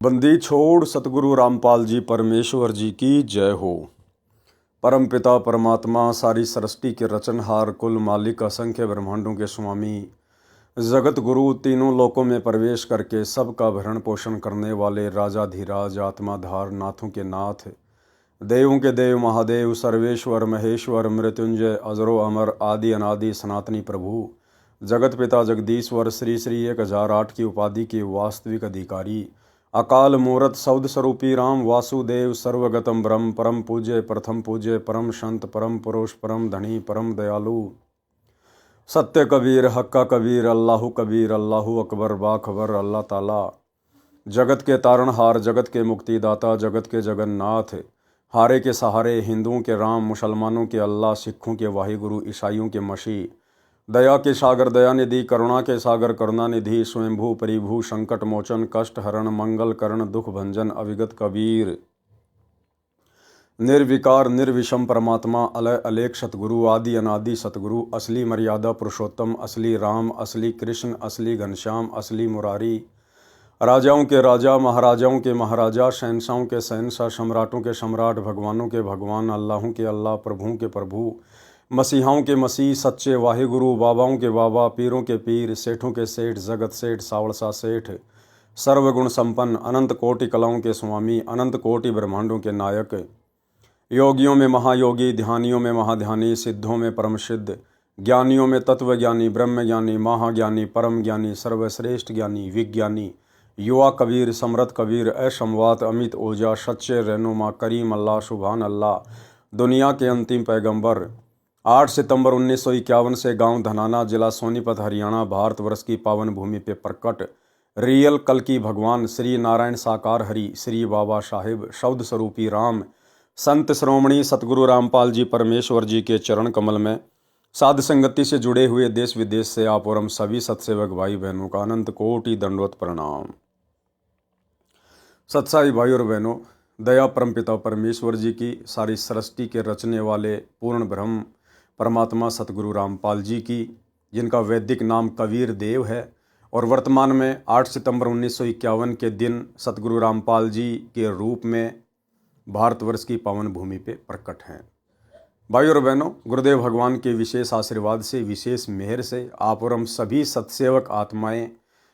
बंदी छोड़ सतगुरु रामपाल जी परमेश्वर जी की जय हो। परम पिता परमात्मा सारी सृष्टि के रचनहार कुल मालिक असंख्य ब्रह्मांडों के स्वामी जगत गुरु तीनों लोकों में प्रवेश करके सबका भरण पोषण करने वाले राजाधिराज आत्माधार नाथों के नाथ देवों के देव महादेव सर्वेश्वर महेश्वर मृत्युंजय अजरो अमर आदि अनादि सनातनी प्रभु जगत पिता जगदीश्वर श्री श्री 1008 की उपाधि के वास्तविक अधिकारी अकाल मूरत सौद स्वरूपी राम वासुदेव सर्वगतम ब्रह्म परम पूज्य प्रथम पूज्य परम संत परम पुरुष परम धनी परम दयालु सत्य कबीर हक्का कबीर अल्लाहु कबीर अल्लाहु अकबर बाखबर अल्लाह ताला जगत के तारणहार जगत के मुक्तिदाता जगत के जगन्नाथ हारे के सहारे हिंदुओं के राम मुसलमानों के अल्लाह सिखों के वाहिगुरु ईसाइयों के मसीह दया के सागर दयानिधि करुणा के सागर करुणानिधि स्वयंभू परिभू संकट मोचन कष्ट हरण मंगल करण दुख भंजन अविगत कबीर निर्विकार निर्विषम परमात्मा अलय अलेख सतगुरु आदि अनादि सतगुरु असली मर्यादा पुरुषोत्तम असली राम असली कृष्ण असली घनश्याम असली मुरारी राजाओं के राजा महाराजाओं के महाराजा शहंशाहों के शहंशाह सम्राटों के सम्राट भगवानों के भगवान अल्लाहों के अल्लाह प्रभुओं के प्रभु मसीहाओं के मसीह सच्चे वाहिगुरु बाबाओं के बाबा पीरों के पीर सेठों के सेठ जगत सेठ सावड़सा सेठ सर्वगुण संपन्न अनंत कोटि कलाओं के स्वामी अनंत कोटि ब्रह्मांडों के नायक योगियों में महायोगी ध्यानियों में महाध्यानी सिद्धों में परम सिद्ध ज्ञानियों में तत्वज्ञानी ब्रह्मज्ञानी महाज्ञानी परम ज्ञानी सर्वश्रेष्ठ ज्ञानी विज्ञानी युवा कबीर समृत कबीर असमवात अमित ओजा सच्चे रहनुमा करीम अल्लाह सुभान अल्लाह दुनिया के अंतिम पैगंबर 8 सितंबर 1951 से गांव धनाना जिला सोनीपत हरियाणा भारतवर्ष की पावन भूमि पे प्रकट रियल कल की भगवान श्री नारायण साकार हरि श्री बाबा साहिब शब्द स्वरूपी राम संत श्रोमणी सतगुरु रामपाल जी परमेश्वर जी के चरण कमल में साध संगति से जुड़े हुए देश विदेश से आप और हम सभी सत्सेवक भाई बहनों का अनंत कोटि दंडवत प्रणाम। सत्साई भाई और बहनों, दया परमपिता परमेश्वर जी की सारी सृष्टि के रचने वाले पूर्ण ब्रह्म परमात्मा सतगुरु रामपाल जी की, जिनका वैदिक नाम कबीर देव है और वर्तमान में 8 सितंबर 1951 के दिन सतगुरु रामपाल जी के रूप में भारतवर्ष की पावन भूमि पे प्रकट हैं। भाई और बहनों, गुरुदेव भगवान के विशेष आशीर्वाद से विशेष मेहर से आप और हम सभी सत्सेवक आत्माएं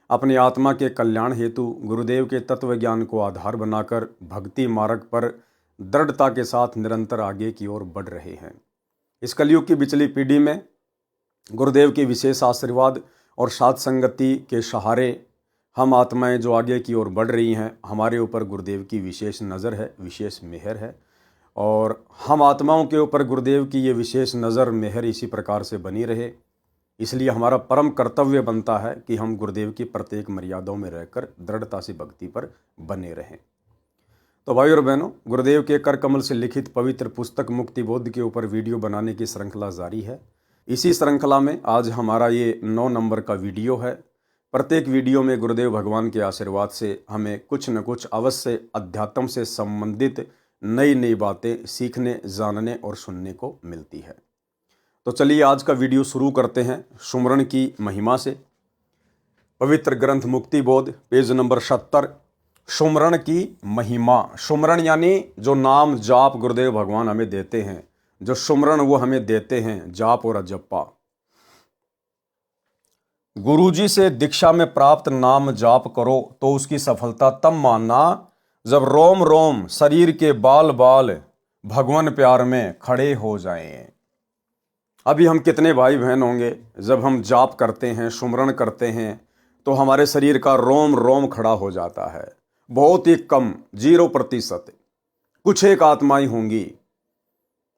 अपनी आत्मा के कल्याण हेतु गुरुदेव के तत्व ज्ञान को आधार बनाकर भक्ति मार्ग पर दृढ़ता के साथ निरंतर आगे की ओर बढ़ रहे हैं। इस कलयुग की बिचली पीढ़ी में गुरुदेव के विशेष आशीर्वाद और साथ संगति के सहारे हम आत्माएं जो आगे की ओर बढ़ रही हैं, हमारे ऊपर गुरुदेव की विशेष नज़र है, विशेष मेहर है और हम आत्माओं के ऊपर गुरुदेव की ये विशेष नज़र मेहर इसी प्रकार से बनी रहे। इसलिए हमारा परम कर्तव्य बनता है कि हम गुरुदेव की प्रत्येक मर्यादाओं में रहकर दृढ़ता से भक्ति पर बने रहें। तो भाई और बहनों, गुरुदेव के कर कमल से लिखित पवित्र पुस्तक मुक्ति बोध के ऊपर वीडियो बनाने की श्रृंखला जारी है। इसी श्रृंखला में आज हमारा ये 9 नंबर का वीडियो है। प्रत्येक वीडियो में गुरुदेव भगवान के आशीर्वाद से हमें कुछ न कुछ अवश्य अध्यात्म से संबंधित नई नई बातें सीखने जानने और सुनने को मिलती है। तो चलिए आज का वीडियो शुरू करते हैं सुमरण की महिमा से। पवित्र ग्रंथ मुक्ति बोध पेज नंबर 70, सुमरण की महिमा। सुमरण यानी जो नाम जाप गुरुदेव भगवान हमें देते हैं, जो सुमरण वो हमें देते हैं, जाप और अजप्पा। गुरुजी से दीक्षा में प्राप्त नाम जाप करो तो उसकी सफलता तब मानना जब रोम रोम शरीर के बाल बाल भगवान प्यार में खड़े हो जाएं। अभी हम कितने भाई बहन होंगे जब हम जाप करते हैं, सुमरण करते हैं तो हमारे शरीर का रोम रोम खड़ा हो जाता है। बहुत ही कम 0%। कुछ एक आत्माएं होंगी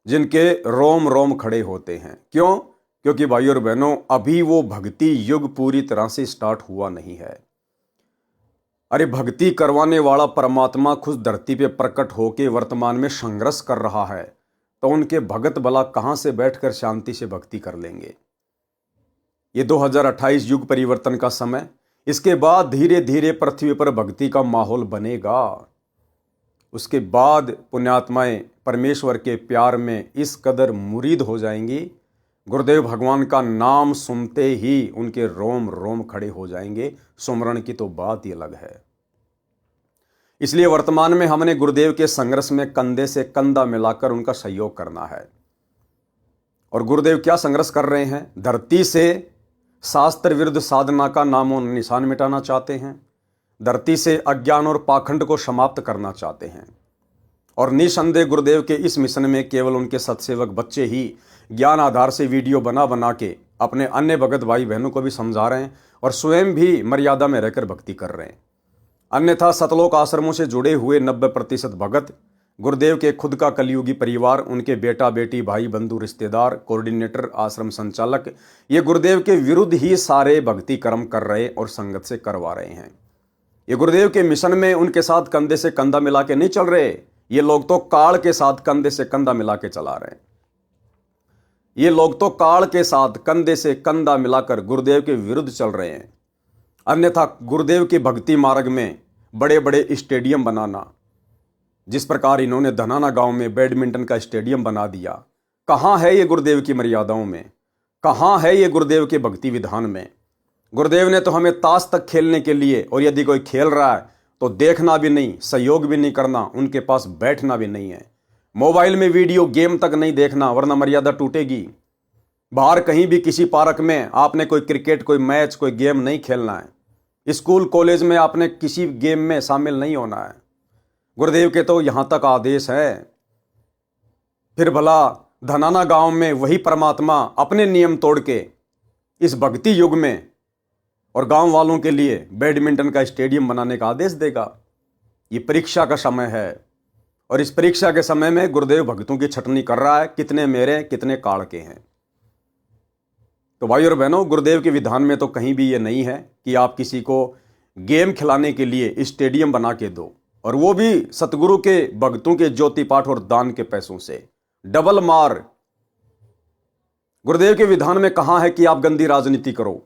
जिनके रोम रोम खड़े होते हैं। क्यों? क्योंकि भाई और बहनों, अभी वो भक्ति युग पूरी तरह से स्टार्ट हुआ नहीं है। अरे भक्ति करवाने वाला परमात्मा खुद धरती पे प्रकट होके वर्तमान में संघर्ष कर रहा है, तो उनके भगत भला कहां से बैठकर शांति से भक्ति कर लेंगे। ये 2028 युग परिवर्तन का समय, इसके बाद धीरे धीरे पृथ्वी पर भक्ति का माहौल बनेगा। उसके बाद पुण्यात्माएं परमेश्वर के प्यार में इस कदर मुरीद हो जाएंगी, गुरुदेव भगवान का नाम सुनते ही उनके रोम रोम खड़े हो जाएंगे। सुमरण की तो बात ही अलग है। इसलिए वर्तमान में हमने गुरुदेव के संघर्ष में कंधे से कंधा मिलाकर उनका सहयोग करना है। और गुरुदेव क्या संघर्ष कर रहे हैं? धरती से शास्त्र विरुद्ध साधना का नामो निशान मिटाना चाहते हैं, धरती से अज्ञान और पाखंड को समाप्त करना चाहते हैं। और निसंदेह गुरुदेव के इस मिशन में केवल उनके सत्सेवक बच्चे ही ज्ञान आधार से वीडियो बना बना के अपने अन्य भगत भाई बहनों को भी समझा रहे हैं और स्वयं भी मर्यादा में रहकर भक्ति कर रहे हैं। अन्यथा सतलोक आश्रमों से जुड़े हुए 90% भगत, गुरुदेव के खुद का कलयुगी परिवार, उनके बेटा बेटी, भाई बंधु, रिश्तेदार, कोऑर्डिनेटर, आश्रम संचालक, ये गुरुदेव के विरुद्ध ही सारे भक्ति कर्म कर रहे और संगत से करवा रहे हैं। ये गुरुदेव के मिशन में उनके साथ कंधे से कंधा मिला के नहीं चल रहे, ये लोग तो काल के साथ कंधे से कंधा मिला के चला रहे हैं। ये लोग तो काल के साथ कंधे से कंधा मिलाकर गुरुदेव के विरुद्ध चल रहे हैं। अन्यथा गुरुदेव के भक्ति मार्ग में बड़े बड़े स्टेडियम बनाना, जिस प्रकार इन्होंने धनाना गांव में बैडमिंटन का स्टेडियम बना दिया, कहाँ है ये गुरुदेव की मर्यादाओं में? कहाँ है ये गुरुदेव के भक्ति विधान में? गुरुदेव ने तो हमें ताश तक खेलने के लिए, और यदि कोई खेल रहा है तो देखना भी नहीं, सहयोग भी नहीं करना, उनके पास बैठना भी नहीं है। मोबाइल में वीडियो गेम तक नहीं देखना, वरना मर्यादा टूटेगी। बाहर कहीं भी किसी पार्क में आपने कोई क्रिकेट, कोई मैच, कोई गेम नहीं खेलना है। स्कूल कॉलेज में आपने किसी गेम में शामिल नहीं होना है। गुरुदेव के तो यहाँ तक आदेश है। फिर भला धनाना गांव में वही परमात्मा अपने नियम तोड़ के इस भक्ति युग में और गांव वालों के लिए बैडमिंटन का स्टेडियम बनाने का आदेश देगा? ये परीक्षा का समय है, और इस परीक्षा के समय में गुरुदेव भक्तों की छटनी कर रहा है, कितने मेरे कितने काल के हैं। तो भाई और बहनों, गुरुदेव के विधान में तो कहीं भी ये नहीं है कि आप किसी को गेम खिलाने के लिए स्टेडियम बना के दो, और वो भी सतगुरु के भक्तों के ज्योति पाठ और दान के पैसों से। डबल मार। गुरुदेव के विधान में कहां है कि आप गंदी राजनीति करो,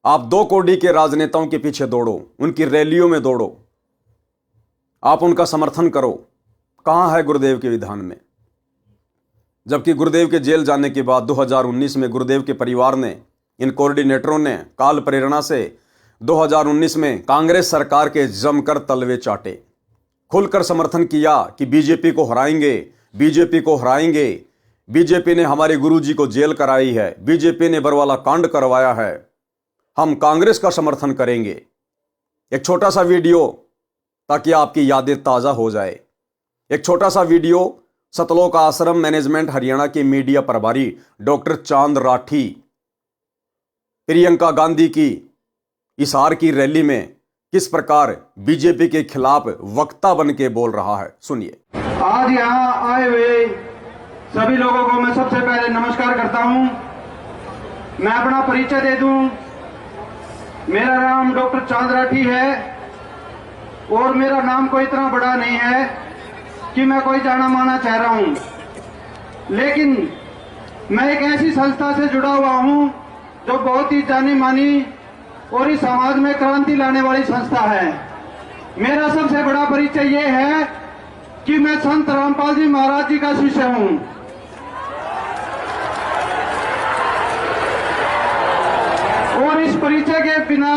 आप 2 कौड़ी के राजनेताओं के पीछे दौड़ो, उनकी रैलियों में दौड़ो, आप उनका समर्थन करो? कहां है गुरुदेव के विधान में? जबकि गुरुदेव के जेल जाने के बाद 2019 में गुरुदेव के परिवार ने, इन कोऑर्डिनेटरों ने काल प्रेरणा से 2019 में कांग्रेस सरकार के जमकर तलवे चाटे, खुलकर समर्थन किया कि बीजेपी को हराएंगे, बीजेपी को हराएंगे, बीजेपी ने हमारे गुरुजी को जेल कराई है, बीजेपी ने बरवाला कांड करवाया है, हम कांग्रेस का समर्थन करेंगे। एक छोटा सा वीडियो ताकि आपकी यादें ताज़ा हो जाए। एक छोटा सा वीडियो सतलोक आश्रम मैनेजमेंट हरियाणा के मीडिया प्रभारी डॉक्टर चांद राठी प्रियंका गांधी की हिसार की रैली में किस प्रकार बीजेपी के खिलाफ वक्ता बन के बोल रहा है, सुनिए। आज यहाँ आए हुए सभी लोगों को मैं सबसे पहले नमस्कार करता हूँ। मैं अपना परिचय दे दूं। मेरा नाम डॉक्टर चांद राठी है, और मेरा नाम कोई इतना बड़ा नहीं है कि मैं कोई जाना माना चाह रहा हूं, लेकिन मैं एक ऐसी संस्था से जुड़ा हुआ हूं जो बहुत ही जानी मानी और इस समाज में क्रांति लाने वाली संस्था है। मेरा सबसे बड़ा परिचय ये है कि मैं संत रामपाल जी महाराज जी का शिष्य हूं। और इस परिचय के बिना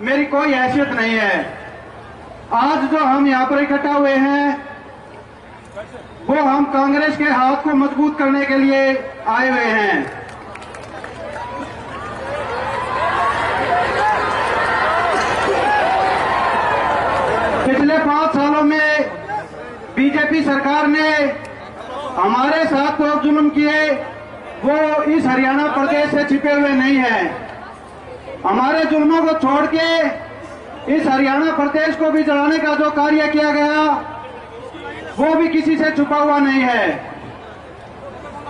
मेरी कोई हैसियत नहीं है। आज जो हम यहाँ पर इकट्ठा हुए हैं वो हम कांग्रेस के हाथ को मजबूत करने के लिए आए हुए हैं। पिछले 5 सालों में बीजेपी सरकार ने हमारे साथ जो जुल्म किए वो इस हरियाणा प्रदेश से छिपे हुए नहीं है। हमारे जुल्मों को छोड़ के इस हरियाणा प्रदेश को भी जलाने का जो कार्य किया गया वो भी किसी से छुपा हुआ नहीं है।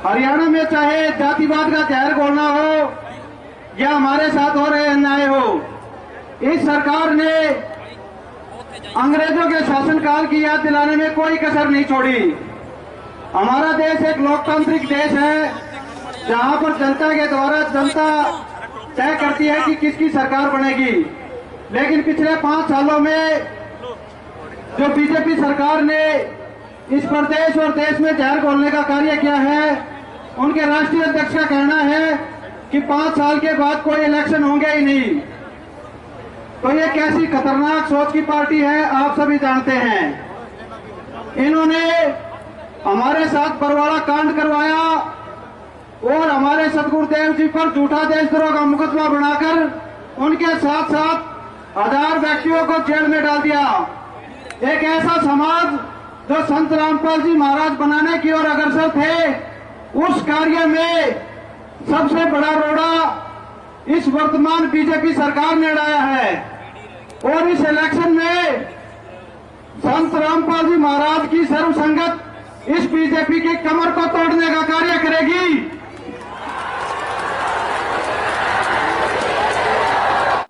हरियाणा में चाहे जातिवाद का जहर घोलना हो या हमारे साथ हो रहे अन्याय हो, इस सरकार ने अंग्रेजों के शासनकाल की याद दिलाने में कोई कसर नहीं छोड़ी। हमारा देश एक लोकतांत्रिक देश है जहां पर जनता के द्वारा जनता तय करती है कि किसकी सरकार बनेगी। लेकिन पिछले 5 सालों में जो बीजेपी सरकार ने इस प्रदेश और देश में जहर घोलने का कार्य किया है, उनके राष्ट्रीय अध्यक्ष का कहना है कि 5 साल के बाद कोई इलेक्शन होंगे ही नहीं। तो ये कैसी खतरनाक सोच की पार्टी है आप सभी जानते हैं। इन्होंने हमारे साथ बरवाड़ा कांड करवाया और हमारे सदगुरुदेव जी पर झूठा देशद्रोह का मुकदमा बनाकर उनके साथ साथ 1000 व्यक्तियों को जेल में डाल दिया। एक ऐसा समाज जो संत रामपाल जी महाराज बनाने की ओर अग्रसर थे, उस कार्य में सबसे बड़ा रोड़ा इस वर्तमान बीजेपी सरकार ने डाला है। और इस इलेक्शन में संत रामपाल जी महाराज की सर्वसंगत इस बीजेपी की कमर को तोड़ने का कार्य करेगी।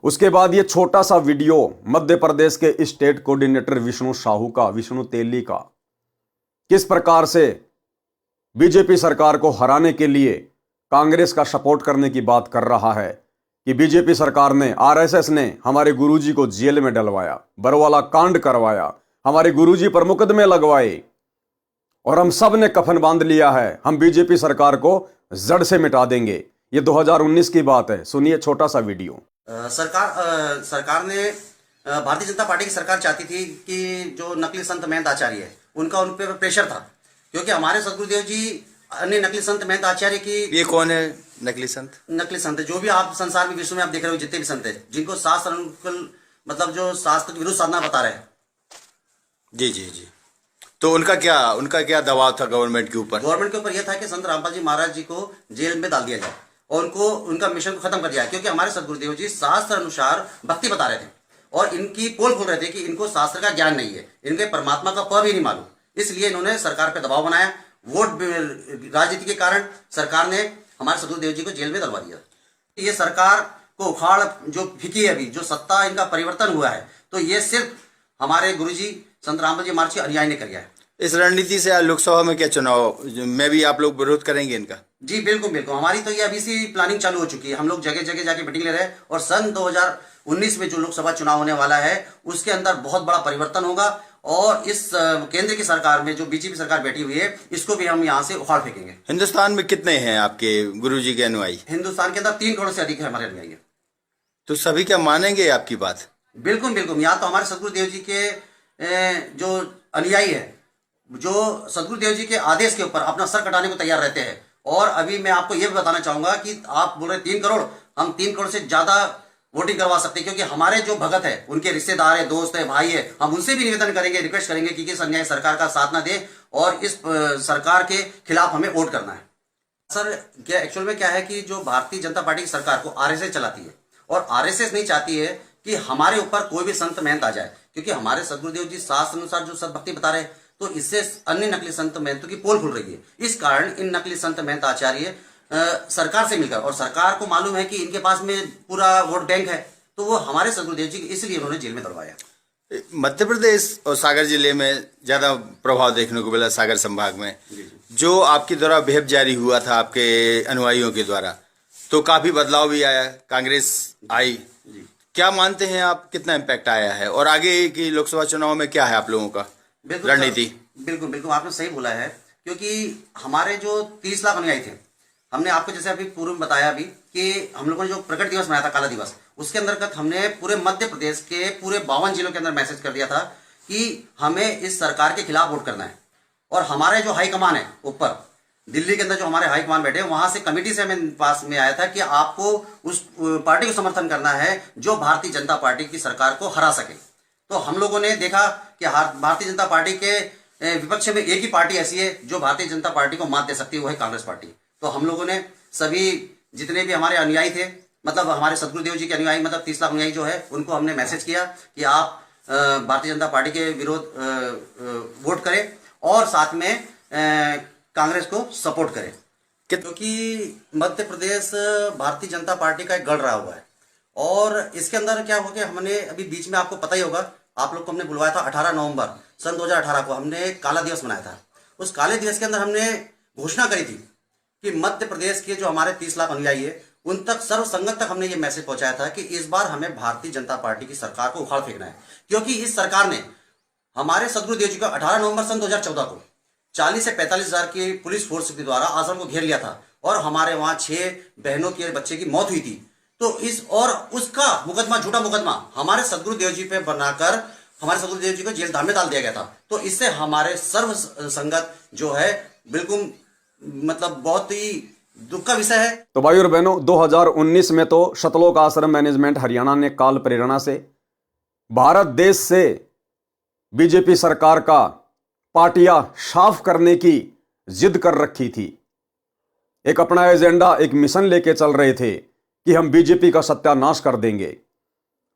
उसके बाद ये छोटा सा वीडियो मध्य प्रदेश के स्टेट कोऑर्डिनेटर विष्णु साहू का, विष्णु तेली का, किस प्रकार से बीजेपी सरकार को हराने के लिए कांग्रेस का सपोर्ट करने की बात कर रहा है कि बीजेपी सरकार ने, आरएसएस ने हमारे गुरुजी को जेल में डलवाया, बरवाला कांड करवाया, हमारे गुरुजी पर मुकदमे लगवाए और हम सब ने कफन बांध लिया है, हम बीजेपी सरकार को जड़ से मिटा देंगे। ये 2019 की बात है। सुनिए छोटा सा वीडियो। सरकार ने, भारतीय जनता पार्टी की सरकार चाहती थी कि जो नकली संत महंत आचार्य है उनका उन पर प्रेशर था, क्योंकि हमारे सदगुरुदेव जी अन्य नकली संत महंत आचार्य की। ये कौन है नकली संत? नकली संत जो भी आप संसार में, विश्व में आप देख रहे हो, जितने भी संत है जिनको शास्त्र अनुकूल, मतलब जो शास्त्र विरुद्ध साधना बता रहे हैं। जी जी जी। तो उनका क्या दबाव था गवर्नमेंट के ऊपर? गवर्नमेंट के ऊपर यह था कि संत रामपाल जी महाराज जी को जेल में डाल दिया जाए और उनको उनका मिशन को खत्म कर दिया, क्योंकि हमारे सदगुरुदेव जी शास्त्र अनुसार भक्ति बता रहे थे और इनकी पोल खोल रहे थे कि इनको शास्त्र का ज्ञान नहीं है, इनके परमात्मा का प भी नहीं मालूम। इसलिए इन्होंने सरकार पे दबाव बनाया। वोट राजनीति के कारण सरकार ने हमारे सदगुरुदेव जी को जेल में डलवा दिया। ये सरकार को उखाड़ जो फिकी है, अभी जो सत्ता इनका परिवर्तन हुआ है, तो ये सिर्फ हमारे गुरुजी संत रामपाल जी महाराज के अनुयायी ने किया है। इस रणनीति से लोकसभा में क्या चुनाव में भी आप लोग विरोध करेंगे इनका? जी बिल्कुल बिल्कुल, हमारी तो ये अभी से प्लानिंग चालू हो चुकी है। हम लोग जगह जगह जाके मीटिंग ले रहे हैं और सन 2019 में जो लोकसभा चुनाव होने वाला है उसके अंदर बहुत बड़ा परिवर्तन होगा और इस केंद्र की सरकार में जो बीजेपी सरकार बैठी हुई है इसको भी हम यहाँ से उखाड़ फेंकेंगे। हिंदुस्तान में कितने हैं आपके गुरुजी के अनुयायी? हिंदुस्तान के अंदर 3 करोड़ से अधिक है हमारे अनुयायी। तो सभी क्या मानेंगे आपकी बात? बिल्कुल बिल्कुल, यहाँ तो हमारे सदगुरुदेव जी के जो अनुयायी है, जो सदगुरुदेव जी के आदेश के ऊपर अपना सर कटाने को तैयार रहते हैं। और अभी मैं आपको यह भी बताना चाहूंगा कि आप बोल रहे 3 करोड़, हम 3 करोड़ से ज्यादा वोटिंग करवा सकते हैं, क्योंकि हमारे जो भगत है, उनके रिश्तेदार है, दोस्त है, भाई है, हम उनसे भी निवेदन करेंगे, रिक्वेस्ट करेंगे कि इस अन्याय सरकार का साथ ना दे और इस सरकार के खिलाफ हमें वोट करना है। सर क्या एक्चुअल में क्या है कि जो भारतीय जनता पार्टी की सरकार को आरएसएस चलाती है और आरएसएस नहीं चाहती है कि हमारे ऊपर कोई भी संत महंत आ जाए, क्योंकि हमारे सदगुरुदेव जी शास्त्र अनुसार जो सदभक्ति बता रहे हैं, तो इससे अन्य नकली संत महंतों की पोल खुल रही है। इस कारण इन नकली संत महंत आचार्य सरकार से मिलकर, और सरकार को मालूम है कि इनके पास में पूरा वोट बैंक है, तो वो हमारे सदगुरुदेव जी इसलिए उन्होंने जेल में दलवाया। मध्य प्रदेश और सागर जिले में ज्यादा प्रभाव देखने को मिला। सागर संभाग में जो आपके द्वारा विहिप जारी हुआ था आपके अनुयायियों के द्वारा, तो काफी बदलाव भी आया, कांग्रेस आई। क्या मानते हैं आप, कितना इम्पैक्ट आया है और आगे की लोकसभा चुनाव में क्या है आप लोगों का रणनीति? बिल्कुल बिल्कुल, आपने सही बोला है, क्योंकि हमारे जो 30 लाख अनुयायी थे, हमने आपको जैसे अभी पूर्व में बताया अभी कि हम लोगों ने जो प्रकट दिवस मनाया था, काला दिवस, उसके अंतर्गत हमने पूरे मध्य प्रदेश के पूरे 52 जिलों के अंदर मैसेज कर दिया था कि हमें इस सरकार के खिलाफ वोट करना है। और हमारे जो हाईकमान है ऊपर दिल्ली के अंदर, जो हमारे हाईकमान बैठे हैं, वहां से कमेटी से हमें पास में आया था कि आपको उस पार्टी को समर्थन करना है जो भारतीय जनता पार्टी की सरकार को हरा सके। तो हम लोगों ने देखा कि भारतीय जनता पार्टी के विपक्ष में एक ही पार्टी ऐसी है जो भारतीय जनता पार्टी को मात दे सकती है, वो है कांग्रेस पार्टी। तो हम लोगों ने सभी जितने भी हमारे अनुयायी थे, मतलब हमारे सदगुरुदेव जी के अनुयायी, मतलब 30 लाख अनुयायी जो है, उनको हमने मैसेज किया कि आप भारतीय जनता पार्टी के विरोध वोट करें और साथ में कांग्रेस को सपोर्ट करें, क्योंकि मध्य प्रदेश भारतीय जनता पार्टी का एक गढ़ रहा हुआ है। और इसके अंदर क्या हो गया, हमने अभी बीच में आपको पता ही होगा, आप लोग को हमने बुलवाया था 18 नवंबर सन 2018 को, हमने काला दिवस मनाया था। उस काले दिवस के अंदर हमने घोषणा करी थी कि मध्य प्रदेश के जो हमारे 30 लाख अनुयायी है, उन तक सर्वसंगत तक हमने ये मैसेज पहुंचाया था कि इस बार हमें भारतीय जनता पार्टी की सरकार को उखाड़ फेंकना है, क्योंकि इस सरकार ने हमारे सदगुरुदेव जी को 18 नवंबर सन 2014 को 40 से 45 हजार की पुलिस फोर्स के द्वारा आश्रम को घेर लिया था और हमारे वहां 6 बहनों के बच्चे की मौत हुई थी। तो इस और उसका मुकदमा, झूठा मुकदमा हमारे सदगुरु देव जी पे बनाकर हमारे सदगुरु देव जी को जेल धाम में डाल दिया गया था। तो इससे हमारे सर्व संगत जो है बिल्कुल मतलब बहुत ही दुख का विषय है। तो भाई और बहनों, 2019 में तो सतलोक आश्रम मैनेजमेंट हरियाणा ने काल प्रेरणा से भारत देश से बीजेपी सरकार का पार्टियां साफ करने की जिद कर रखी थी। एक अपना एजेंडा, एक मिशन लेके चल रहे थे कि हम बीजेपी का सत्यानाश कर देंगे।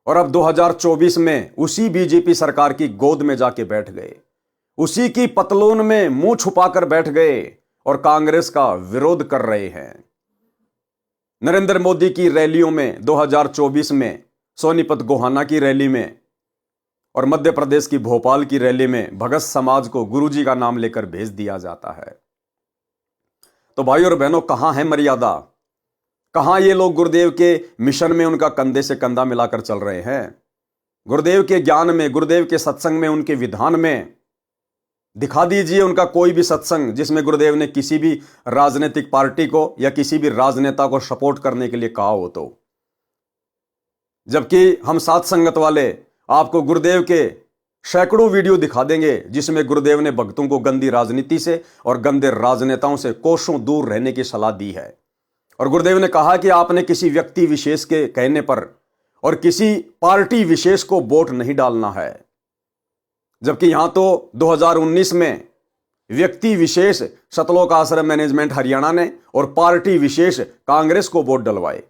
और अब 2024 में उसी बीजेपी सरकार की गोद में जाके बैठ गए, उसी की पतलून में मुंह छुपाकर बैठ गए और कांग्रेस का विरोध कर रहे हैं। नरेंद्र मोदी की रैलियों में 2024 में, सोनीपत गोहाना की रैली में और मध्य प्रदेश की भोपाल की रैली में भगत समाज को गुरुजी का नाम लेकर भेज दिया जाता है। तो भाई और बहनों, कहां है मर्यादा? कहां ये लोग गुरुदेव के मिशन में उनका कंधे से कंधा मिलाकर चल रहे हैं? गुरुदेव के ज्ञान में, गुरुदेव के सत्संग में, उनके विधान में दिखा दीजिए उनका कोई भी सत्संग जिसमें गुरुदेव ने किसी भी राजनीतिक पार्टी को या किसी भी राजनेता को सपोर्ट करने के लिए कहा हो। तो जबकि हम साथ संगत वाले आपको गुरुदेव के सैकड़ों वीडियो दिखा देंगे जिसमें गुरुदेव ने भक्तों को गंदी राजनीति से और गंदे राजनेताओं से कोसों दूर रहने की सलाह दी है। और गुरुदेव ने कहा कि आपने किसी व्यक्ति विशेष के कहने पर और किसी पार्टी विशेष को वोट नहीं डालना है। जबकि यहां तो 2019 में व्यक्ति विशेष सतलोक आश्रम मैनेजमेंट हरियाणा ने और पार्टी विशेष कांग्रेस को वोट डलवाए।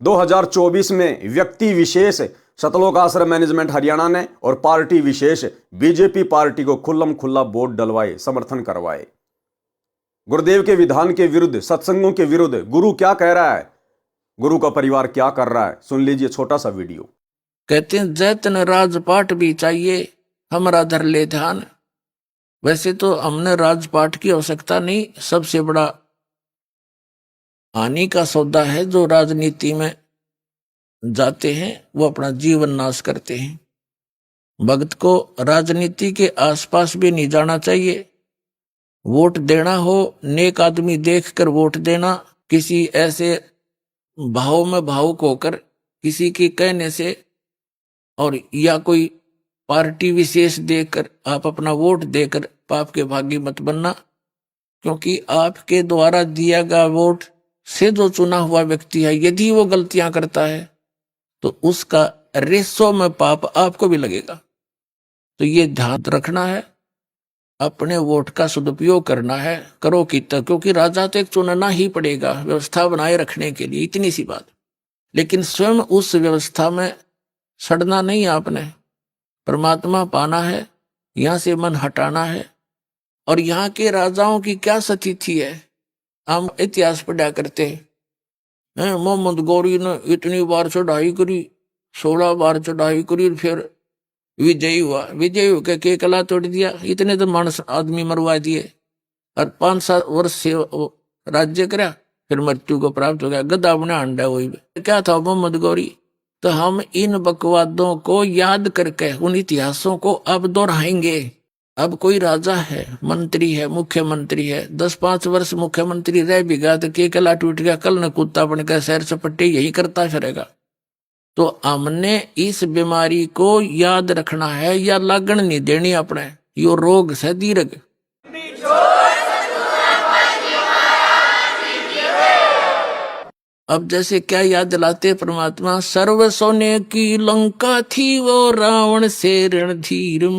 2024 में व्यक्ति विशेष सतलोक आश्रम मैनेजमेंट हरियाणा ने और पार्टी विशेष बीजेपी पार्टी को खुल्लम खुल्ला वोट डलवाए, समर्थन करवाए। गुरुदेव के विधान के विरुद्ध, सत्संगों के विरुद्ध गुरु क्या कह रहा है, गुरु का परिवार क्या कर रहा है, सुन लीजिए छोटा सा वीडियो। कहते हैं जैतन राजपाट भी चाहिए हमारा धर ले ध्यान। वैसे तो हमने राजपाट की आवश्यकता नहीं, सबसे बड़ा हानि का सौदा है जो राजनीति में जाते हैं वो अपना जीवन नाश करते हैं। भक्त को राजनीति के आसपास भी नहीं जाना चाहिए। वोट देना हो, नेक आदमी देखकर वोट देना, किसी ऐसे भाव में भावुक होकर किसी के कहने से और या कोई पार्टी विशेष देखकर आप अपना वोट देकर पाप के भागी मत बनना। क्योंकि आपके द्वारा दिया गया वोट से जो चुना हुआ व्यक्ति है, यदि वो गलतियां करता है तो उसका रेसो में पाप आपको भी लगेगा। तो ये ध्यान रखना है, अपने वोट का सदुपयोग करना है, करो कितना, क्योंकि राजा तो एक चुनना ही पड़ेगा व्यवस्था बनाए रखने के लिए, इतनी सी बात। लेकिन स्वयं उस व्यवस्था में सड़ना नहीं, आपने परमात्मा पाना है, यहां से मन हटाना है। और यहाँ के राजाओं की क्या स्थिति है, हम इतिहास पढ़ा करते हैं। मोहम्मद गौरी ने इतनी बार चढ़ाई करी, 16 बार चढ़ाई करी, फिर विजयी हुआ, विजयी होकर के कला तोड़ दिया, इतने तो मानस आदमी मरवा दिए और 5-7 वर्ष से राज्य करा, फिर मृत्यु को प्राप्त हो गया, गधा बना अंडा। वही क्या था मोहम्मद गौरी। तो हम इन बकवादों को याद करके उन इतिहासों को अब दोहराएंगे। अब कोई राजा है, मंत्री है, मुख्यमंत्री है, 10-5 वर्ष मुख्यमंत्री रह भी गया तो के कला टूट गया, कल न कुत्ता बनकर सैर सपट्टे यही करता फिरेगा। तो हमने इस बीमारी को याद रखना है या लागण नहीं देनी अपने, यो रोग से दीर्घ। अब जैसे क्या याद दिलाते परमात्मा, सर्व सोने की लंका थी वो रावण से रणधीरम,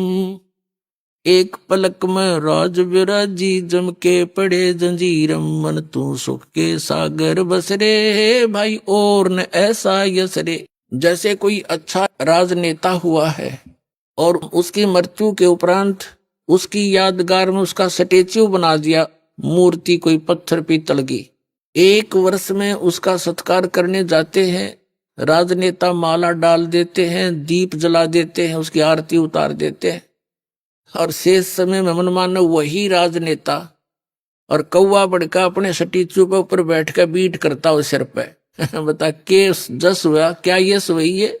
एक पलक में राज विराजी जम के पड़े जंजीरम, मन तू सुख के सागर बसरे भाई और न ऐसा यसरे। जैसे कोई अच्छा राजनेता हुआ है और उसकी मृत्यु के उपरांत उसकी यादगार में उसका स्टेच्यू बना दिया, मूर्ति कोई पत्थर पीतल की, 1 वर्ष में उसका सत्कार करने जाते हैं, राजनेता माला डाल देते हैं, दीप जला देते हैं, उसकी आरती उतार देते हैं, और शेष समय में मनमाना वही राजनेता और कौवा बड़का अपने स्टेच्यू के ऊपर बैठ कर बीट करता हो सिर पे। बता के जस हुआ, क्या ये हुई है?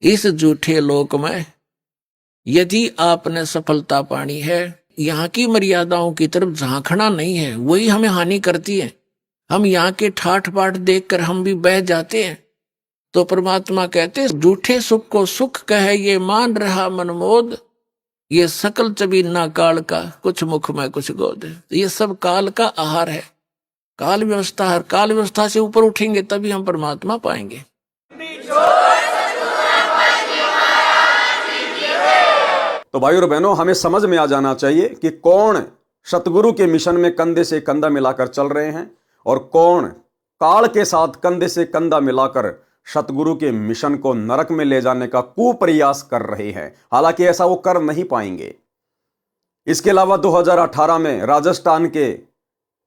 इस झूठे लोक में यदि आपने सफलता पानी है, यहाँ की मर्यादाओं की तरफ झांकना नहीं है, वही हमें हानि करती है। हम यहाँ के ठाठ बाट देखकर हम भी बह जाते हैं। तो परमात्मा कहते झूठे सुख को सुख कहे ये मान रहा मनमोद, ये सकल चबीना काल का कुछ मुख में कुछ गोद। ये सब काल का आहार है, काल व्यवस्था है। काल व्यवस्था से ऊपर उठेंगे तभी हम परमात्मा पाएंगे। तो भाइयों और बहनों, हमें समझ में आ जाना चाहिए कि कौन सतगुरु के मिशन में कंधे से कंधा मिलाकर चल रहे हैं और कौन काल के साथ कंधे से कंधा मिलाकर सतगुरु के मिशन को नरक में ले जाने का कुप्रयास कर रहे हैं। हालांकि ऐसा वो कर नहीं पाएंगे। इसके अलावा 2018 में राजस्थान के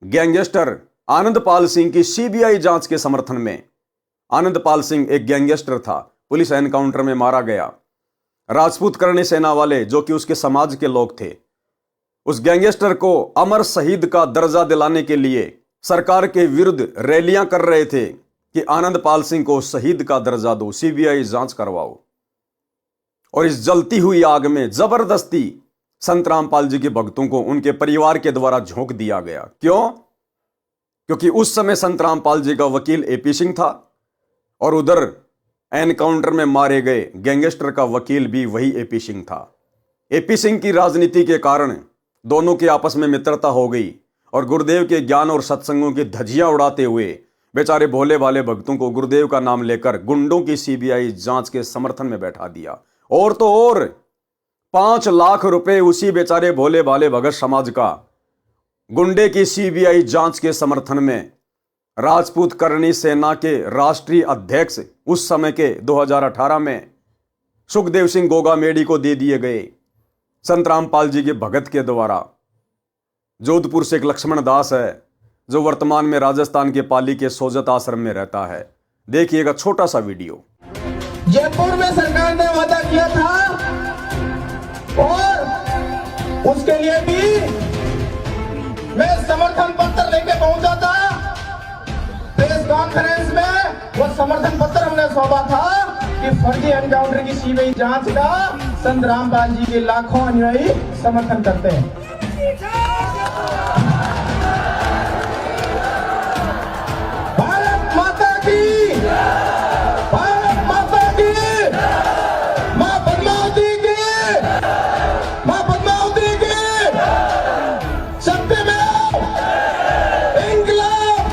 गैंगस्टर आनंदपाल सिंह की सीबीआई जांच के समर्थन में, आनंदपाल सिंह एक गैंगस्टर था, पुलिस एनकाउंटर में मारा गया। राजपूत करणी सेना वाले जो कि उसके समाज के लोग थे, उस गैंगस्टर को अमर शहीद का दर्जा दिलाने के लिए सरकार के विरुद्ध रैलियां कर रहे थे कि आनंदपाल सिंह को शहीद का दर्जा दो, सीबीआई जांच करवाओ। और इस जलती हुई आग में जबरदस्ती संत रामपाल जी के भक्तों को उनके परिवार के द्वारा झोंक दिया गया। क्यों? क्योंकि उस समय संत रामपाल जी का वकील एपी सिंह था और उधर एनकाउंटर में मारे गए गैंगस्टर का वकील भी वही एपी सिंह था। एपी सिंह की राजनीति के कारण दोनों के आपस में मित्रता हो गई और गुरुदेव के ज्ञान और सत्संगों की धज्जियां उड़ाते हुए बेचारे भोले वाले भक्तों को गुरुदेव का नाम लेकर गुंडों की सीबीआई जांच के समर्थन में बैठा दिया। और तो और 5 लाख रुपए उसी बेचारे भोले भाले भगत समाज का गुंडे की सीबीआई जांच के समर्थन में राजपूत करणी सेना के राष्ट्रीय अध्यक्ष उस समय के 2018 में सुखदेव सिंह गोगामेडी को दे दिए गए। संत रामपाल जी के भगत के द्वारा। जोधपुर से एक लक्ष्मण दास है जो वर्तमान में राजस्थान के पाली के सोजत आश्रम में रहता है। देखिएगा छोटा सा वीडियो। जयपुर में सरकार ने वादा किया था और उसके लिए भी मैं समर्थन पत्र लेके पहुंचा था। प्रेस कॉन्फ्रेंस में वो समर्थन पत्र हमने सौंपा था कि फर्जी एनकाउंटर की सीबीआई जांच का संत रामपाल जी के लाखों अनुयायी समर्थन करते हैं। भारत माता की, भारत माता की, मां पद्मावती की, मां पद्मावती की, सत्यमेव इंकलाब।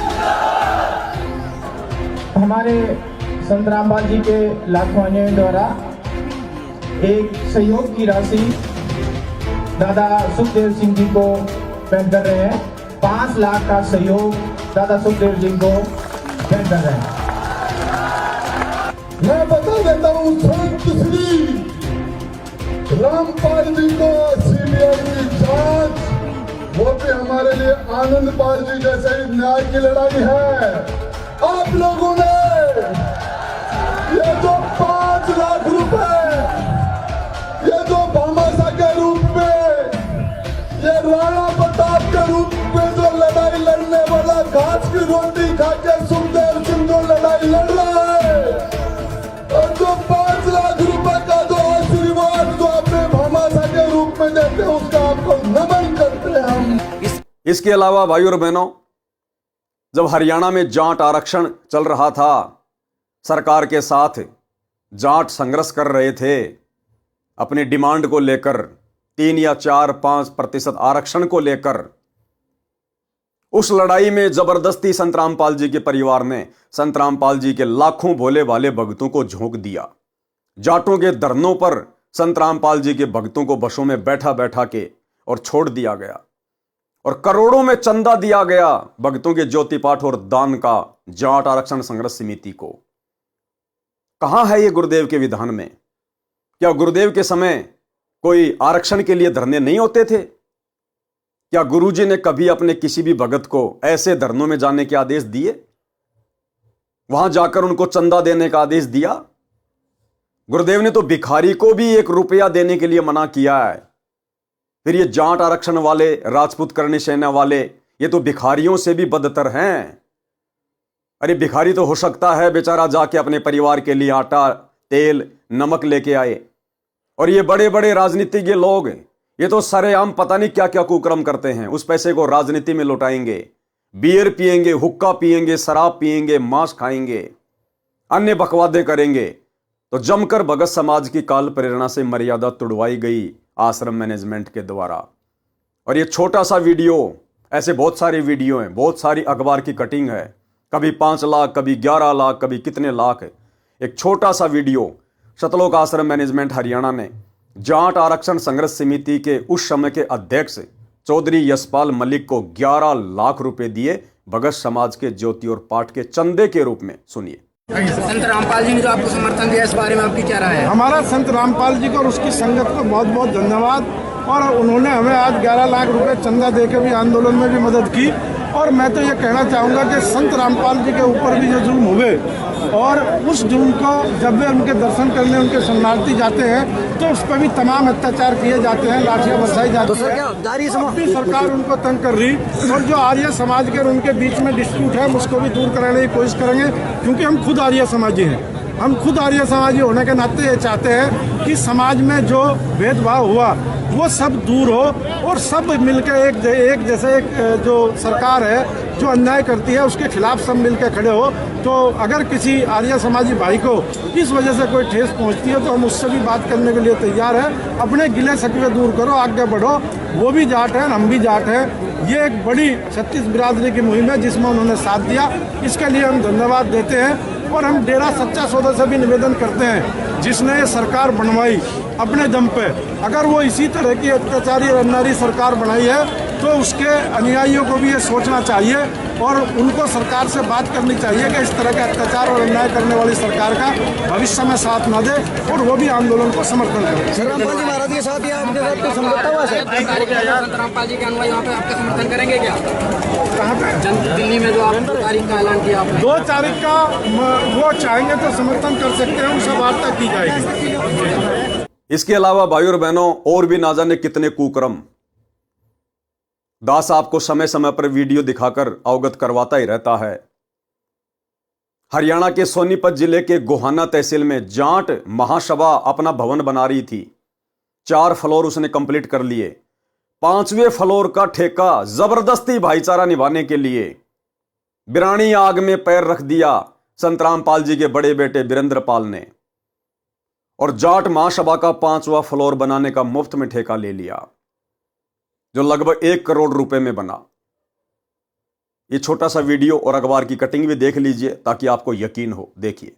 हमारे संत रामपाल जी के लाखों अनुयायियों द्वारा एक सहयोग की राशि दादा सुखदेव सिंह जी को भेंट कर रहे हैं। 5 लाख का सहयोग दादा सुखदेव जी को भेंट कर रहे हैं। मैं बता देता हूँ, संत श्री रामपाल जी को सीबीआई की जांच, वो भी हमारे लिए आनंदपाल जी जैसे ही न्याय की लड़ाई है। आप लोगों ने ये जो 5 लाख रुपए, ये जो भामाशाह के रूप में, ये राणा प्रताप के रूप में जो लड़ाई लड़ने वाला घास की रोटी खा के सुखदेव सिंह जो लड़ाई लड़ रहा है, और जो 5 लाख रुपए का जो आशीर्वाद जो अपने भामाशाह के रूप में देते हैं, उसका आपको नमन करते हैं हम। इसके अलावा भाइयों और बहनों, जब हरियाणा में जाट आरक्षण चल रहा था, सरकार के साथ जाट संघर्ष कर रहे थे अपनी डिमांड को लेकर, 3 या 4-5% आरक्षण को लेकर, उस लड़ाई में जबरदस्ती संत रामपाल जी के परिवार ने संत रामपाल जी के लाखों भोले भाले भक्तों को झोंक दिया। जाटों के धरनों पर संत रामपाल जी के भक्तों को बसों में बैठा बैठा के और छोड़ दिया गया और करोड़ों में चंदा दिया गया भक्तों के ज्योति पाठ और दान का जाट आरक्षण संघर्ष समिति को। कहां है ये गुरुदेव के विधान में? क्या गुरुदेव के समय कोई आरक्षण के लिए धरने नहीं होते थे? क्या गुरुजी ने कभी अपने किसी भी भगत को ऐसे धरनों में जाने के आदेश दिए, वहां जाकर उनको चंदा देने का आदेश दिया? गुरुदेव ने तो भिखारी को भी 1 रुपया देने के लिए मना किया है। फिर ये जाट आरक्षण वाले, राजपूत करणी सेना वाले, ये तो भिखारियों से भी बदतर हैं। अरे भिखारी तो हो सकता है बेचारा जाके अपने परिवार के लिए आटा, तेल, नमक लेके आए, और ये बड़े बड़े राजनीतिज्ञ लोग, ये तो सरेआम पता नहीं क्या क्या कुकर्म करते हैं। उस पैसे को राजनीति में लौटाएंगे, बियर पिएंगे, हुक्का पिएंगे, शराब पिएंगे, मांस खाएंगे, अन्य बकवादे करेंगे, तो जमकर भगत समाज की काल प्रेरणा से मर्यादा तुड़वाई गई आश्रम मैनेजमेंट के द्वारा। और ये छोटा सा वीडियो, ऐसे बहुत सारे वीडियो हैं, बहुत सारी अखबार की कटिंग है, कभी 5 लाख, कभी 11 लाख, कभी कितने लाख है। एक छोटा सा वीडियो सतलोक आश्रम मैनेजमेंट हरियाणा ने जाट आरक्षण संघर्ष समिति के उस समय के अध्यक्ष चौधरी यशपाल मलिक को 11 लाख रुपए दिए भगत समाज के ज्योति और पाठ के चंदे के रूप में। सुनिए। संत रामपाल जी ने जो आपको समर्थन दिया, इस बारे में आपकी क्या राय है? हमारा संत रामपाल जी को और उसकी संगत को बहुत बहुत धन्यवाद। और उन्होंने हमें आज 11 लाख रुपए चंदा देकर भी आंदोलन में भी मदद की। और मैं तो ये कहना चाहूँगा कि संत रामपाल जी के ऊपर भी जो जुल्म हुए, और उस जुल्म को जब वे उनके दर्शन करने उनके शरणार्थी जाते हैं तो उस पर भी तमाम अत्याचार किए जाते हैं, लाठियाँ बरसाई जाती है। सरकार उनको तंग कर रही, और जो आर्य समाज के और उनके बीच में डिस्प्यूट है उसको भी दूर कराने की कोशिश करेंगे, क्योंकि हम खुद आर्य समाजी हैं। हम खुद आर्य समाजी होने के नाते ये चाहते हैं कि समाज में जो भेदभाव हुआ वो सब दूर हो, और सब मिलकर एक जैसे एक जो सरकार है जो अन्याय करती है उसके खिलाफ सब मिलकर खड़े हो। तो अगर किसी आर्य समाजी भाई को इस वजह से कोई ठेस पहुंचती है तो हम उससे भी बात करने के लिए तैयार हैं। अपने गिले शिकवे दूर करो, आगे बढ़ो। वो भी जाट हैं, हम भी जाट हैं। ये एक बड़ी 36 बिरादरी की मुहिम है जिसमें उन्होंने साथ दिया, इसके लिए हम धन्यवाद देते हैं। और हम डेरा सच्चा सौदा से भी निवेदन करते हैं, जिसने ये सरकार बनवाई अपने दम पे, अगर वो इसी तरह की अत्याचारी और अन्यायी सरकार बनाई है तो उसके अनुयायियों को भी ये सोचना चाहिए और उनको सरकार से बात करनी चाहिए कि इस तरह के अत्याचार और अन्याय करने वाली सरकार का भविष्य में साथ न दे, और वो भी आंदोलन को समर्थन करें। रामपाल जी महाराज के साथ या आपके साथ कोई समझौता हुआ है? संत रामपाल जी के अनुयायी वहाँ पे आपका समर्थन करेंगे क्या? कहाँ पे? दिल्ली में जो आप 2 तारीख का ऐलान किया आपने। 2 तारीख का वो चाहेंगे तो समर्थन कर सकते हैं, उससे वार्ता की जाएगी। इसके अलावा भाइयों और बहनों और भी ना जाने कितने कुकर्म दास आपको समय समय पर वीडियो दिखाकर अवगत करवाता ही रहता है। हरियाणा के सोनीपत जिले के गोहाना तहसील में जाट महासभा अपना भवन बना रही थी। 4 फ्लोर उसने कंप्लीट कर लिए। 5वें फ्लोर का ठेका जबरदस्ती भाईचारा निभाने के लिए बिरानी आग में पैर रख दिया संत रामपाल जी के बड़े बेटे वीरेंद्र पाल ने, और जाट महासभा का 5वां फ्लोर बनाने का मुफ्त में ठेका ले लिया, जो लगभग 1 करोड़ रुपए में बना। ये छोटा सा वीडियो और अखबार की कटिंग भी देख लीजिए ताकि आपको यकीन हो। देखिए।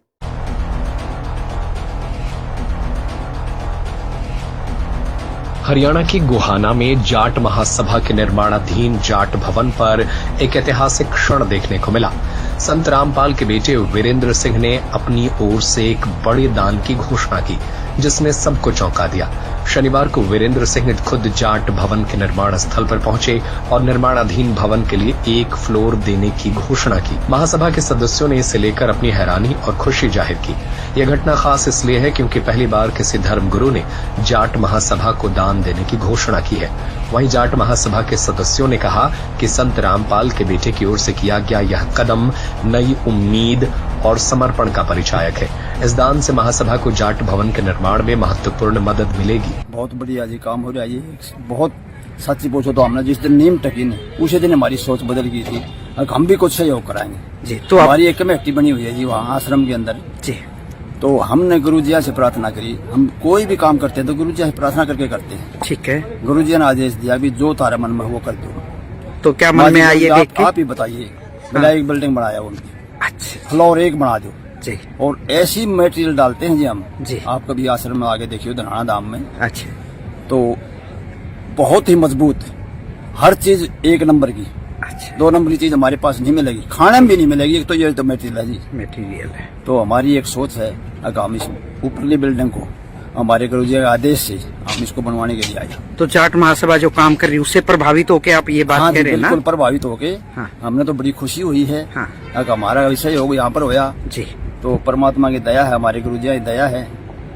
हरियाणा के गोहाना में जाट महासभा के निर्माणाधीन जाट भवन पर एक ऐतिहासिक क्षण देखने को मिला। संत रामपाल के बेटे वीरेंद्र सिंह ने अपनी ओर से एक बड़े दान की घोषणा की, जिसने सबको चौंका दिया। शनिवार को वीरेंद्र सिंह खुद जाट भवन के निर्माण स्थल पर पहुंचे और निर्माणाधीन भवन के लिए 1 फ्लोर देने की घोषणा की। महासभा के सदस्यों ने इसे लेकर अपनी हैरानी और खुशी जाहिर की। यह घटना खास इसलिए है क्योंकि पहली बार किसी धर्मगुरु ने जाट महासभा को दान देने की घोषणा की है। वहीं जाट महासभा के सदस्यों ने कहा कि संत रामपाल के बेटे की ओर से किया गया यह कदम नई उम्मीद और समर्पण का परिचायक है। इस दान से महासभा को जाट भवन के निर्माण में महत्वपूर्ण मदद मिलेगी। बहुत बढ़िया जी काम हो रहा है। ये बहुत सच्ची पूछो तो हमने जिस दिन नीम टकी ने उसी दिन हमारी सोच बदल गई थी, हम भी कुछ सहयोग कराएंगे जी। तो हमारी एक कमेटी बनी हुई है जी वहाँ आश्रम के अंदर जी। तो हमने गुरुजी से प्रार्थना करी, हम कोई भी काम करते हैं तो गुरुजी से प्रार्थना करके करते हैं। ठीक है। गुरुजी ने आदेश दिया भी जो तारा मन में वो कर दो। तो क्या मन में आई है? आप ही बताइए। बिल्डिंग एक बिल्डिंग बनाया उनकी, अच्छा फ्लोर 1 बना दो जी। और ऐसी मटेरियल डालते हैं जी हम जी। आप कभी आश्रम में आगे देखिए धनाना धाम में, अच्छा तो बहुत ही मजबूत, हर चीज 1 नंबर की। अच्छा 2 नंबर की चीज हमारे पास नहीं मिलेगी, खाने में भी नहीं मिलेगी। एक तो ये तो मटेरियल है जी, मटेरियल है। तो हमारी एक सोच है अगर हम इस ऊपरली बिल्डिंग को हमारे गुरुजी के आदेश से हम इसको बनवाने के लिए आए। तो जाट महासभा जो काम कर रही है उससे प्रभावित होके आप ये बात कह रहे हैं ना? बिल्कुल प्रभावित होके हमने तो बड़ी खुशी हुई है। अगर हमारा विषय योग यहाँ पर होया जी तो परमात्मा की दया है, हमारे गुरुजी की दया है,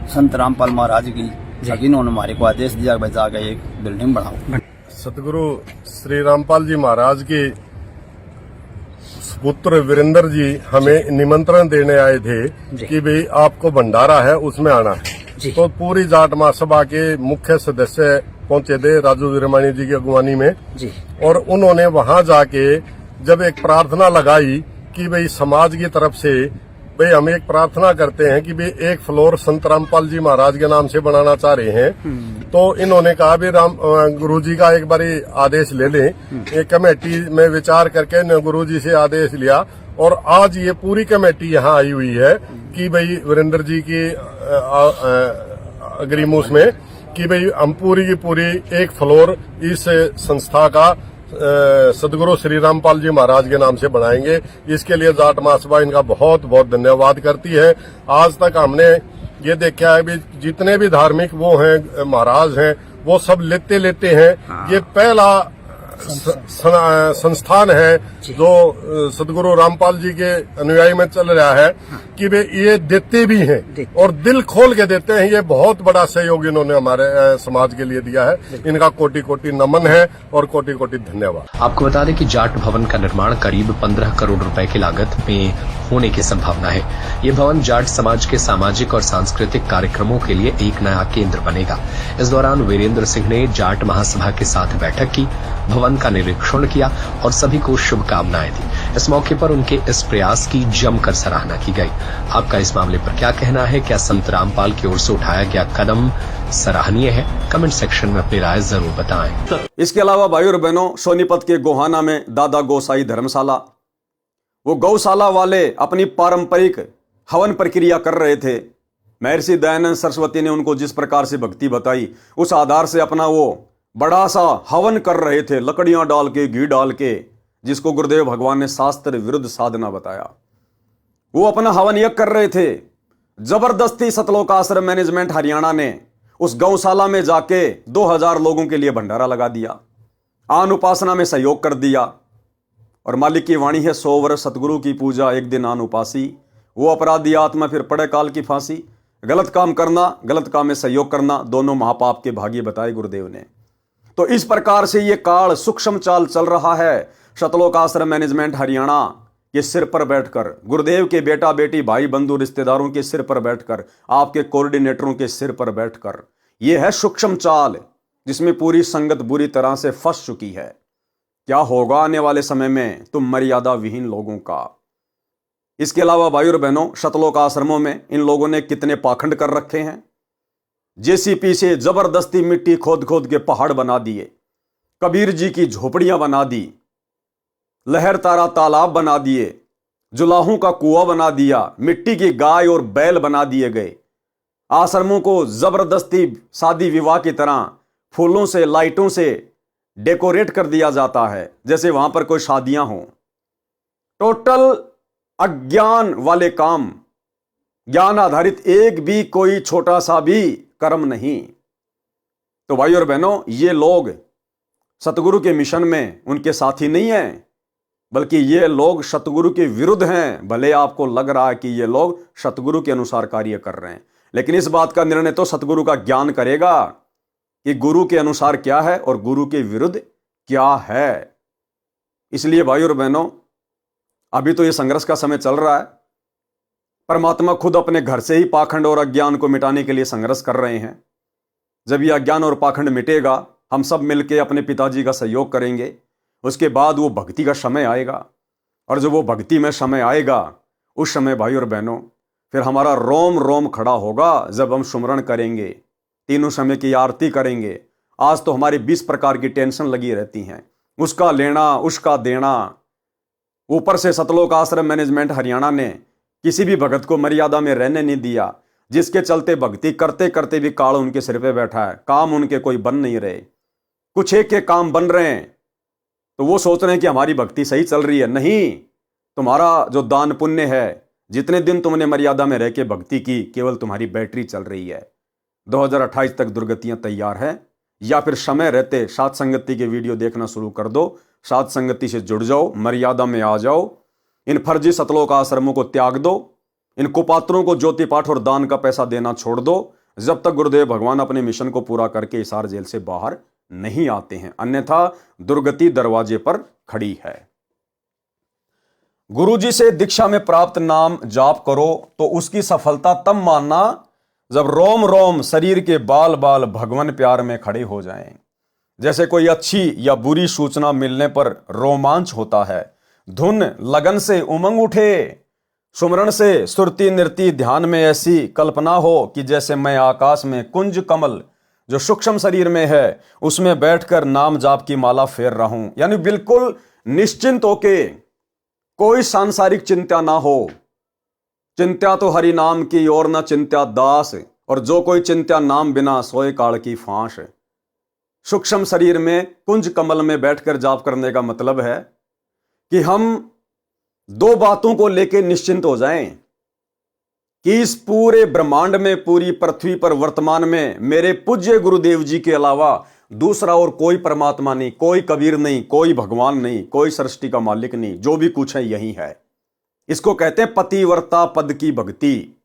संत रामपाल महाराज की, इन्होंने हमारे को आदेश दिया कि जाकर एक बिल्डिंग बनाओ। सतगुरु श्री रामपाल जी महाराज के पुत्र वीरेंद्र जी हमें निमंत्रण देने आए थे कि भाई आपको भंडारा है उसमें आना है। तो पूरी जाट महासभा के मुख्य सदस्य पहुंचे थे राजू वीरमानी जी की अगुवानी में जी। और उन्होंने वहां जाके जब एक प्रार्थना लगाई कि भाई समाज की तरफ से भाई हम एक प्रार्थना करते हैं कि भाई एक फ्लोर संत रामपाल जी महाराज के नाम से बनाना चाह रहे हैं, तो इन्होंने कहा भी गुरु जी का एक बार आदेश ले लें। एक कमेटी में विचार करके गुरु जी से आदेश लिया और आज ये पूरी कमेटी यहाँ आई हुई है कि भाई वीरेंद्र जी की अग्रिमूस में कि भाई हम पूरी की पूरी एक फ्लोर इस संस्था का सदगुरु श्री रामपाल जी महाराज के नाम से बनाएंगे। इसके लिए जाट महासभा इनका बहुत बहुत धन्यवाद करती है। आज तक हमने ये देखा है भी जितने भी धार्मिक वो हैं महाराज हैं वो सब लेते हैं। ये पहला संस्थान है जो सदगुरु रामपाल जी के अनुयायी में चल रहा है कि वे ये देते भी हैं और दिल खोल के देते हैं। ये बहुत बड़ा सहयोग इन्होंने हमारे समाज के लिए दिया है। इनका कोटि कोटि नमन है और कोटि कोटि धन्यवाद। आपको बता दें कि जाट भवन का निर्माण करीब 15 करोड़ रुपए की लागत में होने की संभावना है। ये भवन जाट समाज के सामाजिक और सांस्कृतिक कार्यक्रमों के लिए एक नया केंद्र बनेगा। इस दौरान वीरेंद्र सिंह ने जाट महासभा के साथ बैठक की, भवन का निरीक्षण किया और सभी को शुभकामनाएं दी। इस मौके पर उनके इस प्रयास की जमकर सराहना की गई। आपका इस मामले पर क्या कहना है? क्या संत रामपाल की ओर से उठाया गया कदम सराहनीय है? कमेंट सेक्शन में अपनी राय जरूर बताएं। इसके अलावा भाई और बहनों, सोनीपत के गोहाना में दादा गोसाई धर्मशाला, वो गौशाला वाले अपनी पारंपरिक हवन प्रक्रिया कर रहे थे। महर्षि दयानंद सरस्वती ने उनको जिस प्रकार से भक्ति बताई, उस आधार से अपना वो बड़ा सा हवन कर रहे थे, लकड़ियां डाल के, घी डाल के, जिसको गुरुदेव भगवान ने शास्त्र विरुद्ध साधना बताया। वो अपना हवन यज्ञ कर रहे थे। जबरदस्ती सतलोक आश्रम मैनेजमेंट हरियाणा ने उस गौशाला में जाके 2000 लोगों के लिए भंडारा लगा दिया, आन उपासना में सहयोग कर दिया। और मालिक की वाणी है, 100 वर्ष सतगुरु की पूजा, एक दिन आन उपासी। वो अपराधी आत्मा फिर पड़े काल की फांसी। गलत काम करना, गलत काम में सहयोग करना, दोनों महापाप के भागी बताए गुरुदेव ने। तो इस प्रकार से ये काल सूक्ष्म चाल चल रहा है। सतलोक आश्रम मैनेजमेंट हरियाणा के सिर पर बैठकर, गुरुदेव के बेटा बेटी भाई बंधु रिश्तेदारों के सिर पर बैठकर, आपके कोऑर्डिनेटरों के सिर पर बैठकर, यह है सूक्ष्म चाल जिसमें पूरी संगत बुरी तरह से फंस चुकी है। क्या होगा आने वाले समय में तुम मर्यादा विहीन लोगों का। इसके अलावा भाई और बहनों, सतलोक आश्रमों में इन लोगों ने कितने पाखंड कर रखे हैं। जेसीपी से जबरदस्ती मिट्टी खोद खोद के पहाड़ बना दिए, कबीर जी की झोपड़ियां बना दी, लहर तारा तालाब बना दिए, जुलाहों का कुआं बना दिया, मिट्टी की गाय और बैल बना दिए गए। आश्रमों को जबरदस्ती शादी विवाह की तरह फूलों से, लाइटों से डेकोरेट कर दिया जाता है, जैसे वहां पर कोई शादियां हों। टोटल अज्ञान वाले काम, ज्ञान आधारित एक भी कोई छोटा सा भी कर्म नहीं। तो भाई और बहनों, ये लोग सतगुरु के मिशन में उनके साथी नहीं हैं, बल्कि ये लोग सतगुरु के विरुद्ध हैं। भले आपको लग रहा है कि ये लोग सतगुरु के अनुसार कार्य कर रहे हैं, लेकिन इस बात का निर्णय तो सतगुरु का ज्ञान करेगा कि गुरु के अनुसार क्या है और गुरु के विरुद्ध क्या है। इसलिए भाई और बहनों, अभी तो ये संघर्ष का समय चल रहा है। परमात्मा खुद अपने घर से ही पाखंड और अज्ञान को मिटाने के लिए संघर्ष कर रहे हैं। जब यह अज्ञान और पाखंड मिटेगा, हम सब मिलकर अपने पिताजी का सहयोग करेंगे। उसके बाद वो भक्ति का समय आएगा, और जब वो भक्ति में समय आएगा, उस समय भाई और बहनों फिर हमारा रोम रोम खड़ा होगा जब हम सुमरण करेंगे, तीनों समय की आरती करेंगे। आज तो हमारी 20 प्रकार की टेंशन लगी रहती हैं, उसका लेना, उसका देना। ऊपर से सतलोक आश्रम मैनेजमेंट हरियाणा ने किसी भी भगत को मर्यादा में रहने नहीं दिया, जिसके चलते भक्ति करते करते भी काल उनके सिर पे बैठा है। काम उनके कोई बन नहीं रहे, कुछ एक के काम बन रहे हैं। तो वो सोच रहे हैं कि हमारी भक्ति सही चल रही है। नहीं, तुम्हारा जो दान पुण्य है, जितने दिन तुमने मर्यादा में रह के भक्ति की, केवल तुम्हारी बैटरी चल रही है। 2028 तक दुर्गतियां तैयार है। या फिर समय रहते सात संगति के वीडियो देखना शुरू कर दो, सात संगति से जुड़ जाओ, मर्यादा में आ जाओ, इन फर्जी सतलोक आश्रमों को त्याग दो, इन कुपात्रों को ज्योति पाठ और दान का पैसा देना छोड़ दो, जब तक गुरुदेव भगवान अपने मिशन को पूरा करके हिसार जेल से बाहर नहीं आते हैं। अन्यथा दुर्गति दरवाजे पर खड़ी है। गुरुजी से दीक्षा में प्राप्त नाम जाप करो तो उसकी सफलता तब मानना जब रोम रोम शरीर के बाल बाल भगवान प्यार में खड़े हो जाएं। जैसे कोई अच्छी या बुरी सूचना मिलने पर रोमांच होता है, धुन लगन से उमंग उठे, सुमरण से सुरती नृति ध्यान में ऐसी कल्पना हो कि जैसे मैं आकाश में कुंज कमल जो सूक्ष्म शरीर में है उसमें बैठकर नाम जाप की माला फेर रहा हूं। यानी बिल्कुल निश्चिंत होके, कोई सांसारिक चिंता ना हो। चिंता तो हरि नाम की और न चिंता दास, और जो कोई चिंता नाम बिना सोए काल की फांस। सूक्ष्म शरीर में कुंज कमल में बैठकर जाप करने का मतलब है कि हम दो बातों को लेकर निश्चिंत हो जाएं कि इस पूरे ब्रह्मांड में, पूरी पृथ्वी पर वर्तमान में मेरे पूज्य गुरुदेव जी के अलावा दूसरा और कोई परमात्मा नहीं, कोई कबीर नहीं, कोई भगवान नहीं, कोई सृष्टि का मालिक नहीं। जो भी कुछ है यही है। इसको कहते हैं पतिव्रता पद की भक्ति।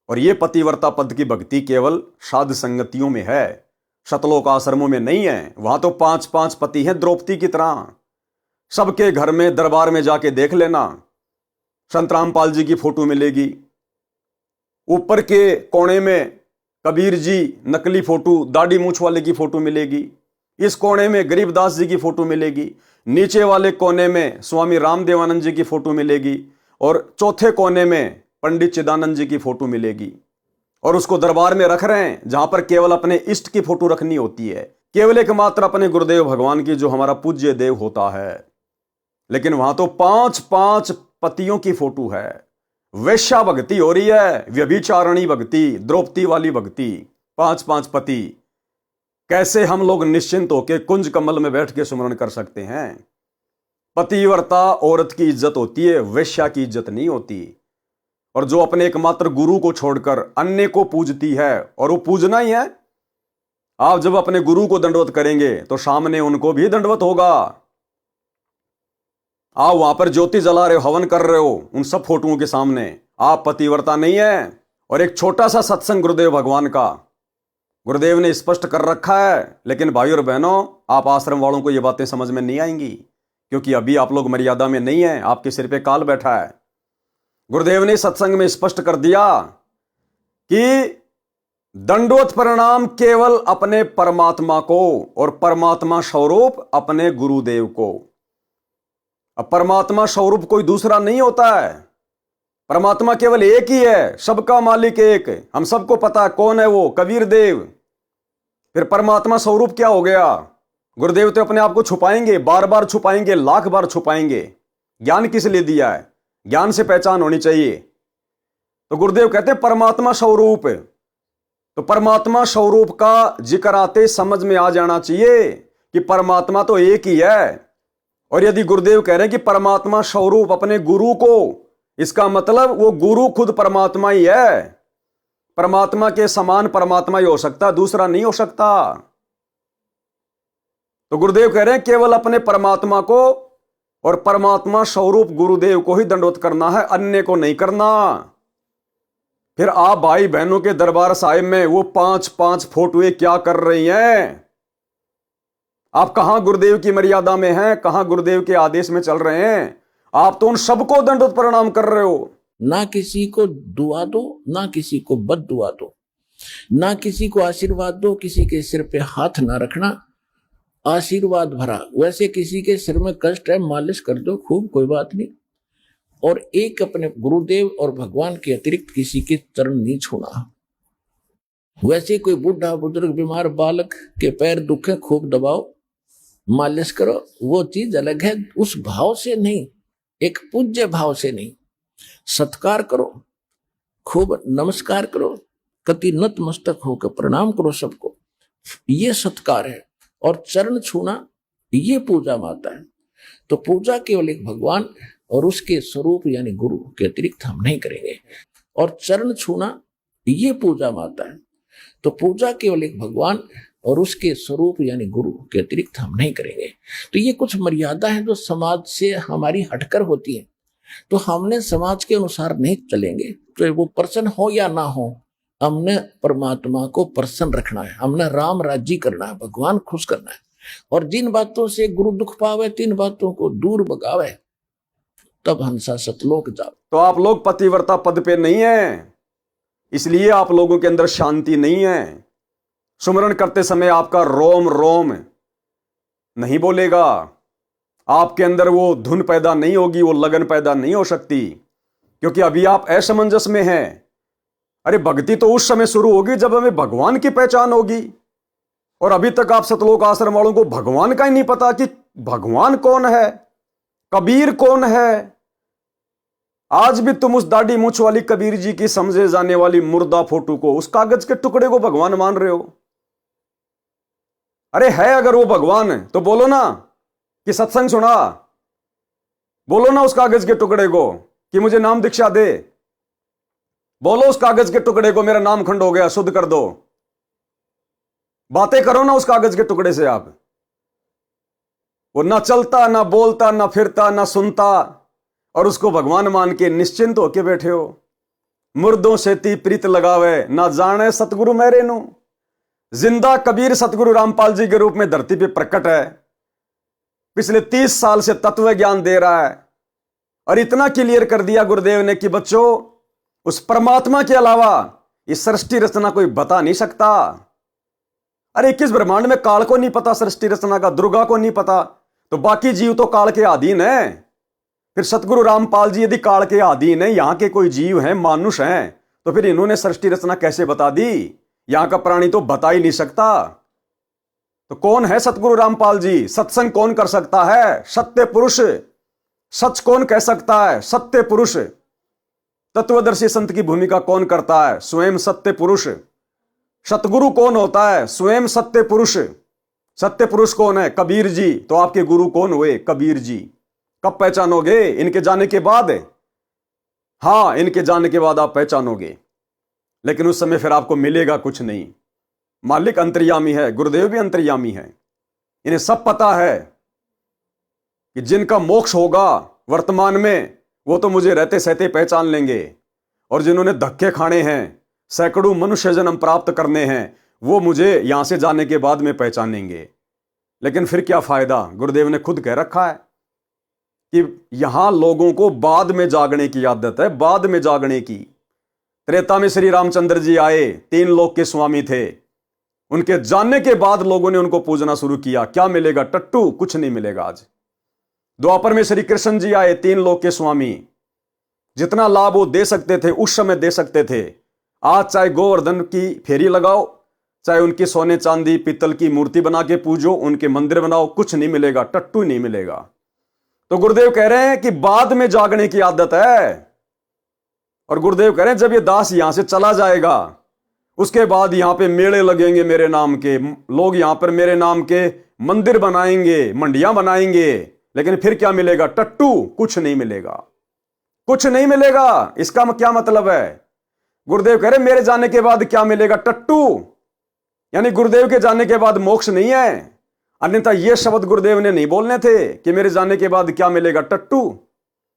और ये पतिव्रता पद की भक्ति केवल साध संगतियों में है, शतलोक आश्रमों में नहीं है। वहां तो 5-5 पति हैं द्रौपदी की तरह। सबके घर में दरबार में जाके देख लेना, संत रामपाल जी की फोटो मिलेगी। ऊपर के कोने में कबीर जी नकली फोटो, दाढ़ी मूछ वाले की फोटो मिलेगी। इस कोने में गरीबदास जी की फोटो मिलेगी। नीचे वाले कोने में स्वामी रामदेवानंद जी की फोटो मिलेगी। और चौथे कोने में पंडित चिदानंद जी की फोटो मिलेगी। और उसको दरबार में रख रहे हैं जहां पर केवल अपने इष्ट की फोटो रखनी होती है, केवल एकमात्र अपने गुरुदेव भगवान की, जो हमारा पूज्य देव होता है। लेकिन वहां तो 5-5 पतियों की फोटो है। वैश्या भक्ति हो रही है, व्यभिचारणी भक्ति, द्रौपदी वाली भक्ति, 5-5 पति। कैसे हम लोग निश्चिंत होकर कुंज कमल में बैठ के सुमरण कर सकते हैं? पतिव्रता औरत की इज्जत होती है, वैश्या की इज्जत नहीं होती। और जो अपने एकमात्र गुरु को छोड़कर अन्य को पूजती है, और वो पूजना ही है। आप जब अपने गुरु को दंडवत करेंगे तो सामने उनको भी दंडवत होगा। आप वहां पर ज्योति जला रहे हो, हवन कर रहे हो उन सब फोटोओं के सामने, आप पतिव्रता नहीं है। और एक छोटा सा सत्संग गुरुदेव भगवान का गुरुदेव ने स्पष्ट कर रखा है। लेकिन भाई और बहनों, आप आश्रम वालों को ये बातें समझ में नहीं आएंगी, क्योंकि अभी आप लोग मर्यादा में नहीं है, आपके सिर पे काल बैठा है। गुरुदेव ने सत्संग में स्पष्ट कर दिया कि दंडोत प्रणाम केवल अपने परमात्मा को, और परमात्मा स्वरूप अपने गुरुदेव को। अब परमात्मा स्वरूप कोई दूसरा नहीं होता है। परमात्मा केवल एक ही है, सबका मालिक एक। हम सबको पता है कौन है वो, कबीर देव। फिर परमात्मा स्वरूप क्या हो गया? गुरुदेव तो अपने आप को छुपाएंगे, बार बार छुपाएंगे, लाख बार छुपाएंगे। ज्ञान किस लिए दिया है? ज्ञान से पहचान होनी चाहिए। तो गुरुदेव कहते हैं परमात्मा स्वरूप। तो परमात्मा स्वरूप का जिक्र आते समझ में आ जाना चाहिए कि परमात्मा तो एक ही है। और यदि गुरुदेव कह रहे हैं कि परमात्मा स्वरूप अपने गुरु को, इसका मतलब वो गुरु खुद परमात्मा ही है। परमात्मा के समान परमात्मा ही हो सकता, दूसरा नहीं हो सकता। तो गुरुदेव कह रहे हैं केवल अपने परमात्मा को और परमात्मा स्वरूप गुरुदेव को ही दंडवत करना है, अन्य को नहीं करना। फिर आप भाई बहनों के दरबार साहिब में वो 5-5 फोटोएं क्या कर रही हैं? आप कहां गुरुदेव की मर्यादा में हैं, कहां गुरुदेव के आदेश में चल रहे हैं? आप तो उन सबको दंडवत प्रणाम कर रहे हो। ना किसी को दुआ दो, ना किसी को बद दुआ दो, ना किसी को आशीर्वाद दो, किसी के सिर पे हाथ ना रखना, आशीर्वाद भरा। वैसे किसी के सिर में कष्ट है, मालिश कर दो खूब, कोई बात नहीं। और एक अपने गुरुदेव और भगवान के अतिरिक्त किसी के चरण नहीं छूना। वैसे कोई बूढ़ा बुजुर्ग बीमार बालक के पैर दुखे, खूब दबाओ, मालिश करो, वो चीज अलग है। उस भाव से नहीं, एक पूज्य भाव से नहीं। सत्कार करो, खूब नमस्कार करो, कति नतमस्तक होकर प्रणाम करो सबको, ये सत्कार है। और चरण छूना ये पूजा माता है। तो पूजा केवल एक भगवान और उसके स्वरूप यानी गुरु के अतिरिक्त हम नहीं करेंगे। और चरण छूना ये पूजा माता है। तो पूजा केवल एक भगवान और उसके स्वरूप यानी गुरु के अतिरिक्त हम नहीं करेंगे। तो ये कुछ मर्यादा है जो समाज से हमारी हटकर होती है। तो हमने समाज के अनुसार नहीं चलेंगे, तो वो प्रसन्न हो या ना हो, हमने परमात्मा को प्रसन्न रखना है, हमने राम राज्य करना है, भगवान खुश करना है। और जिन बातों से गुरु दुख पावे, तीन बातों को दूर भगावे, तब हंसा सतलोक जाओ। तो आप लोग पतिव्रता पद पे नहीं है, इसलिए आप लोगों के अंदर शांति नहीं है। सुमरण करते समय आपका रोम रोम नहीं बोलेगा, आपके अंदर वो धुन पैदा नहीं होगी, वो लगन पैदा नहीं हो सकती, क्योंकि अभी आप असमंजस में हैं। अरे भक्ति तो उस समय शुरू होगी जब हमें भगवान की पहचान होगी, और अभी तक आप सतलोक आश्रम वालों को भगवान का ही नहीं पता कि भगवान कौन है, कबीर कौन है। आज भी तुम उस दाढ़ी मूछ वाली कबीर जी की समझे जाने वाली मुर्दा फोटो को, उस कागज के टुकड़े को भगवान मान रहे हो। अरे है अगर वो भगवान तो बोलो ना कि सत्संग सुना, बोलो ना उस कागज के टुकड़े को कि मुझे नाम दीक्षा दे, बोलो उस कागज के टुकड़े को मेरा नाम खंड हो गया, शुद्ध कर दो। बातें करो ना उस कागज के टुकड़े से आप। वो ना चलता, ना बोलता, ना फिरता, ना सुनता, और उसको भगवान मान के निश्चिंत होके बैठे हो। मुर्दों से ती प्रीत लगावे, ना जाने सतगुरु मेरे नु। जिंदा कबीर सतगुरु रामपाल जी के रूप में धरती पे प्रकट है, पिछले 30 साल से तत्व ज्ञान दे रहा है, और इतना क्लियर कर दिया गुरुदेव ने कि बच्चों, उस परमात्मा के अलावा इस सृष्टि रचना कोई बता नहीं सकता। अरे किस ब्रह्मांड में काल को नहीं पता सृष्टि रचना का, दुर्गा को नहीं पता, तो बाकी जीव तो काल के अधीन है। फिर सतगुरु रामपाल जी यदि काल के अधीन है, यहां के कोई जीव हैं, मानुष हैं, तो फिर इन्होंने सृष्टि रचना कैसे बता दी? यहां का प्राणी तो बता ही नहीं सकता। तो कौन है सतगुरु रामपाल जी? सत्संग कौन कर सकता है? सत्य पुरुष। सच कौन कह सकता है? सत्य पुरुष। तत्वदर्शी संत की भूमिका कौन करता है? स्वयं सत्य पुरुष। सतगुरु कौन होता है? स्वयं सत्य पुरुष। सत्य पुरुष कौन है? कबीर जी। तो आपके गुरु कौन हुए? कबीर जी। कब पहचानोगे? इनके जाने के बाद। हां, इनके जाने के बाद आप पहचानोगे, लेकिन उस समय फिर आपको मिलेगा कुछ नहीं। मालिक अंतर्यामी है, गुरुदेव भी अंतर्यामी है, इन्हें सब पता है कि जिनका मोक्ष होगा वर्तमान में, वो तो मुझे रहते सहते पहचान लेंगे, और जिन्होंने धक्के खाने हैं, सैकड़ों मनुष्य जन्म प्राप्त करने हैं, वो मुझे यहां से जाने के बाद में पहचानेंगे। लेकिन फिर क्या फायदा? गुरुदेव ने खुद कह रखा है कि यहां लोगों को बाद में जागने की आदत है, बाद में जागने की। त्रेता में श्री रामचंद्र जी आए, 3 लोक के स्वामी थे, उनके जानने के बाद लोगों ने उनको पूजना शुरू किया। क्या मिलेगा? टट्टू, कुछ नहीं मिलेगा आज। द्वापर में श्री कृष्ण जी आए, 3 लोक के स्वामी, जितना लाभ वो दे सकते थे उस समय दे सकते थे। आज चाहे गोवर्धन की फेरी लगाओ, चाहे उनकी सोने चांदी पीतल की मूर्ति बना के पूजो, उनके मंदिर बनाओ, कुछ नहीं मिलेगा, टट्टू नहीं मिलेगा। तो गुरुदेव कह रहे हैं कि बाद में जागने की आदत है, और गुरुदेव कह रहे हैं जब ये दास यहां से चला जाएगा, उसके बाद यहां पे मेले लगेंगे मेरे नाम के, लोग यहां पर मेरे नाम के मंदिर बनाएंगे, मंडियां बनाएंगे, लेकिन फिर क्या मिलेगा? टट्टू, कुछ नहीं मिलेगा, कुछ नहीं मिलेगा। इसका क्या मतलब है? गुरुदेव कह रहे मेरे जाने के बाद क्या मिलेगा? टट्टू। यानी गुरुदेव के जाने के बाद मोक्ष नहीं है। अन्यथा ये शब्द गुरुदेव ने नहीं बोलने थे कि मेरे जाने के बाद क्या मिलेगा? टट्टू।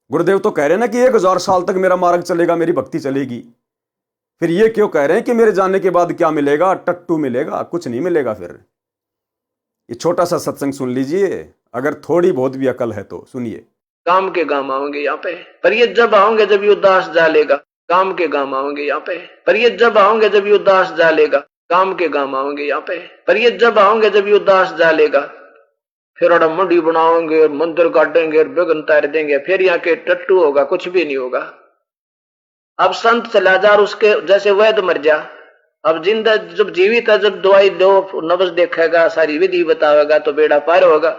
गुरुदेव तो कह रहे हैं ना कि 1000 साल तक मेरा मार्ग चलेगा, मेरी भक्ति चलेगी। फिर ये क्यों कह रहे हैं कि मेरे जाने के बाद क्या मिलेगा? टट्टू मिलेगा, कुछ नहीं मिलेगा। फिर ये छोटा सा सत्संग सुन लीजिए, अगर थोड़ी बहुत भी अकल है तो सुनिए। काम के काम आओगे यहाँ पे, पर ये जब आओगे जब ये उदास जालेगा। काम के काम आओगे यहाँ पे, पर ये जब आओगे जब ये उदास जालेगा। काम के काम आओगे यहाँ पे, पर ये जब आओगे जब ये उदास जालेगा। फिर अड़ा मंडी बनाओगे, मंदिर काटेंगे, बेगन तार देंगे, फिर यहाँ के टट्टू होगा, कुछ भी नहीं होगा। अब संत चला जा, उसके जैसे वैद्य मर जा। अब जिंदा जब जीवित है, जब दवाई दो, नब्ज देखेगा, सारी विधि बतावेगा, तो बेड़ा पार होगा।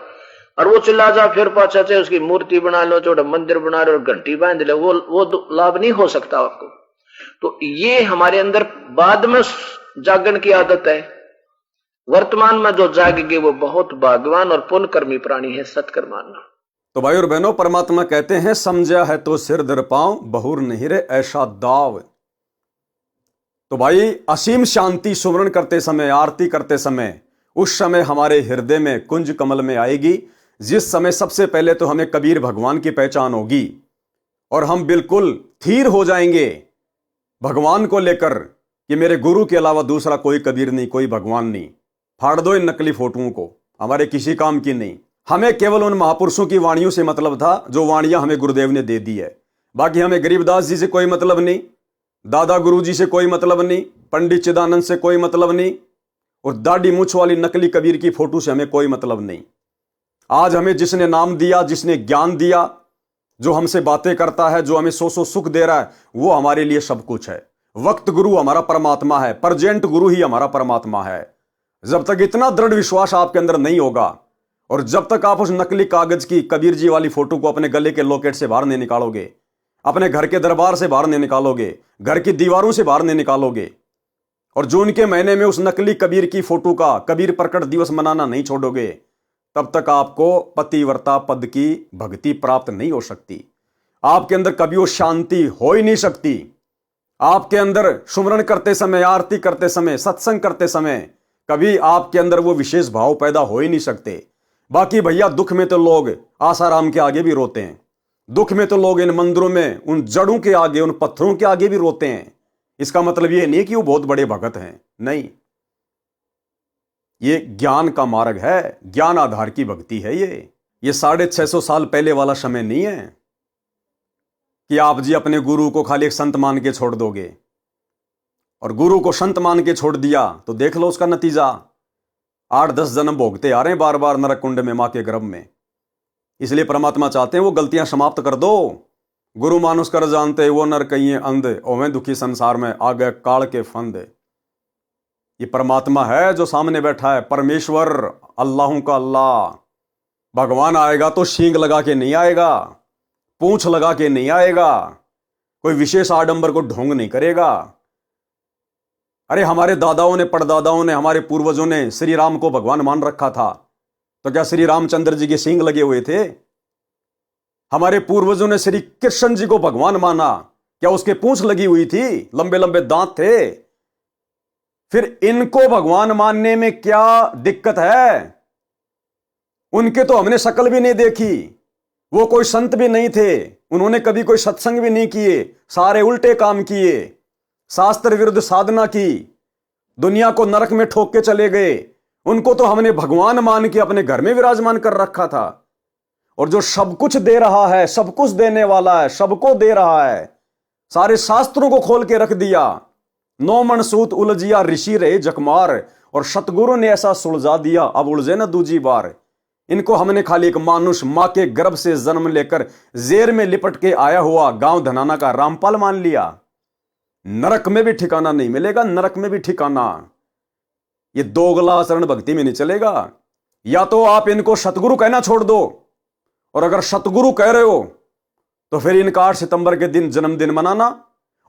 और वो चला जा, फिर पाछा से उसकी मूर्ति बना लो, छोटा मंदिर बना लो, घंटी बांध लो, वो लाभ नहीं हो सकता आपको। तो ये हमारे अंदर बाद में जागरण की आदत है। वर्तमान में जो जागेंगे वो बहुत भाग्यवान और पुण्यकर्मी प्राणी है, सत्कर मानना। तो भाई और बहनों, परमात्मा कहते हैं समझा है तो सिर दर पांव, बहुर नहीं रे ऐसा दाव। तो भाई असीम शांति सुमरण करते समय, आरती करते समय, उस समय हमारे हृदय में कुंज कमल में आएगी, जिस समय सबसे पहले तो हमें कबीर भगवान की पहचान होगी, और हम बिल्कुल स्थिर हो जाएंगे भगवान को लेकर कि मेरे गुरु के अलावा दूसरा कोई कबीर नहीं, कोई भगवान नहीं। फाड़ दो इन नकली फोटोओं को, हमारे किसी काम की नहीं। हमें केवल उन महापुरुषों की वाणियों से मतलब था जो वाणियां हमें गुरुदेव ने दे दी है। बाकी हमें गरीबदास जी से कोई मतलब नहीं, दादा गुरु जी से कोई मतलब नहीं, पंडित चिदानंद से कोई मतलब नहीं, और दाढ़ी मूछ वाली नकली कबीर की फोटो से हमें कोई मतलब नहीं। आज हमें जिसने नाम दिया, जिसने ज्ञान दिया, जो हमसे बातें करता है, जो हमें सौ सुख दे रहा है, वो हमारे लिए सब कुछ है। वक्त गुरु हमारा परमात्मा है, प्रेजेंट गुरु ही हमारा परमात्मा है। जब तक इतना दृढ़ विश्वास आपके अंदर नहीं होगा और जब तक आप उस नकली कागज की कबीर जी वाली फोटो को अपने गले के लॉकेट से बाहर नहीं निकालोगे, अपने घर के दरबार से बाहर नहीं निकालोगे, घर की दीवारों से बाहर नहीं निकालोगे, और जून के महीने में उस नकली कबीर की फोटो का कबीर प्रकट दिवस मनाना नहीं छोड़ोगे, तब तक आपको पतिव्रता पद की भक्ति प्राप्त नहीं हो सकती। आपके अंदर कभी वो शांति हो ही नहीं सकती। आपके अंदर सुमरण करते समय, आरती करते समय, सत्संग करते समय कभी आपके अंदर वो विशेष भाव पैदा हो ही नहीं सकते। बाकी भैया, दुख में तो लोग आसाराम के आगे भी रोते हैं, दुख में तो लोग इन मंदिरों में उन जड़ों के आगे, उन पत्थरों के आगे भी रोते हैं। इसका मतलब ये नहीं कि वो बहुत बड़े भगत हैं, नहीं, ये ज्ञान का मार्ग है, ज्ञान आधार की भक्ति है। ये 650 साल पहले वाला समय नहीं है कि आप जी अपने गुरु को खाली एक संत मान के छोड़ दोगे, और गुरु को संत मान के छोड़ दिया तो देख लो उसका नतीजा। 8-10 जन्म भोगते आ रहे हैं बार बार नरक कुंड में, मां के गर्भ में। इसलिए परमात्मा चाहते हैं वो गलतियां समाप्त कर दो। गुरु मानुष कर जानते वो नर कहिए अंध, ओवें दुखी संसार में आ गए काल के फंद। ये परमात्मा है जो सामने बैठा है, परमेश्वर, अल्लाहों का अल्लाह। भगवान आएगा तो सींग लगा के नहीं आएगा, पूंछ लगा के नहीं आएगा, कोई विशेष आडंबर को ढोंग नहीं करेगा। अरे हमारे दादाओं ने, परदादाओं ने, हमारे पूर्वजों ने श्री राम को भगवान मान रखा था, तो क्या श्री रामचंद्र जी के सींग लगे हुए थे? हमारे पूर्वजों ने श्री कृष्ण जी को भगवान माना, क्या उसके पूंछ लगी हुई थी, लंबे लंबे दांत थे? फिर इनको भगवान मानने में क्या दिक्कत है? उनके तो हमने शक्ल भी नहीं देखी, वो कोई संत भी नहीं थे, उन्होंने कभी कोई सत्संग भी नहीं किए, सारे उल्टे काम किए, शास्त्र विरुद्ध साधना की, दुनिया को नरक में ठोक के चले गए। उनको तो हमने भगवान मान के अपने घर में विराजमान कर रखा था। और जो सब कुछ दे रहा है, सब कुछ देने वाला है, सबको दे रहा है, सारे शास्त्रों को खोल के रख दिया। 9 मन सूत उलझिया ऋषि रहे जकमार, और सतगुरु ने ऐसा सुलझा दिया अब उलझे ना दूजी बार। इनको हमने खाली एक मानुष, मां के गर्भ से जन्म लेकर जेर में लिपट के आया हुआ गांव धनाना का रामपाल मान लिया। नरक में भी ठिकाना नहीं मिलेगा, नरक में भी ठिकाना। ये दोगला आचरण भक्ति में नहीं चलेगा। या तो आप इनको सतगुरु कहना छोड़ दो, और अगर सतगुरु कह रहे हो तो फिर इनका 8 सितंबर के दिन जन्मदिन मनाना,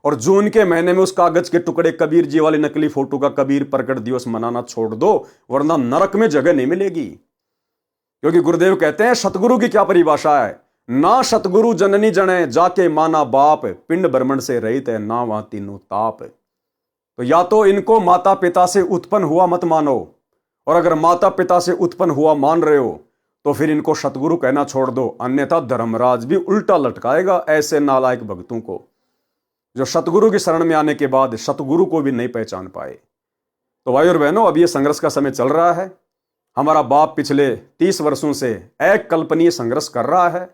और जून के महीने में उस कागज के टुकड़े कबीर जी वाली नकली फोटो का कबीर प्रकट दिवस मनाना छोड़ दो, वरना नरक में जगह नहीं मिलेगी। क्योंकि गुरुदेव कहते हैं सतगुरु की क्या परिभाषा है, ना सतगुरु जननी जने जाके माना बाप, पिंड ब्रह्मण से रहित है ना वहां तीनों ताप। तो या तो इनको माता पिता से उत्पन्न हुआ मत मानो, और अगर माता पिता से उत्पन्न हुआ मान रहे हो तो फिर इनको सतगुरु कहना छोड़ दो, अन्यथा धर्मराज भी उल्टा लटकाएगा ऐसे नालायक भक्तों को जो सतगुरु की शरण में आने के बाद सतगुरु को भी नहीं पहचान पाए। तो भाई और बहनों, अब ये संघर्ष का समय चल रहा है। हमारा बाप पिछले 30 वर्षों से अकल्पनीय संघर्ष कर रहा है।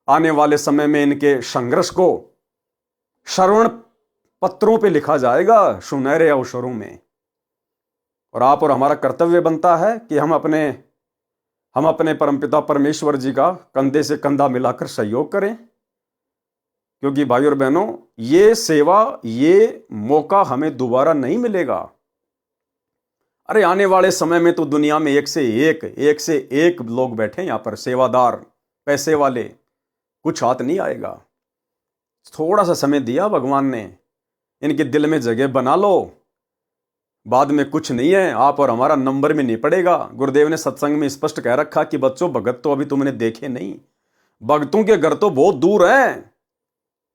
आने वाले समय में इनके संघर्ष को श्रवण पत्रों पे लिखा जाएगा, सुनहरे अवसरों में। और आप और हमारा कर्तव्य बनता है कि हम अपने परमपिता परमेश्वर जी का कंधे से कंधा मिलाकर सहयोग करें। क्योंकि भाई और बहनों, ये सेवा, ये मौका हमें दोबारा नहीं मिलेगा। अरे आने वाले समय में तो दुनिया में एक से एक लोग बैठे यहाँ पर, सेवादार, पैसे वाले, कुछ हाथ नहीं आएगा। थोड़ा सा समय दिया भगवान ने, इनके दिल में जगह बना लो, बाद में कुछ नहीं है, आप और हमारा नंबर में नहीं पड़ेगा। गुरुदेव ने सत्संग में स्पष्ट कह रखा कि बच्चों, भगत तो अभी तुमने देखे नहीं, भगतों के घर तो बहुत दूर हैं।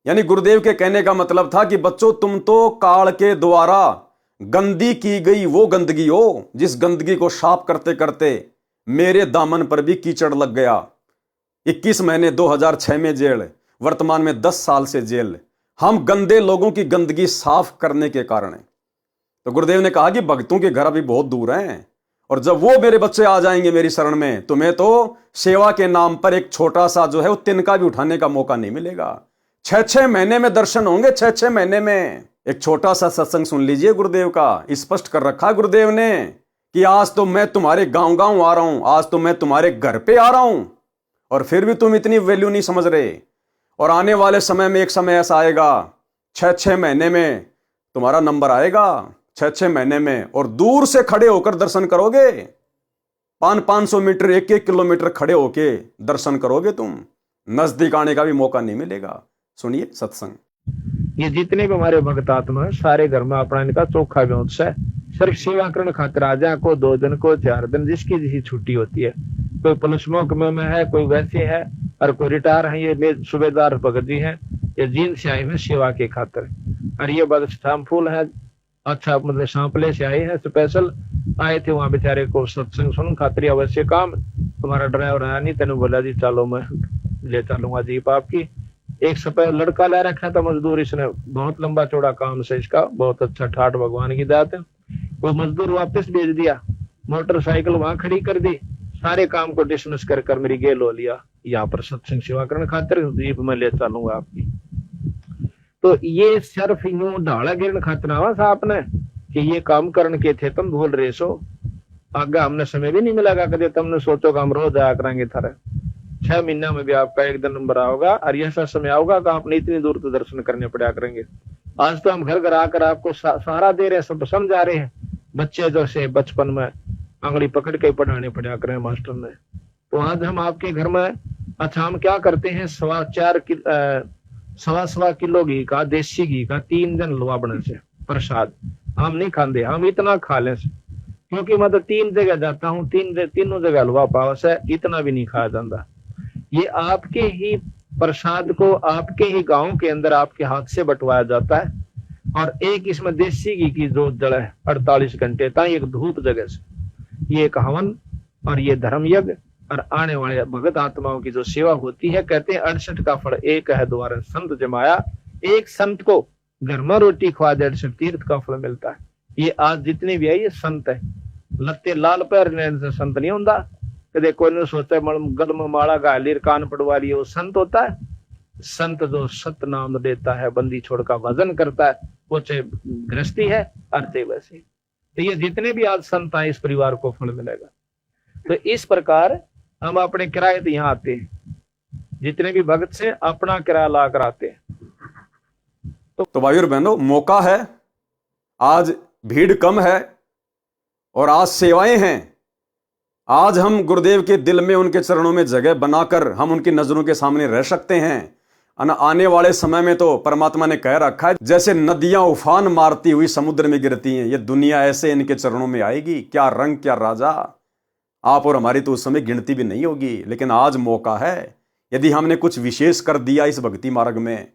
यानी गुरुदेव के कहने का मतलब था कि बच्चों, तुम तो काल के द्वारा गंदी की गई वो गंदगी हो, जिस गंदगी को साफ करते करते मेरे दामन पर भी कीचड़ लग गया। 21 महीने 2006 में जेल, वर्तमान में 10 साल से जेल, हम गंदे लोगों की गंदगी साफ करने के कारण। तो गुरुदेव ने कहा कि भक्तों के घर अभी बहुत दूर हैं, और जब वो मेरे बच्चे आ जाएंगे मेरी शरण में, तुम्हें तो सेवा के नाम पर एक छोटा सा जो है वो तिनका भी उठाने का मौका नहीं मिलेगा। 6-6 महीने में दर्शन होंगे, 6-6 महीने में। एक छोटा सा सत्संग सुन लीजिए, गुरुदेव का स्पष्ट कर रखा गुरुदेव ने कि आज तो मैं तुम्हारे गांव गांव आ रहा हूं, आज तो मैं तुम्हारे घर पे आ रहा हूं, और फिर भी तुम इतनी वैल्यू नहीं समझ रहे। और आने वाले समय में एक समय ऐसा आएगा, 6-6 महीने में तुम्हारा नंबर आएगा, 6-6 महीने में, और दूर से खड़े होकर दर्शन करोगे, 500-500 मीटर 1-1 किलोमीटर खड़े होके दर्शन करोगे तुम, नजदीक आने का भी मौका नहीं मिलेगा। सुनिए सत्संग। ये जितने भी हमारे भक्त आत्मा है, सारे घर में अपना इनका चोखा व्यवस्था है। सिर्फ सेवा करने खातिर आ जाए, को 2 दिन को 4 दिन जिसकी जिसकी छुट्टी होती है। कोई पुलिस महकमे में है, कोई वैसे है, और कोई रिटायर है। ये सूबेदार भगत जी हैं, ये जींद से आए हैं सेवा के खातिर। और ये बस फूल है, अच्छा मतलब सांपले से आए हैं, स्पेशल आए थे वहां बेचारे को सत्संग सुन खातिर अवश्य काम। तुम्हारा ड्राइवर आया नहीं, तेने बोला जी चलो मैं ले चलूंगा जीप आपकी। एक सफेद लड़का ला रखा था मजदूर, इसने बहुत लंबा चौड़ा काम से इसका, बहुत अच्छा ठाठ भगवान की दात है। वो मजदूर वापस भेज दिया, मोटरसाइकिल वहां खड़ी कर दी, सारे काम को डिसमिस कर मेरी गेल हो लिया, यहाँ पर सत्संग सेवा करने खातिर जीप में ले चलूंगा आपकी। तो ये सिर्फ यूं ढाला गिरने खातिर आवा था आपने कि ये काम करने के थे, तुम भूल रहे सो। आगे हमने समय भी नहीं मिलेगा, कभी तुमने सोचो कि हम रोज आया करेंगे थारे। 6 महीना में भी आपका एक दिन नंबर आओगा, और ऐसा समय आओगा कि आपने इतनी दूर तो दर्शन करने पड़ा करेंगे। आज तो हम घर घर आकर आपको सहारा दे रहे हैं, सब समझा रहे हैं। बच्चे जो से बचपन में आंगली पकड़ के पढ़ाने पड़ा करें मास्टर ने। तो आज हम आपके घर में, अच्छा हम क्या करते हैं, 4.25 किलो घी का, देसी घी का 3 दिन हलवा बने से प्रसाद हम नहीं खाते, हम इतना खा ले से, क्योंकि मैं तो 3 जगह जाता हूँ, तीनों जगह हलवा पाव से, इतना भी नहीं खाया जाता। ये आपके ही प्रसाद को आपके ही गांव के अंदर आपके हाथ से बंटवाया जाता है। और एक इसमें देसी घी की जोत जड़े 48 घंटे तक, एक धूप जगह से, ये एक हवन और ये धर्म यज्ञ और आने वाले भगत आत्माओं की जो सेवा होती है। कहते हैं 68 का फल एक है, द्वारा संत जमाया। एक संत को घर में रोटी खवा दे 68 तीर्थ का फल मिलता है। ये आज जितने भी है ये संत है, लत्ते लाल पैर से संत नहीं होता। कदे कोई ने सोचा गल में माला गा ली, कान पड़वा लिए, वो संत होता है? संत जो सत नाम देता है, बंदी छोड़ का भजन करता है, वो चाहे गृहस्थी है अर्थे वैसे। तो ये जितने भी आज संत आए, इस परिवार को फल मिलेगा। तो इस प्रकार हम अपने किराए तो यहाँ आते हैं, जितने भी भक्त से अपना किराया ला कर आते हैं। तो भाई और बहनों, मौका है, आज भीड़ कम है और आज सेवाएं हैं। आज हम गुरुदेव के दिल में, उनके चरणों में जगह बनाकर हम उनकी नजरों के सामने रह सकते हैं। आने वाले समय में तो परमात्मा ने कह रखा है, जैसे नदियां उफान मारती हुई समुद्र में गिरती हैं, ये दुनिया ऐसे इनके चरणों में आएगी। क्या रंग, क्या राजा। आप और हमारी तो उस समय गिनती भी नहीं होगी। लेकिन आज मौका है, यदि हमने कुछ विशेष कर दिया इस भक्ति मार्ग में,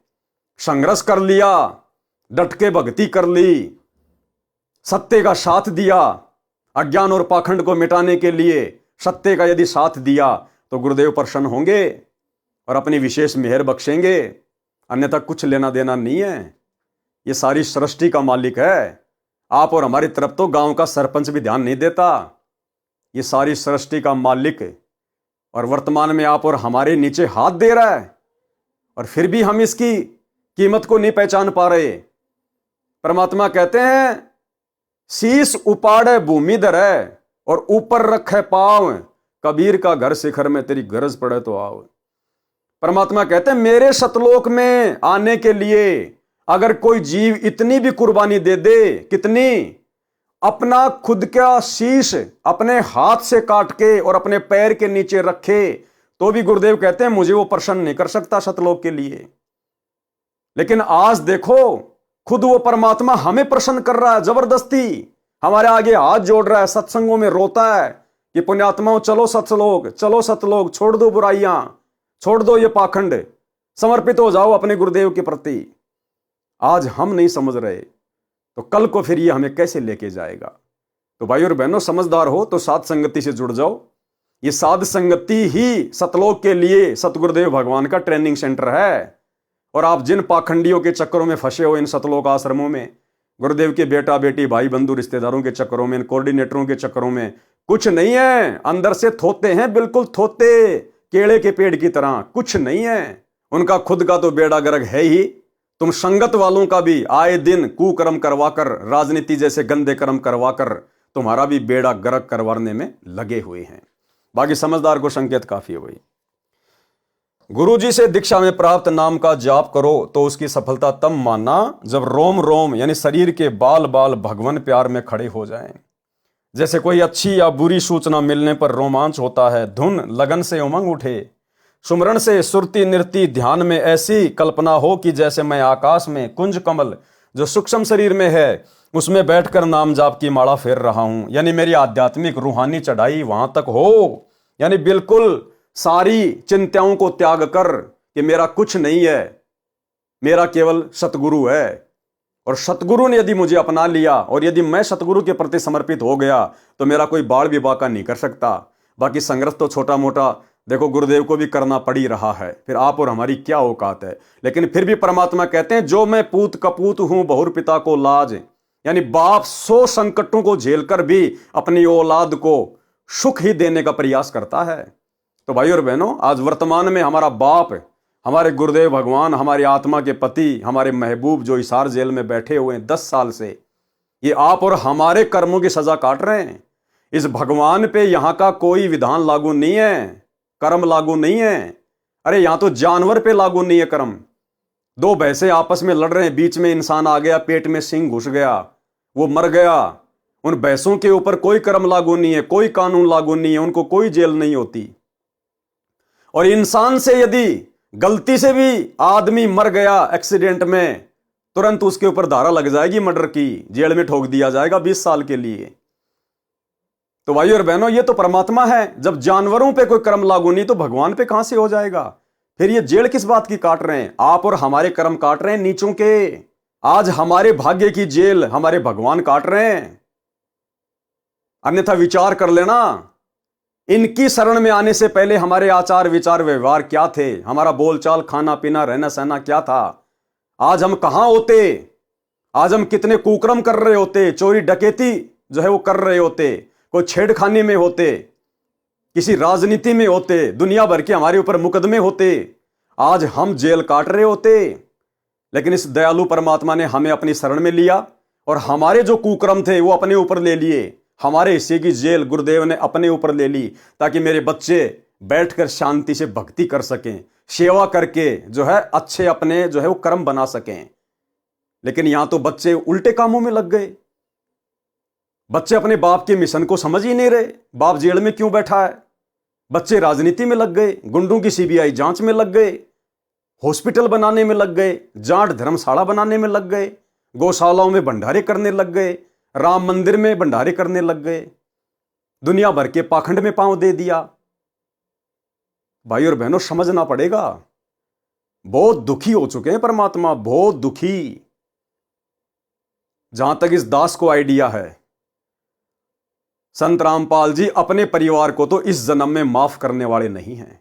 संघर्ष कर लिया, डट के भक्ति कर ली, सत्य का साथ दिया, अज्ञान और पाखंड को मिटाने के लिए सत्य का यदि साथ दिया, तो गुरुदेव प्रसन्न होंगे और अपनी विशेष मेहर बख्शेंगे। अन्यथा कुछ लेना देना नहीं है। ये सारी सृष्टि का मालिक है। आप और हमारी तरफ तो गांव का सरपंच भी ध्यान नहीं देता। ये सारी सृष्टि का मालिक, और वर्तमान में आप और हमारे नीचे हाथ दे रहा है, और फिर भी हम इसकी कीमत को नहीं पहचान पा रहे। परमात्मा कहते हैं, शीश उपाड़े भूमि धरे और ऊपर रखे पाँव, कबीर का घर शिखर में तेरी गरज पड़े तो आओ। परमात्मा कहते हैं, मेरे सतलोक में आने के लिए अगर कोई जीव इतनी भी कुर्बानी दे दे, कितनी, अपना खुद का शीश अपने हाथ से काट के और अपने पैर के नीचे रखे, तो भी गुरुदेव कहते हैं मुझे वो प्रसन्न नहीं कर सकता सतलोक के लिए। लेकिन आज देखो, खुद वो परमात्मा हमें प्रसन्न कर रहा है, जबरदस्ती हमारे आगे हाथ जोड़ रहा है, सत्संगों में रोता है कि पुण्यात्माओं चलो सतलोक, चलो सतलोक, छोड़ दो बुराइयां, छोड़ दो ये पाखंड, समर्पित हो जाओ अपने गुरुदेव के प्रति। आज हम नहीं समझ रहे, तो कल को फिर ये हमें कैसे लेके जाएगा। तो भाई और बहनों, समझदार हो तो साध संगति से जुड़ जाओ। ये साध संगति ही सतलोक के लिए सतगुरुदेव भगवान का ट्रेनिंग सेंटर है। और आप जिन पाखंडियों के चक्करों में फंसे हो, इन सतलोक आश्रमों में, गुरुदेव के बेटा बेटी भाई बंधु रिश्तेदारों के चक्करों में, इन कोऑर्डिनेटरों के चक्करों में कुछ नहीं है। अंदर से थोते हैं, बिल्कुल थोते, केले के पेड़ की तरह, कुछ नहीं है। उनका खुद का तो बेड़ा गर्क है ही। तुम संगत वालों का भी आए दिन कुकर्म करवाकर, राजनीति जैसे गंदे कर्म करवाकर तुम्हारा भी बेड़ा गर्क करवाने में लगे हुए हैं। बाकी समझदार को संकेत काफी है भाई। गुरुजी से दीक्षा में प्राप्त नाम का जाप करो तो उसकी सफलता तब मानना जब रोम रोम यानी शरीर के बाल बाल भगवान प्यार में खड़े हो जाएं। जैसे कोई अच्छी या बुरी सूचना मिलने पर रोमांच होता है, धुन लगन से उमंग उठे, सुमरण से सुरती नृत्य ध्यान में ऐसी कल्पना हो कि जैसे मैं आकाश में कुंज कमल जो सूक्ष्म शरीर में है उसमें बैठकर नाम जाप की माला फेर रहा हूं, यानी मेरी आध्यात्मिक रूहानी चढ़ाई वहां तक हो, यानी बिल्कुल सारी चिंताओं को त्याग कर कि मेरा कुछ नहीं है, मेरा केवल सतगुरु है। और सतगुरु ने यदि मुझे अपना लिया और यदि मैं सतगुरु के प्रति समर्पित हो गया तो मेरा कोई बाल भी बाका नहीं कर सकता। बाकी संघर्ष तो छोटा मोटा देखो गुरुदेव को भी करना पड़ ही रहा है, फिर आप और हमारी क्या औकात है। लेकिन फिर भी परमात्मा कहते हैं जो मैं पूत कपूत हूं बहुर पिता को लाज, यानी बाप 100 संकटों को झेलकर भी अपनी औलाद को सुख ही देने का प्रयास करता है। तो भाई और बहनों, आज वर्तमान में हमारा बाप, हमारे गुरुदेव भगवान, हमारी आत्मा के पति, हमारे महबूब जो हिसार जेल में बैठे हुए हैं 10 साल से, ये आप और हमारे कर्मों की सजा काट रहे हैं। इस भगवान पे यहां का कोई विधान लागू नहीं है, कर्म लागू नहीं है। अरे यहां तो जानवर पे लागू नहीं है कर्म। 2 भैंसे आपस में लड़ रहे हैं, बीच में इंसान आ गया, पेट में सिंह घुस गया, वो मर गया। उन भैंसों के ऊपर कोई कर्म लागू नहीं है, कोई कानून लागू नहीं है, उनको कोई जेल नहीं होती। और इंसान से यदि गलती से भी आदमी मर गया एक्सीडेंट में, तुरंत उसके ऊपर धारा लग जाएगी मर्डर की, जेल में ठोक दिया जाएगा 20 साल के लिए। तो भाई और बहनों, ये तो परमात्मा है। जब जानवरों पे कोई कर्म लागू नहीं तो भगवान पे कहां से हो जाएगा। फिर ये जेल किस बात की काट रहे हैं? आप और हमारे कर्म काट रहे हैं नीचों के। आज हमारे भाग्य की जेल हमारे भगवान काट रहे हैं। अन्यथा विचार कर लेना, इनकी शरण में आने से पहले हमारे आचार विचार व्यवहार क्या थे, हमारा बोलचाल खाना पीना रहना सहना क्या था, आज हम कहां होते, आज हम कितने कुकर्म कर रहे होते, चोरी डकैती जो है वो कर रहे होते, कोई छेड़खानी में होते, किसी राजनीति में होते, दुनिया भर के हमारे ऊपर मुकदमे होते, आज हम जेल काट रहे होते। लेकिन इस दयालु परमात्मा ने हमें अपनी शरण में लिया और हमारे जो कुकर्म थे वो अपने ऊपर ले लिए। हमारे हिस्से की जेल गुरुदेव ने अपने ऊपर ले ली ताकि मेरे बच्चे बैठकर शांति से भक्ति कर सकें, सेवा करके जो है अच्छे अपने जो है वो कर्म बना सकें। लेकिन यहां तो बच्चे उल्टे कामों में लग गए। बच्चे अपने बाप के मिशन को समझ ही नहीं रहे, बाप जेल में क्यों बैठा है। बच्चे राजनीति में लग गए, गुंडों की सीबीआई जांच में लग गए, हॉस्पिटल बनाने में लग गए, जाट धर्मशाला बनाने में लग गए, गौशालाओं में भंडारे करने लग गए, राम मंदिर में भंडारे करने लग गए, दुनिया भर के पाखंड में पांव दे दिया। भाई और बहनों, समझना पड़ेगा। बहुत दुखी हो चुके हैं परमात्मा, बहुत दुखी। जहां तक इस दास को आइडिया है, संत रामपाल जी अपने परिवार को तो इस जन्म में माफ करने वाले नहीं हैं।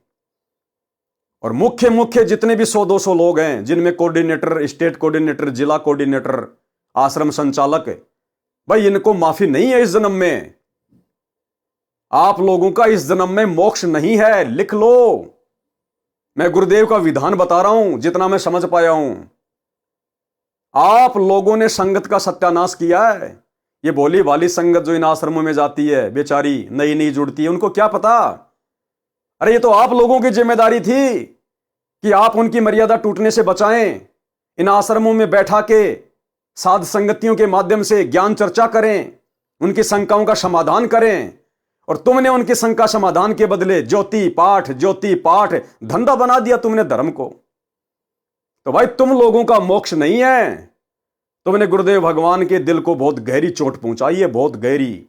और मुख्य जितने भी 100-200 लोग हैं, जिनमें कोऑर्डिनेटर, स्टेट कोऑर्डिनेटर, जिला कोऑर्डिनेटर, आश्रम संचालक, भाई इनको माफी नहीं है इस जन्म में। आप लोगों का इस जन्म में मोक्ष नहीं है, लिख लो। मैं गुरुदेव का विधान बता रहा हूं, जितना मैं समझ पाया हूं। आप लोगों ने संगत का सत्यानाश किया है। ये भोली भाली संगत जो इन आश्रमों में जाती है, बेचारी नई नई जुड़ती है, उनको क्या पता। अरे ये तो आप लोगों की जिम्मेदारी थी कि आप उनकी मर्यादा टूटने से बचाएं। इन आश्रमों में बैठा के साध संगतियों के माध्यम से ज्ञान चर्चा करें, उनकी शंकाओं का समाधान करें। और तुमने उनकी शंका समाधान के बदले ज्योति पाठ धंधा बना दिया तुमने धर्म को। तो भाई तुम लोगों का मोक्ष नहीं है। तुमने गुरुदेव भगवान के दिल को बहुत गहरी चोट पहुंचाई है, बहुत गहरी।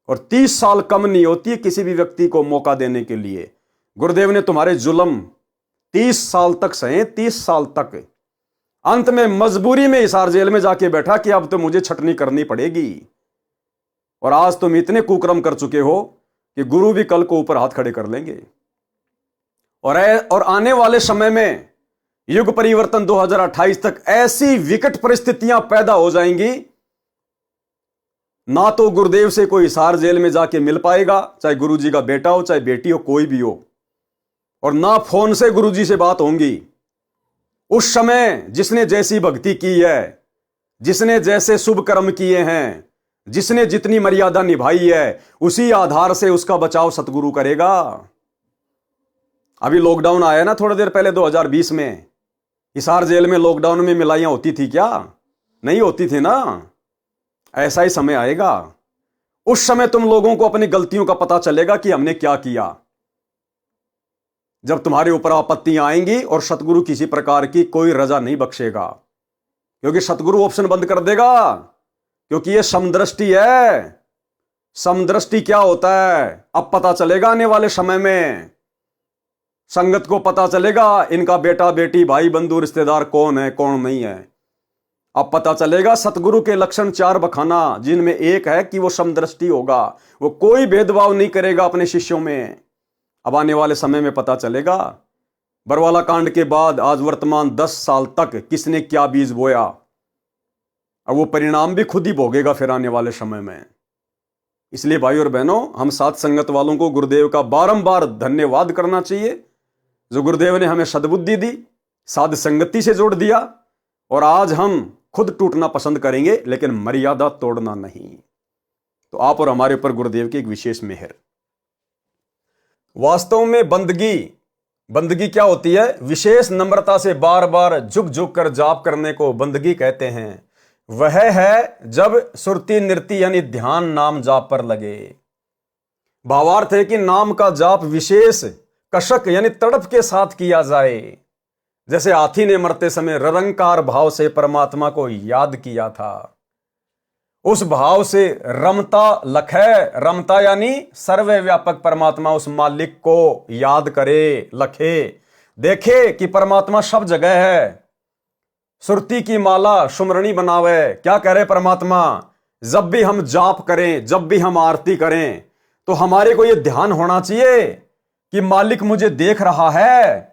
और 30 साल कम नहीं होती है किसी भी व्यक्ति को मौका देने के लिए। गुरुदेव ने तुम्हारे जुल्म 30 साल तक सहे, 30 साल तक। अंत में मजबूरी में हिसार जेल में जाके बैठा कि अब तो मुझे छटनी करनी पड़ेगी। और आज तुम इतने कुकर्म कर चुके हो कि गुरु भी कल को ऊपर हाथ खड़े कर लेंगे। और आने वाले समय में युग परिवर्तन 2028 तक ऐसी विकट परिस्थितियां पैदा हो जाएंगी, ना तो गुरुदेव से कोई हिसार जेल में जाके मिल पाएगा, चाहे गुरुजी का बेटा हो चाहे बेटी हो, कोई भी हो। और ना फोन से गुरुजी से बात होंगी। उस समय जिसने जैसी भक्ति की है, जिसने जैसे शुभ कर्म किए हैं, जिसने जितनी मर्यादा निभाई है उसी आधार से उसका बचाव सतगुरु करेगा। अभी लॉकडाउन आया ना थोड़ी देर पहले 2020 में, हिसार जेल में लॉकडाउन में मिलाइयां होती थी क्या? नहीं होती थी ना। ऐसा ही समय आएगा, उस समय तुम लोगों को अपनी गलतियों का पता चलेगा कि हमने क्या किया। जब तुम्हारे ऊपर आपत्तियां आएंगी और सतगुरु किसी प्रकार की कोई रजा नहीं बख्शेगा, क्योंकि सतगुरु ऑप्शन बंद कर देगा, क्योंकि यह समदृष्टि है। समदृष्टि क्या होता है अब पता चलेगा आने वाले समय में। संगत को पता चलेगा इनका बेटा बेटी भाई बंधु रिश्तेदार कौन है कौन नहीं है। अब पता चलेगा सतगुरु के लक्षण 4 बखाना, जिनमें एक है कि वो समदृष्टि होगा, वो कोई भेदभाव नहीं करेगा अपने शिष्यों में। अब आने वाले समय में पता चलेगा। बरवाला कांड के बाद आज वर्तमान 10 साल तक किसने क्या बीज बोया, अब वो परिणाम भी खुद ही भोगेगा फिर आने वाले समय में। इसलिए भाई और बहनों, हम साथ संगत वालों को गुरुदेव का बारंबार धन्यवाद करना चाहिए, जो गुरुदेव ने हमें सद्बुद्धि दी, साध संगति से जोड़ दिया, और आज हम खुद टूटना पसंद करेंगे लेकिन मर्यादा तोड़ना नहीं। तो आप और हमारे ऊपर गुरुदेव की एक विशेष मेहर। वास्तव में बंदगी क्या होती है? विशेष नम्रता से बार बार झुक झुक कर जाप करने को बंदगी कहते हैं। वह है जब सुरती नृत्य यानी ध्यान नाम जाप पर लगे। भावार्थ है कि नाम का जाप विशेष कशक यानी तड़प के साथ किया जाए। जैसे हाथी ने मरते समय निरंकार भाव से परमात्मा को याद किया था, उस भाव से रमता लखे, रमता यानी सर्वव्यापक परमात्मा, उस मालिक को याद करे, लखे, देखे कि परमात्मा सब जगह है। सुरती की माला सुमरणी बनावे। क्या कह रहे परमात्मा? जब भी हम जाप करें, जब भी हम आरती करें, तो हमारे को यह ध्यान होना चाहिए कि मालिक मुझे देख रहा है।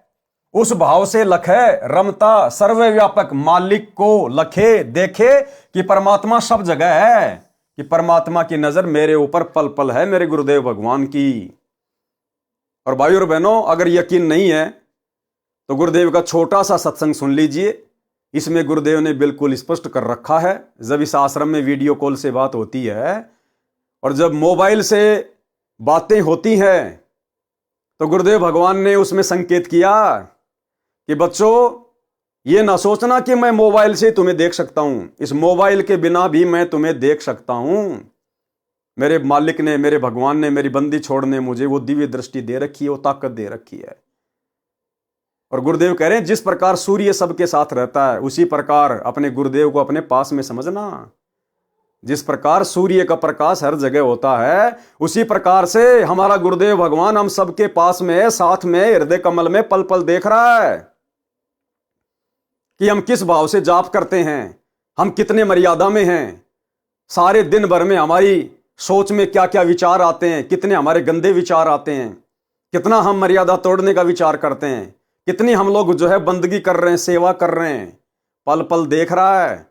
उस भाव से लखे, रमता, सर्वव्यापक मालिक को लखे, देखे कि परमात्मा सब जगह है, कि परमात्मा की नजर मेरे ऊपर पल पल है, मेरे गुरुदेव भगवान की। और भाइयों और बहनों, अगर यकीन नहीं है तो गुरुदेव का छोटा सा सत्संग सुन लीजिए। इसमें गुरुदेव ने बिल्कुल स्पष्ट कर रखा है। जब इस आश्रम में वीडियो कॉल से बात होती है और जब मोबाइल से बातें होती हैं, तो गुरुदेव भगवान ने उसमें संकेत किया कि बच्चों, ये ना सोचना कि मैं मोबाइल से तुम्हें देख सकता हूं, इस मोबाइल के बिना भी मैं तुम्हें देख सकता हूं। मेरे मालिक ने, मेरे भगवान ने, मेरी बंदी छोड़ने मुझे वो दिव्य दृष्टि दे रखी है, वो ताकत दे रखी है। और गुरुदेव कह रहे हैं जिस प्रकार सूर्य सबके साथ रहता है, उसी प्रकार अपने गुरुदेव को अपने पास में समझना। जिस प्रकार सूर्य का प्रकाश हर जगह होता है, उसी प्रकार से हमारा गुरुदेव भगवान हम सबके पास में, साथ में, हृदय कमल में पल पल देख रहा है कि हम किस भाव से जाप करते हैं, हम कितने मर्यादा में हैं, सारे दिन भर में हमारी सोच में क्या क्या विचार आते हैं, कितने हमारे गंदे विचार आते हैं, कितना हम मर्यादा तोड़ने का विचार करते हैं, कितनी हम लोग जो है बंदगी कर रहे हैं, सेवा कर रहे हैं। पल पल देख रहा है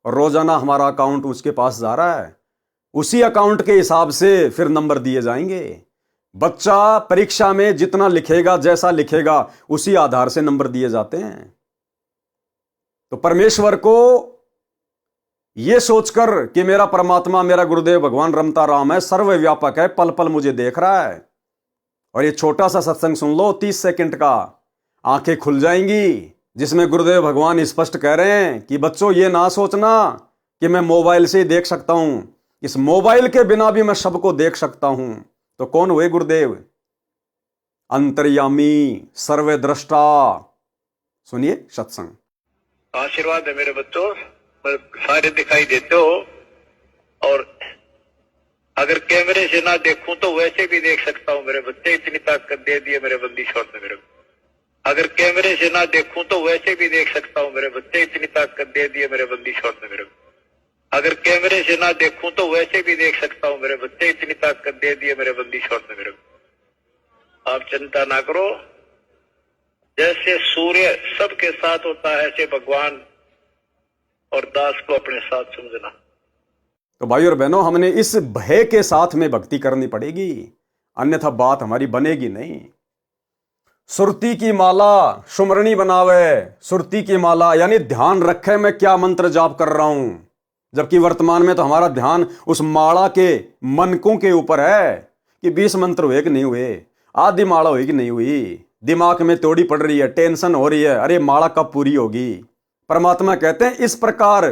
और रोजाना हमारा अकाउंट उसके पास जा रहा है। उसी अकाउंट के हिसाब से फिर नंबर दिए जाएंगे। बच्चा परीक्षा में जितना लिखेगा, जैसा लिखेगा, उसी आधार से नंबर दिए जाते हैं। तो परमेश्वर को यह सोचकर कि मेरा परमात्मा, मेरा गुरुदेव भगवान रमता राम है, सर्वव्यापक है, पल पल मुझे देख रहा है। और ये छोटा सा सत्संग सुन लो 30 सेकंड का, आंखें खुल जाएंगी, जिसमें गुरुदेव भगवान स्पष्ट कह रहे हैं कि बच्चों ये ना सोचना कि मैं मोबाइल से ही देख सकता हूं, इस मोबाइल के बिना भी मैं सबको देख सकता हूं। तो कौन हुए गुरुदेव? अंतर्यामी, सर्वद्रष्टा। सुनिए सत्संग। आशीर्वाद है मेरे बच्चों, सारे दिखाई देते हो, और अगर कैमरे से ना देखूं तो वैसे भी देख सकता हूं मेरे बच्चे। इतनी ताकत दे दी है मेरे बंदी छोड़ ने मेरे को। अगर कैमरे से ना देखूं तो वैसे भी देख सकता हूं मेरे बच्चे। इतनी ताकत दे दी है मेरे बंदी छोड़ ने मेरे को। अगर कैमरे से ना देखूं तो वैसे भी देख सकता हूं मेरे बच्चे। इतनी ताकत दे दी है मेरे बंदी छोड़ ने मेरे को। आप चिंता ना करो, जैसे सूर्य सबके साथ होता है, ऐसे भगवान और दास को अपने साथ समझना। तो भाई और बहनों, हमने इस भय के साथ में भक्ति करनी पड़ेगी, अन्यथा बात हमारी बनेगी नहीं। सुरती की माला सुमरणी बनावे। सुरती की माला यानी ध्यान रखे मैं क्या मंत्र जाप कर रहा हूं। जबकि वर्तमान में तो हमारा ध्यान उस माला के मनकों के ऊपर है कि 20 मंत्र हुए कि नहीं हुए, आधी माला हुई कि नहीं हुई। दिमाग में तोड़ी पड़ रही है, टेंशन हो रही है, अरे माला कब पूरी होगी। परमात्मा कहते हैं इस प्रकार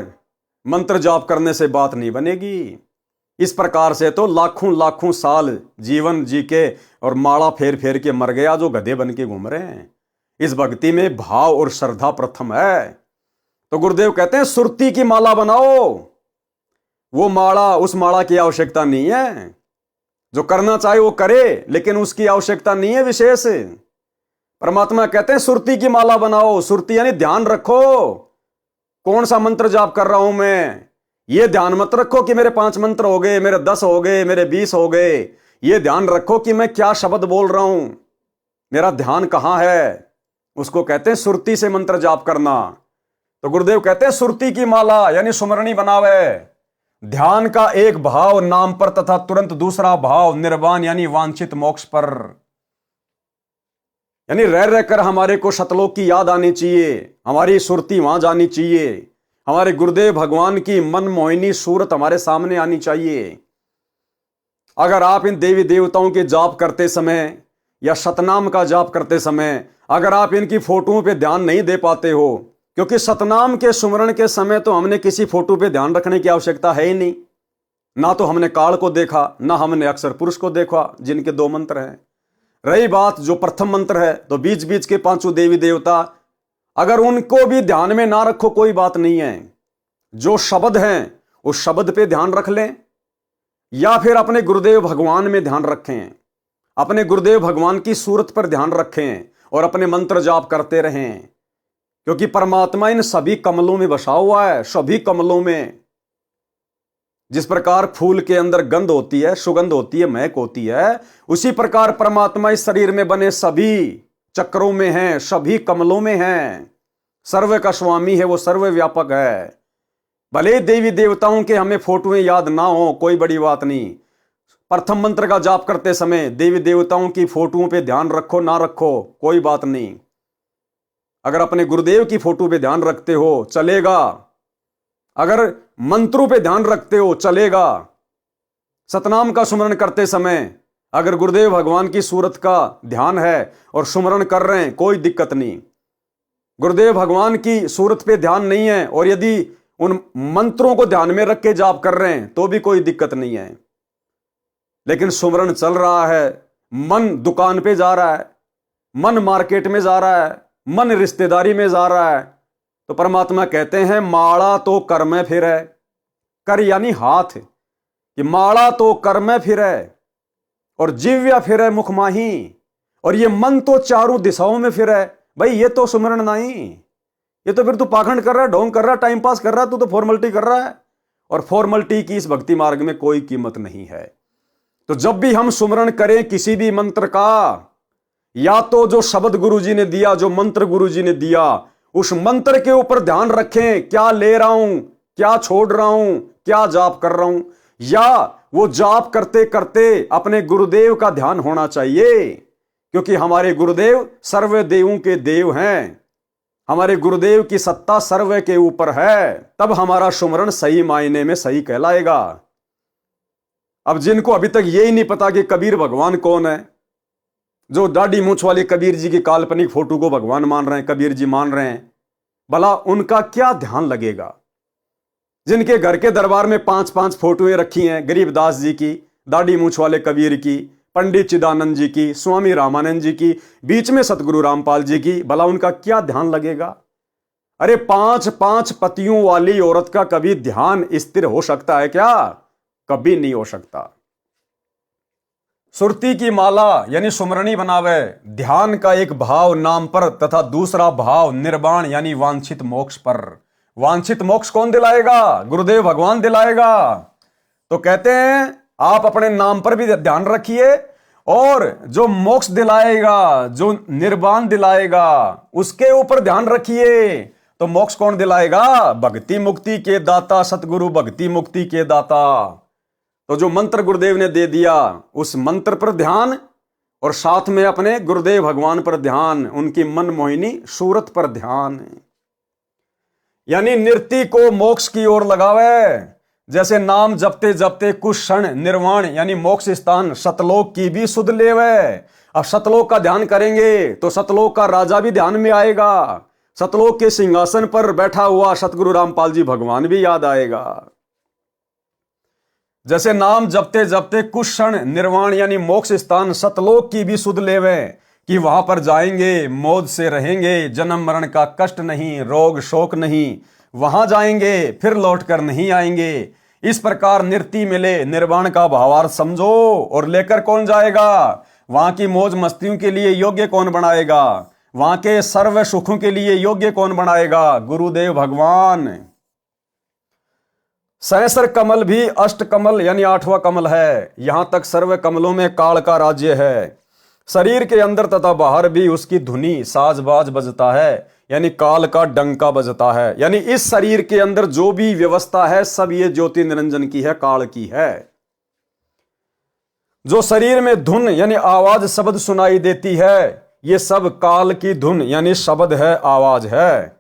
मंत्र जाप करने से बात नहीं बनेगी। इस प्रकार से तो लाखों लाखों साल जीवन जी के और माला फेर फेर के मर गया जो गधे बन के घूम रहे हैं। इस भक्ति में भाव और श्रद्धा प्रथम है। तो गुरुदेव कहते हैं सुरती की माला बनाओ। वो माला, उस माला की आवश्यकता नहीं है। जो करना चाहे वो करे, लेकिन उसकी आवश्यकता नहीं है विशेष। परमात्मा कहते हैं सुरती की माला बनाओ। सुरती यानी ध्यान रखो, कौन सा मंत्र जाप कर रहा हूं मैं। ये ध्यान मत रखो कि मेरे 5 मंत्र हो गए, मेरे 10 हो गए, मेरे 20 हो गए। ये ध्यान रखो कि मैं क्या शब्द बोल रहा हूं, मेरा ध्यान कहां है। उसको कहते हैं सुरती से मंत्र जाप करना। तो गुरुदेव कहते हैं सुरती की माला यानी सुमरणी बनावे। ध्यान का एक भाव नाम पर तथा तुरंत दूसरा भाव निर्वाण यानी वांछित मोक्ष पर। यानी रह रहकर हमारे को सतलोक की याद आनी चाहिए, हमारी सुरती वहां जानी चाहिए, हमारे गुरुदेव भगवान की मन मोहिनी सूरत हमारे सामने आनी चाहिए। अगर आप इन देवी देवताओं के जाप करते समय या सतनाम का जाप करते समय अगर आप इनकी फोटोओं पे ध्यान नहीं दे पाते हो, क्योंकि सतनाम के सुमरण के समय तो हमने किसी फोटो पे ध्यान रखने की आवश्यकता है ही नहीं। ना तो हमने काल को देखा, ना हमने अक्षर पुरुष को देखा जिनके 2 मंत्र हैं। रही बात जो प्रथम मंत्र है, तो बीच बीच के 5 देवी देवता अगर उनको भी ध्यान में ना रखो कोई बात नहीं है। जो शब्द हैं उस शब्द पे ध्यान रख लें, या फिर अपने गुरुदेव भगवान में ध्यान रखें, अपने गुरुदेव भगवान की सूरत पर ध्यान रखें और अपने मंत्र जाप करते रहें। क्योंकि परमात्मा इन सभी कमलों में बसा हुआ है, सभी कमलों में। जिस प्रकार फूल के अंदर गंध होती है, सुगंध होती है, महक होती है, उसी प्रकार परमात्मा इस शरीर में बने सभी चक्रों में है, सभी कमलों में है। सर्व का स्वामी है, वो सर्वव्यापक है। भले देवी देवताओं के हमें फोटोएं याद ना हो, कोई बड़ी बात नहीं। प्रथम मंत्र का जाप करते समय देवी देवताओं की फोटोओं पे ध्यान रखो ना रखो कोई बात नहीं। अगर अपने गुरुदेव की फोटो पे ध्यान रखते हो चलेगा, अगर मंत्रों पे ध्यान रखते हो चलेगा। सतनाम का सुमरण करते समय अगर गुरुदेव भगवान की सूरत का ध्यान है और सुमरण कर रहे हैं कोई दिक्कत नहीं। गुरुदेव भगवान की सूरत पे ध्यान नहीं है और यदि उन मंत्रों को ध्यान में रख के जाप कर रहे हैं तो भी कोई दिक्कत नहीं है। लेकिन सुमरण चल रहा है, मन दुकान पे जा रहा है, मन मार्केट में जा रहा है, मन रिश्तेदारी में जा रहा है, तो परमात्मा कहते हैं माला तो कर में फिरे। कर यानी हाथ, कि माला तो कर में फिरे और जिव्या फिरे मुख माही, और ये मन तो चारों दिशाओं में फिरे। भाई ये तो सुमरण नहीं, ये तो फिर तू पाखंड कर रहा है, ढोंग कर रहा है, टाइम पास कर रहा है, तू तो फॉर्मेलिटी कर रहा है। और फॉर्मेलिटी की इस भक्ति मार्ग में कोई कीमत नहीं है। तो जब भी हम सुमरण करें किसी भी मंत्र का, या तो जो शब्द गुरुजी ने दिया, जो मंत्र गुरुजी ने दिया, उस मंत्र के ऊपर ध्यान रखें, क्या ले रहा हूं, क्या छोड़ रहा हूं, क्या जाप कर रहा हूं, या वो जाप करते करते अपने गुरुदेव का ध्यान होना चाहिए। क्योंकि हमारे गुरुदेव सर्व देवों के देव हैं, हमारे गुरुदेव की सत्ता सर्व के ऊपर है। तब हमारा सुमरण सही मायने में सही कहलाएगा। अब जिनको अभी तक यही नहीं पता कि कबीर भगवान कौन है, जो दाढ़ी मूंछ वाले कबीर जी की काल्पनिक फोटो को भगवान मान रहे हैं, कबीर जी मान रहे हैं, भला उनका क्या ध्यान लगेगा। जिनके घर के दरबार में 5-5 फोटोएं रखी हैं, गरीबदास जी की, दाढ़ी मूंछ वाले कबीर की, पंडित चिदानंद जी की, स्वामी रामानंद जी की, बीच में सतगुरु रामपाल जी की, भला उनका क्या ध्यान लगेगा। अरे 5-5 पतियों वाली औरत का कभी ध्यान स्थिर हो सकता है क्या? कभी नहीं हो सकता। सुरती की माला यानी सुमरणी बनावे। ध्यान का एक भाव नाम पर तथा दूसरा भाव निर्वाण यानी वांछित मोक्ष पर। वांछित मोक्ष कौन दिलाएगा? गुरुदेव भगवान दिलाएगा। तो कहते हैं आप अपने नाम पर भी ध्यान रखिए, और जो मोक्ष दिलाएगा, जो निर्वाण दिलाएगा, उसके ऊपर ध्यान रखिए। तो मोक्ष कौन दिलाएगा? भक्ति मुक्ति के दाता सतगुरु भक्ति मुक्ति के दाता। तो जो मंत्र गुरुदेव ने दे दिया उस मंत्र पर ध्यान, और साथ में अपने गुरुदेव भगवान पर ध्यान, उनकी मन मोहिनी सूरत पर ध्यान। यानी नृत्य को मोक्ष की ओर लगावे। जैसे नाम जपते जपते कुछ क्षण निर्वाण यानी मोक्ष स्थान सतलोक की भी सुध लेवे। अब सतलोक का ध्यान करेंगे तो सतलोक का राजा भी ध्यान में आएगा, सतलोक के सिंहासन पर बैठा हुआ सतगुरु रामपाल जी भगवान भी याद आएगा। जैसे नाम जपते जपते कुछ क्षण निर्वाण यानी मोक्ष स्थान सतलोक की भी सुध लेवे कि वहां पर जाएंगे, मौज से रहेंगे, जन्म मरण का कष्ट नहीं, रोग शोक नहीं, वहां जाएंगे फिर लौट कर नहीं आएंगे। इस प्रकार निर्ति मिले निर्वाण का भावार्थ समझो। और लेकर कौन जाएगा? वहां की मौज मस्तियों के लिए योग्य कौन बनाएगा? वहां के सर्व सुखों के लिए योग्य कौन बनाएगा? गुरुदेव भगवान। सहस्र कमल भी अष्ट कमल यानी 8वां कमल है। यहां तक सर्व कमलों में काल का राज्य है। शरीर के अंदर तथा बाहर भी उसकी धुनी साजबाज बजता है, यानी काल का डंका बजता है। यानी इस शरीर के अंदर जो भी व्यवस्था है सब ये ज्योति निरंजन की है, काल की है। जो शरीर में धुन यानी आवाज शब्द सुनाई देती है, ये सब काल की धुन यानी शब्द है, आवाज है।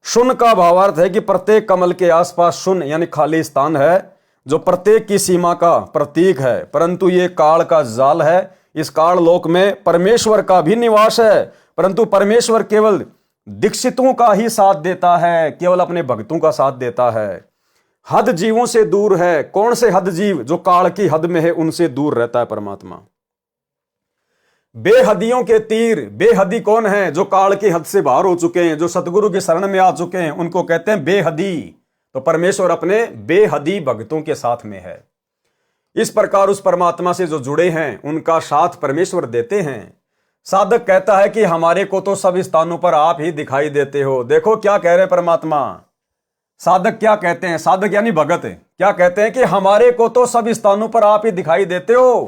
शून्य का भावार्थ है कि प्रत्येक कमल के आसपास शून्य यानी खाली स्थान है, जो प्रत्येक की सीमा का प्रतीक है। परंतु ये काल का जाल है। इस काल लोक में परमेश्वर का भी निवास है, परंतु परमेश्वर केवल दीक्षितों का ही साथ देता है, केवल अपने भक्तों का साथ देता है। हद जीवों से दूर है। कौन से हद जीव? जो काल की हद में है, उनसे दूर रहता है परमात्मा। बेहदियों के तीर, बेहदी कौन है? जो काल की हद से बाहर हो चुके हैं, जो सतगुरु की शरण में आ चुके हैं, उनको कहते हैं बेहदी। तो परमेश्वर अपने बेहदी भक्तों के साथ में है। इस प्रकार उस परमात्मा से जो जुड़े हैं उनका साथ परमेश्वर देते हैं। साधक कहता है कि हमारे को तो सब स्थानों पर आप ही दिखाई देते हो। देखो क्या कह रहे परमात्मा। साधक क्या कहते हैं? साधक यानी भगत क्या कहते हैं कि हमारे को तो सब स्थानों पर आप ही दिखाई देते हो,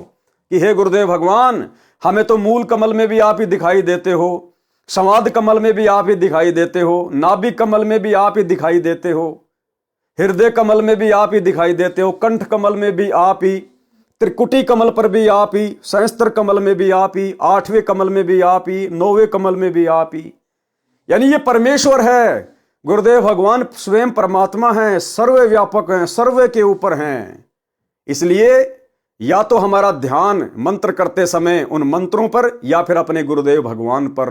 कि हे गुरुदेव भगवान, हमें तो मूल कमल में भी आप ही दिखाई देते हो, संवाद कमल में भी आप ही दिखाई देते हो, नाभि कमल में भी आप ही दिखाई देते हो, हृदय कमल में भी आप ही दिखाई देते हो, कंठ कमल में भी आप ही, त्रिकुटी कमल पर भी आप ही, सहस्त्र कमल में भी आप ही, 8वें कमल में भी आप ही, 9वें कमल में भी आप ही। यानी ये परमेश्वर है। गुरुदेव भगवान स्वयं परमात्मा हैं, सर्वव्यापक हैं, सर्व के ऊपर हैं। इसलिए या तो हमारा ध्यान मंत्र करते समय उन मंत्रों पर या फिर अपने गुरुदेव भगवान पर,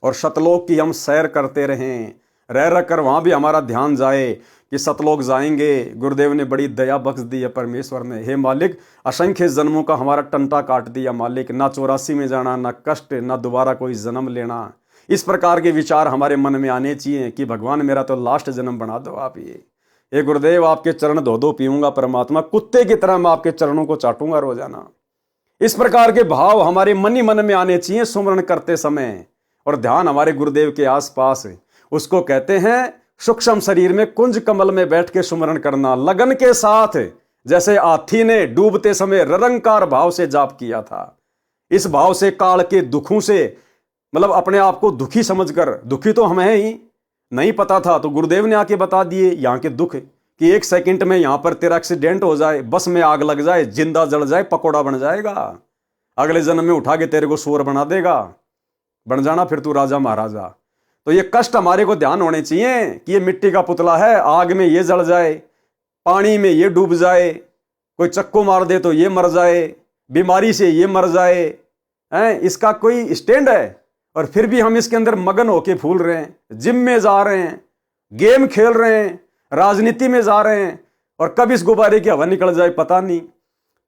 और सतलोक की हम सैर करते रहें, रह कर वहां भी हमारा ध्यान जाए कि सतलोक जाएंगे। गुरुदेव ने बड़ी दया बख्श दी है परमेश्वर ने। हे मालिक, असंख्य जन्मों का हमारा टंटा काट दिया मालिक, ना 84 में जाना, ना कष्ट, ना दोबारा कोई जन्म लेना। इस प्रकार के विचार हमारे मन में आने चाहिए कि भगवान मेरा तो लास्ट जन्म बना दो आप। ये गुरुदेव आपके चरण धो धो पीऊंगा परमात्मा, कुत्ते की तरह मैं आपके चरणों को चाटूंगा रोजाना। इस प्रकार के भाव हमारे मन ही मन में आने चाहिए सुमरण करते समय, और ध्यान हमारे गुरुदेव के आसपास। उसको कहते हैं सूक्ष्म शरीर में कुंज कमल में बैठ के सुमरण करना, लगन के साथ, जैसे हाथी ने डूबते समय निरंकार भाव से जाप किया था। इस भाव से काल के दुखों से, मतलब अपने आप को दुखी समझकर, दुखी तो हम हैं ही, नहीं पता था तो गुरुदेव ने आके बता दिए यहाँ के दुख, कि 1 सेकंड में यहाँ पर तेरा एक्सीडेंट हो जाए, बस में आग लग जाए, जिंदा जल जाए, पकोड़ा बन जाएगा, अगले जन्म में उठा के तेरे को सूअर बना देगा, बन जाना फिर तू राजा महाराजा। तो ये कष्ट हमारे को ध्यान होने चाहिए कि ये मिट्टी का पुतला है, आग में ये जल जाए, पानी में ये डूब जाए, कोई चक्कू मार दे तो ये मर जाए, बीमारी से ये मर जाए, हैं? इसका कोई स्टैंड है? और फिर भी हम इसके अंदर मगन होके फूल रहे हैं, जिम में जा रहे हैं, गेम खेल रहे हैं, राजनीति में जा रहे हैं, और कब इस गुब्बारे की हवा निकल जाए पता नहीं।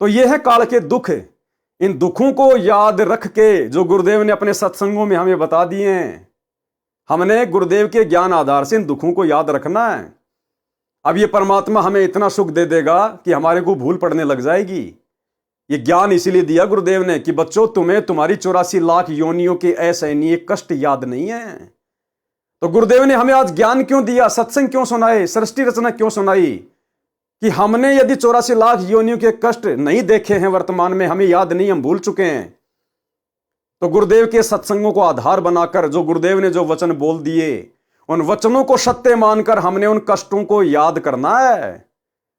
तो ये है काल के दुख। इन दुखों को याद रख के जो गुरुदेव ने अपने सत्संगों में हमें बता दिए हैं, हमने गुरुदेव के ज्ञान आधार से इन दुखों को याद रखना है। अब ये परमात्मा हमें इतना सुख दे देगा कि हमारे को भूल पड़ने लग जाएगी। ये ज्ञान इसीलिए दिया गुरुदेव ने कि बच्चों, तुम्हें तुम्हारी 84 लाख योनियों के असहनीय कष्ट याद नहीं है। तो गुरुदेव ने हमें आज ज्ञान क्यों दिया, सत्संग क्यों सुनाए, सृष्टि रचना क्यों सुनाई, कि हमने यदि 84 लाख योनियों के कष्ट नहीं देखे हैं वर्तमान में, हमें याद नहीं, हम भूल चुके हैं, तो गुरुदेव के सत्संगों को आधार बनाकर जो गुरुदेव ने जो वचन बोल दिए, उन वचनों को सत्य मानकर हमने उन कष्टों को याद करना है।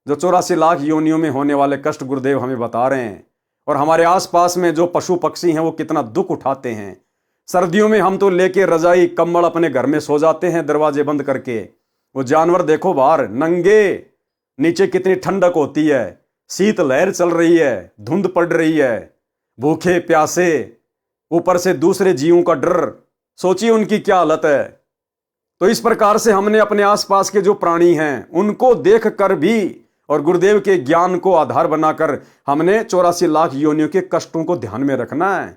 जो 84 लाख योनियों में होने वाले कष्ट गुरुदेव हमें बता रहे हैं, और हमारे आसपास में जो पशु पक्षी हैं वो कितना दुख उठाते हैं। सर्दियों में हम तो लेके रजाई कंबल अपने घर में सो जाते हैं दरवाजे बंद करके, वो जानवर देखो बाहर नंगे नीचे कितनी ठंडक होती है, शीत लहर चल रही है, धुंध पड़ रही है, भूखे प्यासे, ऊपर से दूसरे जीवों का डर, सोचिए उनकी क्या हालत है। तो इस प्रकार से हमने अपने आसपास के जो प्राणी हैं उनको देख कर भी और गुरुदेव के ज्ञान को आधार बनाकर हमने 84 लाख योनियों के कष्टों को ध्यान में रखना है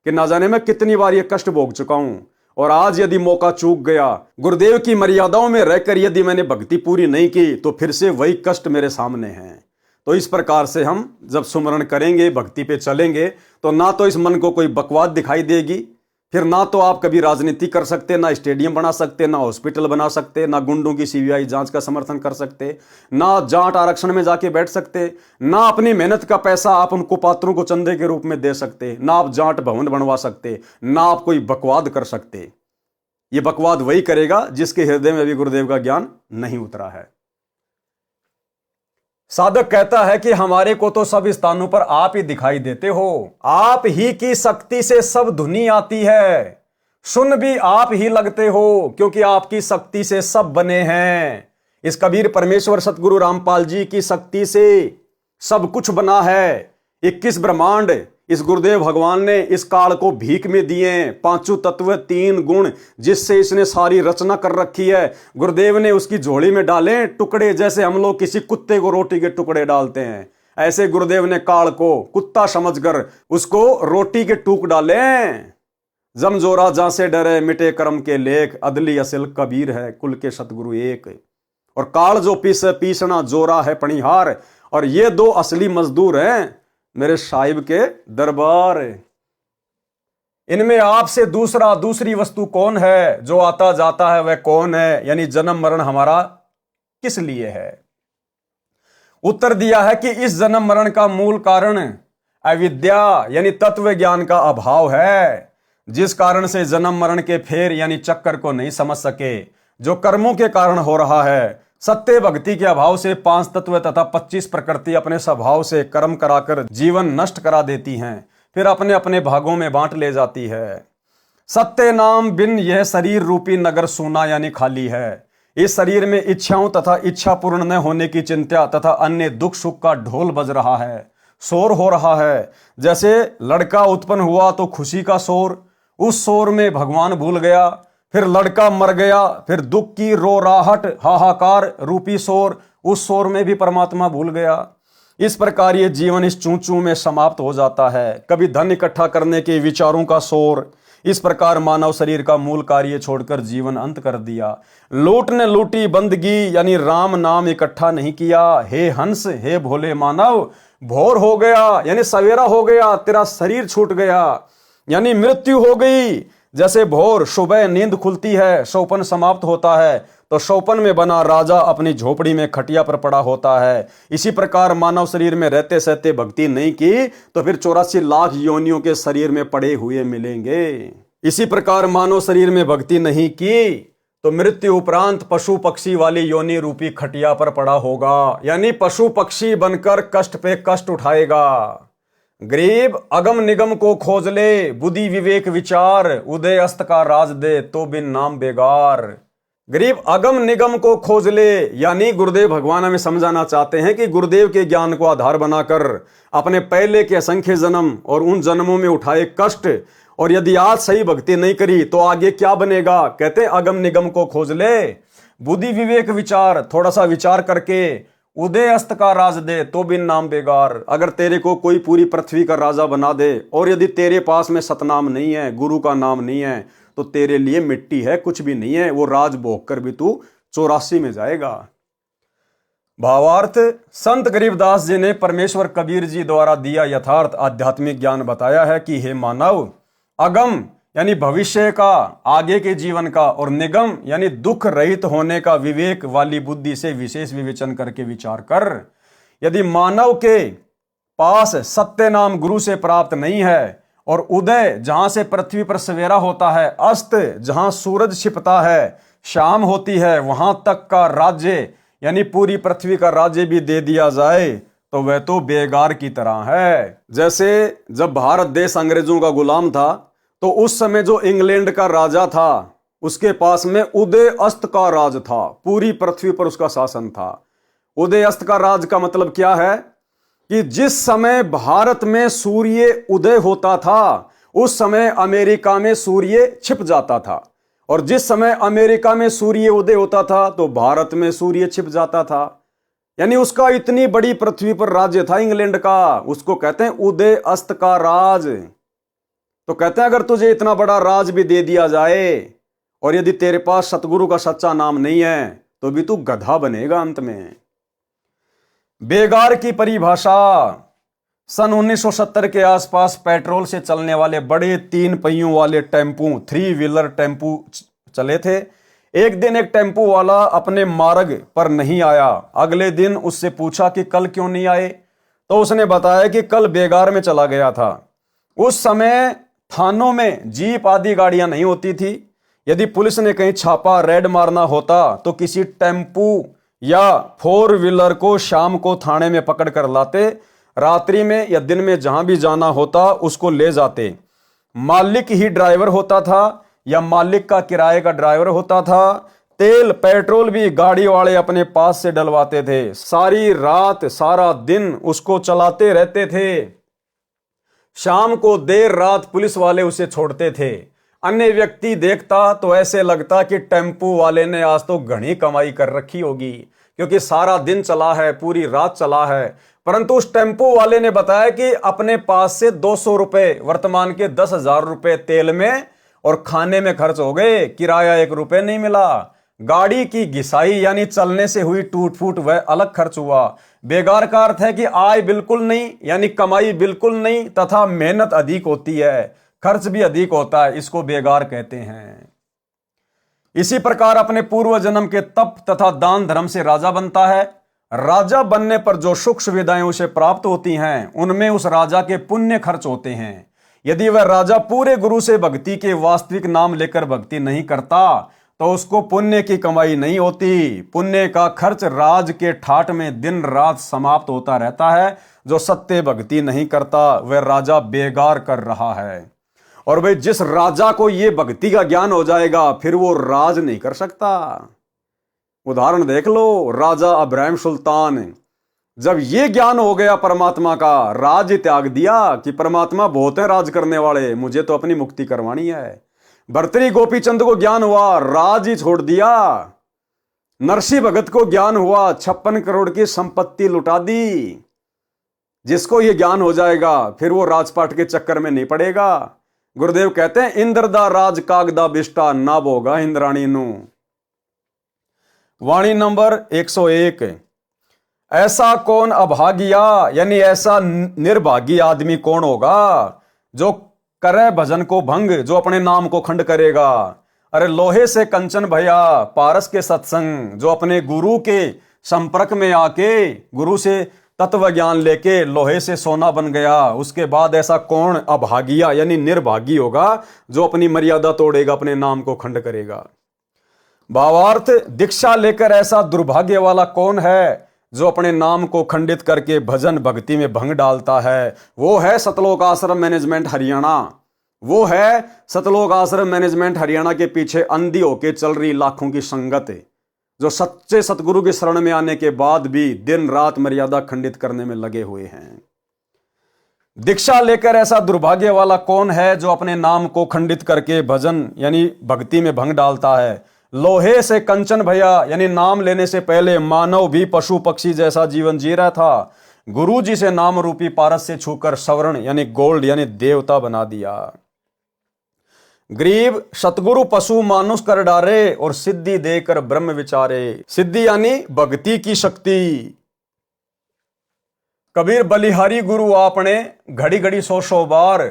कि ना जाने मैं कितनी बार ये कष्ट भोग चुका हूं, और आज यदि मौका चूक गया, गुरुदेव की मर्यादाओं में रहकर यदि मैंने भक्ति पूरी नहीं की, तो फिर से वही कष्ट मेरे सामने हैं। तो इस प्रकार से हम जब सुमरण करेंगे, भक्ति पे चलेंगे, तो ना तो इस मन को कोई बकवाद दिखाई देगी, फिर ना तो आप कभी राजनीति कर सकते, ना स्टेडियम बना सकते, ना हॉस्पिटल बना सकते, ना गुंडों की सीबीआई जांच का समर्थन कर सकते, ना जाट आरक्षण में जाके बैठ सकते, ना अपनी मेहनत का पैसा आप उनको पात्रों को चंदे के रूप में दे सकते, ना आप जाट भवन बनवा सकते, ना आप कोई बकवाद कर सकते। ये बकवाद वही करेगा जिसके हृदय में अभी गुरुदेव का ज्ञान नहीं उतरा है। साधक कहता है कि हमारे को तो सब स्थानों पर आप ही दिखाई देते हो, आप ही की शक्ति से सब धुनी आती है, सुन भी आप ही लगते हो, क्योंकि आपकी शक्ति से सब बने हैं। इस कबीर परमेश्वर सतगुरु रामपाल जी की शक्ति से सब कुछ बना है। 21 ब्रह्मांड इस गुरुदेव भगवान ने इस काल को भीख में दिए, 5 तत्व 3 गुण जिससे इसने सारी रचना कर रखी है, गुरुदेव ने उसकी झोली में डाले टुकड़े, जैसे हम लोग किसी कुत्ते को रोटी के टुकड़े डालते हैं, ऐसे गुरुदेव ने काल को कुत्ता समझकर उसको रोटी के टूक डाले। जमजोरा जहां से डरे मिटे कर्म के लेख, अदली असल कबीर है कुल के सतगुरु एक। और काल जो पीसना जोरा है पणिहार, और ये 2 असली मजदूर हैं मेरे साहिब के दरबार। इनमें आपसे दूसरी वस्तु कौन है, जो आता जाता है वह कौन है, यानी जन्म मरण हमारा किस लिए है। उत्तर दिया है कि इस जन्म मरण का मूल कारण अविद्या यानी तत्व ज्ञान का अभाव है, जिस कारण से जन्म मरण के फेर यानी चक्कर को नहीं समझ सके, जो कर्मों के कारण हो रहा है। सत्य भक्ति के अभाव से 5 तत्व तथा 25 प्रकृति अपने स्वभाव से कर्म कराकर जीवन नष्ट करा देती हैं, फिर अपने अपने भागों में बांट ले जाती है। सत्य नाम बिन यह शरीर रूपी नगर सूना यानी खाली है। इस शरीर में इच्छाओं तथा इच्छा पूर्ण न होने की चिंता तथा अन्य दुख सुख का ढोल बज रहा है, शोर हो रहा है। जैसे लड़का उत्पन्न हुआ तो खुशी का शोर, उस शोर में भगवान भूल गया, फिर लड़का मर गया, फिर दुख की रोराहट हाहाकार रूपी शोर, उस शोर में भी परमात्मा भूल गया। इस प्रकार ये जीवन इस चूं-चूं में समाप्त हो जाता है। कभी धन इकट्ठा करने के विचारों का शोर, इस प्रकार मानव शरीर का मूल कार्य छोड़कर जीवन अंत कर दिया। लूट ने लूटी बंदगी यानी राम नाम इकट्ठा नहीं किया। हे हंस हे भोले मानव, भोर हो गया यानी सवेरा हो गया, तेरा शरीर छूट गया यानी मृत्यु हो गई। जैसे भोर सुबह नींद खुलती है, सौपन समाप्त होता है, तो सौपन में बना राजा अपनी झोपड़ी में खटिया पर पड़ा होता है। इसी प्रकार मानव शरीर में रहते सहते भक्ति नहीं की तो फिर 84 लाख योनियों के शरीर में पड़े हुए मिलेंगे। इसी प्रकार मानव शरीर में भक्ति नहीं की तो मृत्यु उपरांत पशु पक्षी वाली योनि रूपी खटिया पर पड़ा होगा, यानी पशु पक्षी बनकर कष्ट पे कष्ट उठाएगा। गरीब अगम निगम को खोज ले, बुद्धि विवेक विचार, उदय अस्त का राज दे तो बिन नाम बेगार। गरीब अगम निगम को खोज ले, यानी गुरुदेव भगवान हमें समझाना चाहते हैं कि गुरुदेव के ज्ञान को आधार बनाकर अपने पहले के असंख्य जन्म और उन जन्मों में उठाए कष्ट, और यदि आज सही भक्ति नहीं करी तो आगे क्या बनेगा। कहते हैं अगम निगम को खोज ले, बुद्धि विवेक विचार, थोड़ा सा विचार करके उदय अस्त का राज दे तो बिन नाम बेगार। अगर तेरे को कोई पूरी पृथ्वी का राजा बना दे और यदि तेरे पास में सतनाम नहीं है, गुरु का नाम नहीं है, तो तेरे लिए मिट्टी है, कुछ भी नहीं है। वो राज भोग कर भी तू 84 में जाएगा। भावार्थ, संत गरीबदास जी ने परमेश्वर कबीर जी द्वारा दिया यथार्थ आध्यात्मिक ज्ञान बताया है कि हे मानव, अगम यानी भविष्य का, आगे के जीवन का, और निगम यानी दुख रहित होने का विवेक वाली बुद्धि से विशेष विवेचन करके विचार कर। यदि मानव के पास सत्य नाम गुरु से प्राप्त नहीं है, और उदय जहां से पृथ्वी पर सवेरा होता है, अस्त जहां सूरज छिपता है, शाम होती है, वहां तक का राज्य यानी पूरी पृथ्वी का राज्य भी दे दिया जाए तो वह तो बेगार की तरह है। जैसे जब भारत देश अंग्रेजों का गुलाम था तो उस समय जो इंग्लैंड का राजा था उसके पास में उदय अस्त का राज था, पूरी पृथ्वी पर उसका शासन था। उदय अस्त का राज का मतलब क्या है कि जिस समय भारत में सूर्य उदय होता था उस समय अमेरिका में सूर्य छिप जाता था, और जिस समय अमेरिका में सूर्य उदय होता था तो भारत में सूर्य छिप जाता था। यानी उसका इतनी बड़ी पृथ्वी पर राज्य था इंग्लैंड का, उसको कहते हैं उदय अस्त का राज। तो कहते हैं अगर तुझे इतना बड़ा राज भी दे दिया जाए और यदि तेरे पास सतगुरु का सच्चा नाम नहीं है तो भी तू गधा बनेगा अंत में। बेगार की परिभाषा, सन 1970 के आसपास पेट्रोल से चलने वाले बड़े 3 पहियों वाले टेम्पू, 3 व्हीलर टेम्पू चले थे। एक दिन एक टेम्पू वाला अपने मार्ग पर नहीं आया। अगले दिन उससे पूछा कि कल क्यों नहीं आए, तो उसने बताया कि कल बेगार में चला गया था। उस समय थानों में जीप आदि गाड़ियां नहीं होती थी। यदि पुलिस ने कहीं छापा रेड मारना होता तो किसी टेम्पू या 4 व्हीलर को शाम को थाने में पकड़ कर लाते, रात्रि में या दिन में जहां भी जाना होता उसको ले जाते। मालिक ही ड्राइवर होता था या मालिक का किराए का ड्राइवर होता था। तेल पेट्रोल भी गाड़ी वाले अपने पास से डलवाते थे। सारी रात सारा दिन उसको चलाते रहते थे। शाम को देर रात पुलिस वाले उसे छोड़ते थे। अन्य व्यक्ति देखता तो ऐसे लगता कि टेम्पू वाले ने आज तो घनी कमाई कर रखी होगी, क्योंकि सारा दिन चला है, पूरी रात चला है। परंतु उस टेम्पू वाले ने बताया कि अपने पास से 200 रुपए, वर्तमान के 10,000 रुपए तेल में और खाने में खर्च हो गए, किराया 1 रुपए नहीं मिला। गाड़ी की घिसाई यानी चलने से हुई टूट फूट वह अलग खर्च हुआ। बेगार का अर्थ है कि आय बिल्कुल नहीं, यानी कमाई बिल्कुल नहीं, तथा मेहनत अधिक होती है, खर्च भी अधिक होता है, इसको बेगार कहते हैं। इसी प्रकार अपने पूर्व जन्म के तप तथा दान धर्म से राजा बनता है। राजा बनने पर जो सुख सुविधाएं उसे प्राप्त होती हैं उनमें उस राजा के पुण्य खर्च होते हैं। यदि वह राजा पूरे गुरु से भक्ति के वास्तविक नाम लेकर भक्ति नहीं करता तो उसको पुण्य की कमाई नहीं होती। पुण्य का खर्च राज के ठाट में दिन रात समाप्त होता रहता है। जो सत्य भक्ति नहीं करता वह राजा बेगार कर रहा है। और भाई जिस राजा को ये भक्ति का ज्ञान हो जाएगा फिर वो राज नहीं कर सकता। उदाहरण देख लो, राजा अब्राहिम सुल्तान, जब ये ज्ञान हो गया परमात्मा का, राज त्याग दिया कि परमात्मा बहुत है राज करने वाले, मुझे तो अपनी मुक्ति करवानी है। भर्तृहरि गोपीचंद को ज्ञान हुआ, राज ही छोड़ दिया। नरसिंह भगत को ज्ञान हुआ, 56 करोड़ की संपत्ति लुटा दी। जिसको ये ज्ञान हो जाएगा फिर वो राजपाट के चक्कर में नहीं पड़ेगा। गुरुदेव कहते हैं इंद्रदा राज कागदा बिष्टा ना भोगा इंद्राणी नु। वाणी नंबर 101। ऐसा कौन अभागिया, यानी ऐसा निर्भागी आदमी कौन होगा जो करे भजन को भंग, जो अपने नाम को खंड करेगा। अरे लोहे से कंचन भया पारस के सत्संग, जो अपने गुरु के संपर्क में आके गुरु से तत्व ज्ञान लेके लोहे से सोना बन गया। उसके बाद ऐसा कौन अभागिया यानी निर्भागी होगा जो अपनी मर्यादा तोड़ेगा, अपने नाम को खंड करेगा। भावार्थ, दीक्षा लेकर ऐसा दुर्भाग्य वाला कौन है जो अपने नाम को खंडित करके भजन भक्ति में भंग डालता है। वो है सतलोक आश्रम मैनेजमेंट हरियाणा। वो है सतलोक आश्रम मैनेजमेंट हरियाणा के पीछे अंधी होके चल रही लाखों की संगत, जो सच्चे सतगुरु की शरण में आने के बाद भी दिन रात मर्यादा खंडित करने में लगे हुए हैं। दीक्षा लेकर ऐसा दुर्भाग्य वाला कौन है जो अपने नाम को खंडित करके भजन यानी भक्ति में भंग डालता है। लोहे से कंचन भया यानी नाम लेने से पहले मानव भी पशु पक्षी जैसा जीवन जी रहा था। गुरु जी से नाम रूपी पारस से छूकर स्वर्ण यानी गोल्ड यानी देवता बना दिया। गरीब सतगुरु पशु मानुष कर डारे और सिद्धि देकर ब्रह्म विचारे। सिद्धि यानी भक्ति की शक्ति। कबीर बलिहारी गुरु आपने घड़ी घड़ी 100 बार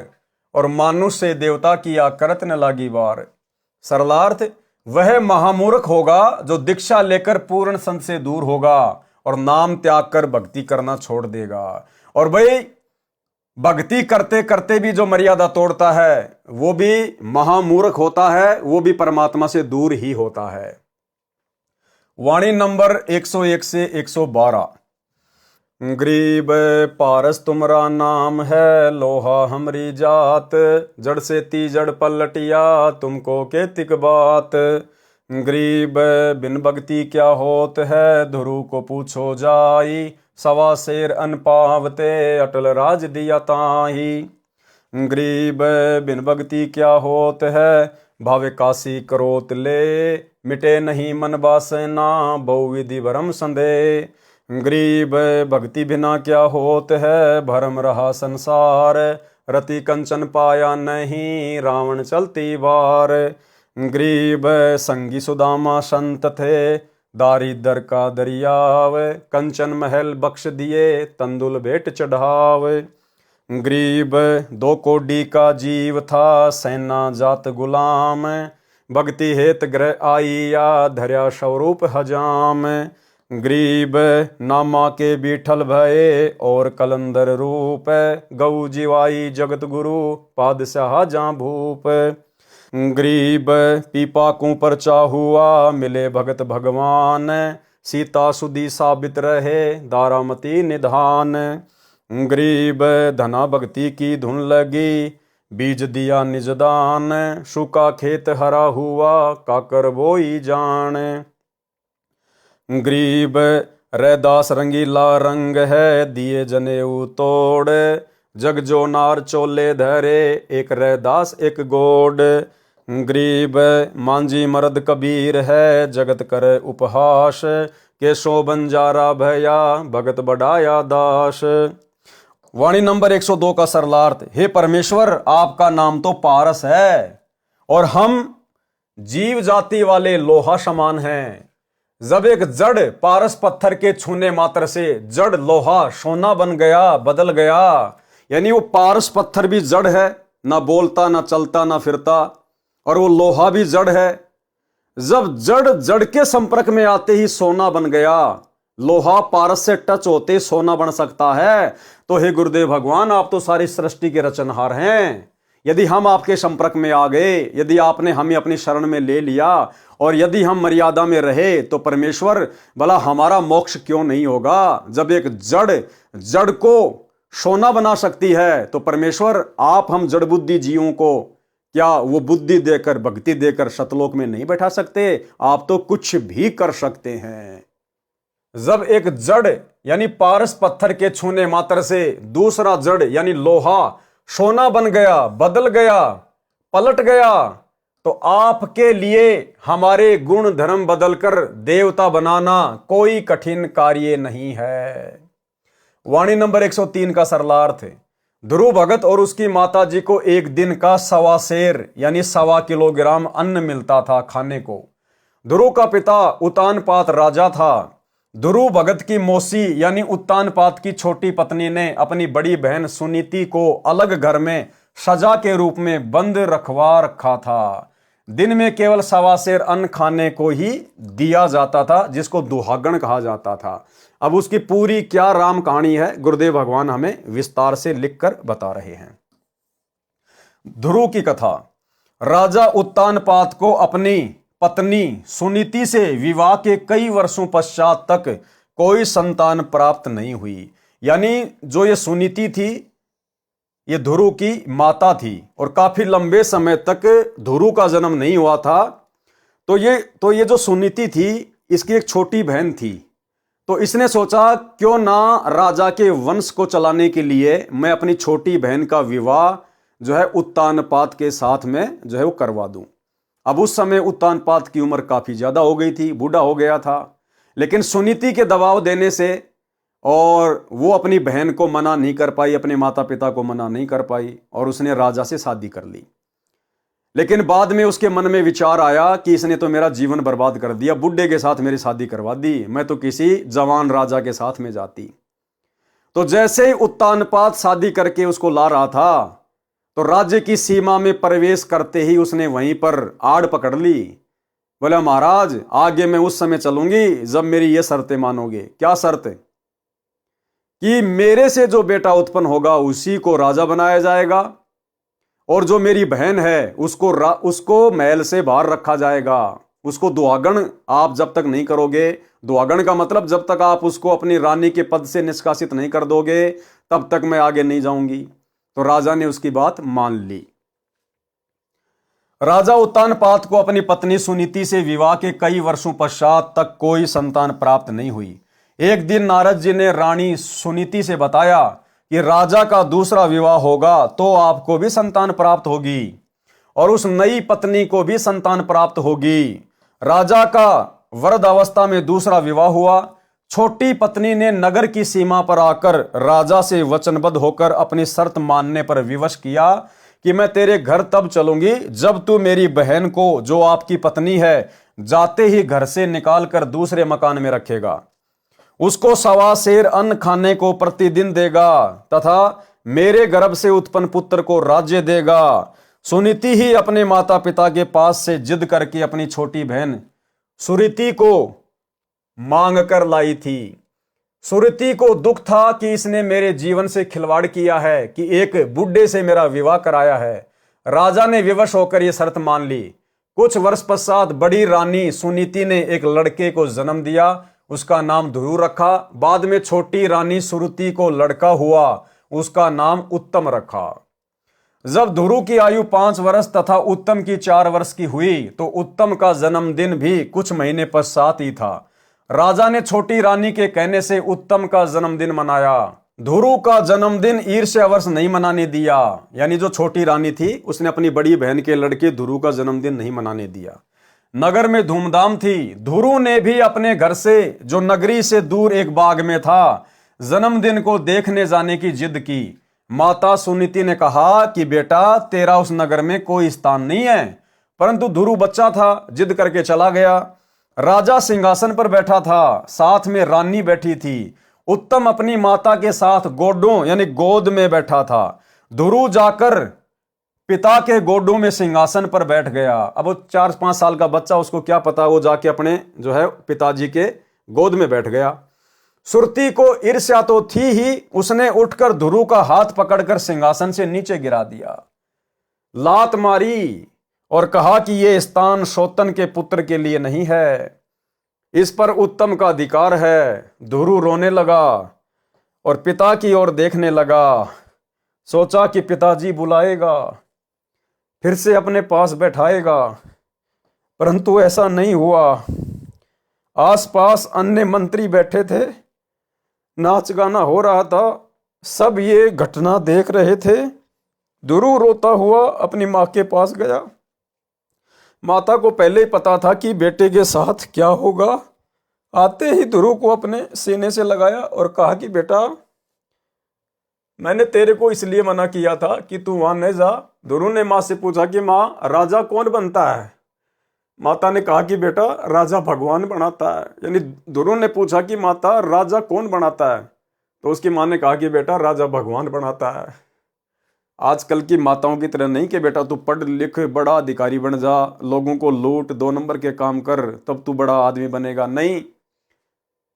और मानुष से देवता किया करत न लागी बार। सरलार्थ, वह महामूर्ख होगा जो दीक्षा लेकर पूर्ण संत से दूर होगा और नाम त्याग कर भक्ति करना छोड़ देगा। और भाई भक्ति करते करते भी जो मर्यादा तोड़ता है वो भी महामूर्ख होता है, वो भी परमात्मा से दूर ही होता है। वाणी नंबर 101 से 112। गरीब पारस तुमरा नाम है, लोहा हमरी जात, जड़ से तीजड़ पलटिया तुमको केतिक बात। गरीब बिन भक्ति क्या होत है, ध्रुव को पूछो जाई, सवा शेर अन पावते, अटल राज दिया ताही। गरीब बिन भक्ति क्या होत है, भावे काशी करोत ले, मिटे नहीं मन वासना, बहुविधि भरम संदेह। गरीब भक्ति बिना क्या होत है, भरम रहा संसार, रति कंचन पाया नहीं, रावण चलती बार। गरीब संगी सुदामा संत थे, दारिदर का दरियाव, कंचन महल बख्श दिए, तंदुल भेंट चढ़ाव। गरीब 2 कोड़ी का जीव था, सेना जात गुलाम, भक्ति हेत ग्रह आईया, धर्या स्वरूप हजाम। गरीब नामा के बीठल भये, और कलंदर रूप, गौ जीवाई जगत गुरु, पादशाह जा भूप। गरीब पीपा को परचा हुआ, मिले भगत भगवान, सीता सुधी साबित रहे, दारामती निधान। गरीब धना भक्ति की धुन लगी, बीज दिया निजदान, सूखा खेत हरा हुआ, काकर बोई जान। गरीब रैदास रंगीला रंग है, दिए जनेऊ तोड़, जग जो नार चोले धरे, एक रैदास एक गोड। गरीब मांझी मर्द कबीर है, जगत करे उपहास, केशो बंजारा भया, भगत बढ़ाया दास। वाणी नंबर 102 का सरलार्थ। हे परमेश्वर, आपका नाम तो पारस है और हम जीव जाति वाले लोहा समान हैं। जब एक जड़ पारस पत्थर के छूने मात्र से जड़ लोहा सोना बन गया, बदल गया, यानी वो पारस पत्थर भी जड़ है, ना बोलता ना चलता ना फिरता, और वो लोहा भी जड़ है। जब जड़ जड़ के संपर्क में आते ही सोना बन गया, लोहा पारस से टच होते सोना बन सकता है, तो हे गुरुदेव भगवान, आप तो सारी सृष्टि के रचनहार हैं। यदि हम आपके संपर्क में आ गए, यदि आपने हमें अपनी शरण में ले लिया, और यदि हम मर्यादा में रहे, तो परमेश्वर भला हमारा मोक्ष क्यों नहीं होगा। जब एक जड़ को सोना बना सकती है, तो परमेश्वर आप हम जड़ बुद्धि जीवों को क्या वो बुद्धि देकर, भक्ति देकर सतलोक में नहीं बैठा सकते? आप तो कुछ भी कर सकते हैं। जब एक जड़ यानी पारस पत्थर के छूने मात्र से दूसरा जड़ यानी लोहा सोना बन गया, बदल गया, पलट गया, तो आपके लिए हमारे गुण धर्म बदलकर देवता बनाना कोई कठिन कार्य नहीं है। वाणी नंबर 103 का सरलार्थ। ध्रुव भगत और उसकी माता जी को एक दिन का 1.25 सेर यानी 1.25 किलोग्राम अन्न मिलता था खाने को। ध्रुव का पिता उत्तानपाद राजा था। ध्रुव भगत की मौसी यानी उत्तानपाद की छोटी पत्नी ने अपनी बड़ी बहन सुनीति को अलग घर में सजा के रूप में बंद रखवा रखा था। दिन में केवल 1.25 सेर अन्न खाने को ही दिया जाता था, जिसको दुहागन कहा जाता था। अब उसकी पूरी क्या राम कहानी है, गुरुदेव भगवान हमें विस्तार से लिखकर बता रहे हैं। ध्रुव की कथा। राजा उत्तानपाद को अपनी पत्नी सुनीति से विवाह के कई वर्षों पश्चात तक कोई संतान प्राप्त नहीं हुई। यानी जो ये सुनीति थी, ये ध्रुव की माता थी, और काफी लंबे समय तक ध्रुव का जन्म नहीं हुआ था। तो ये जो सुनीति थी, इसकी एक छोटी बहन थी। तो इसने सोचा क्यों ना राजा के वंश को चलाने के लिए मैं अपनी छोटी बहन का विवाह जो है उत्तानपाद के साथ में जो है वो करवा दूं। अब उस समय उत्तानपाद की उम्र काफी ज्यादा हो गई थी, बूढ़ा हो गया था, लेकिन सुनीति के दबाव देने से और वो अपनी बहन को मना नहीं कर पाई, अपने माता पिता को मना नहीं कर पाई, और उसने राजा से शादी कर ली। लेकिन बाद में उसके मन में विचार आया कि इसने तो मेरा जीवन बर्बाद कर दिया, बुढ़े के साथ मेरी शादी करवा दी, मैं तो किसी जवान राजा के साथ में जाती। तो जैसे ही उत्तानपाद शादी करके उसको ला रहा था, तो राज्य की सीमा में प्रवेश करते ही उसने वहीं पर आड़ पकड़ ली। बोला, महाराज आगे मैं उस समय चलूंगी जब मेरी ये शर्तें मानोगे। क्या शर्त? कि मेरे से जो बेटा उत्पन्न होगा उसी को राजा बनाया जाएगा, और जो मेरी बहन है उसको महल से बाहर रखा जाएगा। उसको दुहागन आप जब तक नहीं करोगे, दुहागन का मतलब जब तक आप उसको अपनी रानी के पद से निष्कासित नहीं कर दोगे, तब तक मैं आगे नहीं जाऊंगी। तो राजा ने उसकी बात मान ली। राजा उत्तानपाद को अपनी पत्नी सुनीति से विवाह के कई वर्षों पश्चात तक कोई संतान प्राप्त नहीं हुई। एक दिन नारद जी ने रानी सुनीति से बताया कि राजा का दूसरा विवाह होगा तो आपको भी संतान प्राप्त होगी और उस नई पत्नी को भी संतान प्राप्त होगी। राजा का वृद्धावस्था में दूसरा विवाह हुआ। छोटी पत्नी ने नगर की सीमा पर आकर राजा से वचनबद्ध होकर अपनी शर्त मानने पर विवश किया कि मैं तेरे घर तब चलूंगी जब तू मेरी बहन को, जो आपकी पत्नी है, जाते ही घर से निकालकर दूसरे मकान में रखेगा, उसको 1.25 सेर अन्न खाने को प्रतिदिन देगा तथा मेरे गर्भ से उत्पन्न पुत्र को राज्य देगा। सुनीति ही अपने माता पिता के पास से जिद करके अपनी छोटी बहन सुरीति को मांग कर लाई थी। सुरीति को दुख था कि इसने मेरे जीवन से खिलवाड़ किया है, कि एक बुढ़े से मेरा विवाह कराया है। राजा ने विवश होकर यह शर्त मान ली। कुछ वर्ष पश्चात बड़ी रानी सुनीति ने एक लड़के को जन्म दिया, उसका नाम ध्रुव रखा। बाद में छोटी रानी सुरीति को लड़का हुआ, उसका नाम उत्तम रखा। जब ध्रुव की आयु 5 वर्ष तथा उत्तम की 4 वर्ष की हुई तो उत्तम का जन्मदिन भी कुछ महीने पश्चात ही था। राजा ने छोटी रानी के कहने से उत्तम का जन्मदिन मनाया। ध्रुव का जन्मदिन ईर्ष्यावश नहीं मनाने दिया, यानी जो छोटी रानी थी उसने अपनी बड़ी बहन के लड़के ध्रुव का जन्मदिन नहीं मनाने दिया। नगर में धूमधाम थी। ध्रुव ने भी अपने घर से, जो नगरी से दूर एक बाग में था, जन्मदिन को देखने जाने की जिद की। माता सुनीति ने कहा कि बेटा, तेरा उस नगर में कोई स्थान नहीं है, परंतु ध्रुव बच्चा था, जिद करके चला गया। राजा सिंहासन पर बैठा था, साथ में रानी बैठी थी। उत्तम अपनी माता के साथ गोडों यानी गोद में बैठा था। ध्रुव जाकर पिता के गोडों में सिंहासन पर बैठ गया। अब वो 4-5 साल का बच्चा, उसको क्या पता, वो जाके अपने जो है पिताजी के गोद में बैठ गया। सुरती को ईर्ष्या तो थी ही, उसने उठकर ध्रुव का हाथ पकड़कर सिंहासन से नीचे गिरा दिया, लात मारी और कहा कि यह स्थान शोतन के पुत्र के लिए नहीं है, इस पर उत्तम का अधिकार है। ध्रुव रोने लगा और पिता की ओर देखने लगा। सोचा कि पिताजी बुलाएगा, फिर से अपने पास बैठाएगा, परंतु ऐसा नहीं हुआ। आसपास अन्य मंत्री बैठे थे, नाच गाना हो रहा था, सब ये घटना देख रहे थे। ध्रुव रोता हुआ अपनी माँ के पास गया। माता को पहले ही पता था कि बेटे के साथ क्या होगा। आते ही ध्रुव को अपने सीने से लगाया और कहा कि बेटा, मैंने तेरे को इसलिए मना किया था कि तू वहां न जा। ध्रुव ने माँ से पूछा कि माँ, राजा कौन बनता है? माता ने कहा कि बेटा, राजा भगवान बनाता है। यानी ध्रुव ने पूछा कि माता, राजा कौन बनाता है? तो उसकी माँ ने कहा कि बेटा, राजा भगवान बनाता है। आजकल की माताओं की तरह नहीं कि बेटा तू पढ़ लिख बड़ा अधिकारी बन जा, लोगों को लूट, 2 नंबर के काम कर, तब तू बड़ा आदमी बनेगा। नहीं,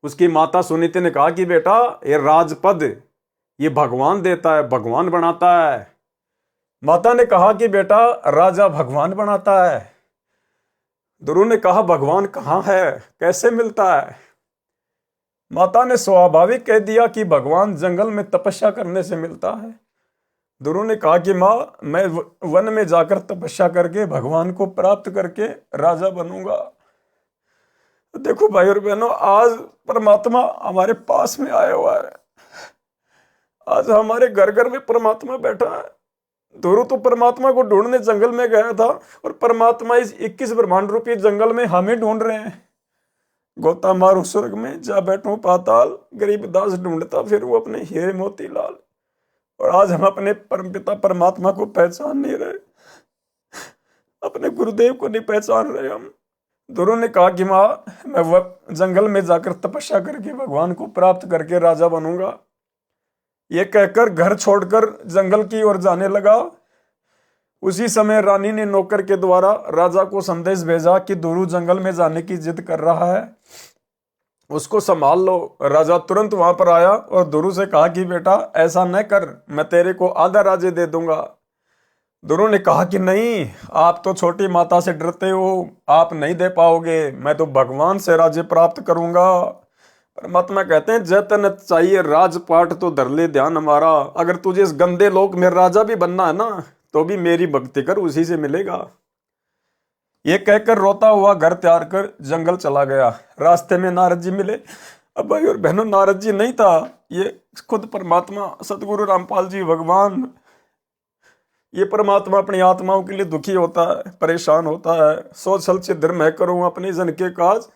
उसकी माता सुनीति ने कहा कि बेटा, ये राजपद ये भगवान देता है, भगवान बनाता है। माता ने कहा कि बेटा, राजा भगवान बनाता है। ध्रुव ने कहा, भगवान कहाँ है, कैसे मिलता है? माता ने स्वाभाविक कह दिया कि भगवान जंगल में तपस्या करने से मिलता है। ध्रुव ने कहा कि माँ, मैं वन में जाकर तपस्या करके भगवान को प्राप्त करके राजा बनूंगा। देखो भाई और बहनों, आज परमात्मा हमारे पास में आया हुआ है। आज हमारे घर घर में परमात्मा बैठा है। ध्रुव तो परमात्मा को ढूंढने जंगल में गया था और परमात्मा इस 21 ब्रह्मांड रूपी जंगल में हमें ढूंढ रहे हैं। गोता मारू स्वर्ग में, जा बैठूं पाताल, गरीब दास ढूंढता फिर वो अपने हीरे मोती लाल। और आज हम अपने परमपिता परमात्मा को पहचान नहीं रहे, अपने गुरुदेव को नहीं पहचान रहे हम। ध्रुव ने कहा कि माँ, मैं जंगल में जाकर तपस्या करके भगवान को प्राप्त करके राजा बनूंगा। ये कहकर घर छोड़कर जंगल की ओर जाने लगा। उसी समय रानी ने नौकर के द्वारा राजा को संदेश भेजा कि ध्रुव जंगल में जाने की जिद कर रहा है, उसको संभाल लो। राजा तुरंत वहां पर आया और ध्रुव से कहा कि बेटा, ऐसा न कर, मैं तेरे को आधा राज्य दे दूंगा। ध्रुव ने कहा कि नहीं, आप तो छोटी माता से डरते हो, आप नहीं दे पाओगे, मैं तो भगवान से राज्य प्राप्त करूंगा। परमात्मा कहते हैं, जतन चाहिए राजपाट तो धर ले ध्यान हमारा। अगर तुझे इस गंदे लोक में राजा भी बनना है ना, तो भी मेरी भक्ति कर, उसी से मिलेगा। ये कहकर रोता हुआ घर त्याग कर जंगल चला गया। रास्ते में नारद जी मिले। अब भाई और बहनों, नारद जी नहीं था, ये खुद परमात्मा सतगुरु रामपाल जी भगवान। ये परमात्मा अपनी आत्माओं के लिए दुखी होता है, परेशान होता है। सोच छल छिद्र मैं करूं अपने जन के काज।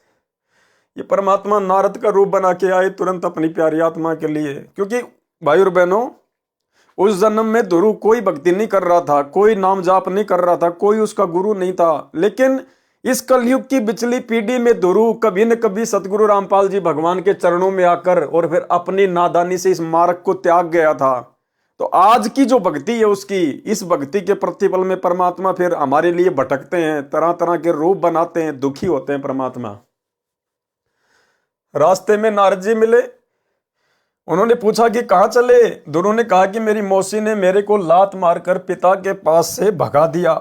ये परमात्मा नारद का रूप बना के आए तुरंत अपनी प्यारी आत्मा के लिए। क्योंकि भाई और बहनों, उस जन्म में ध्रुव कोई भक्ति नहीं कर रहा था, कोई नाम जाप नहीं कर रहा था, कोई उसका गुरु नहीं था। लेकिन इस कलयुग की पिछली पीढ़ी में ध्रुव कभी न कभी सतगुरु रामपाल जी भगवान के चरणों में आकर और फिर अपनी नादानी से इस मार्ग को त्याग गया था। तो आज की जो भक्ति है उसकी, इस भक्ति के प्रतिफल में परमात्मा फिर हमारे लिए भटकते हैं, तरह तरह के रूप बनाते हैं, दुखी होते हैं परमात्मा। रास्ते में नारद जी मिले। उन्होंने पूछा कि कहाँ चले। ध्रुव ने कहा कि मेरी मौसी ने मेरे को लात मारकर पिता के पास से भगा दिया।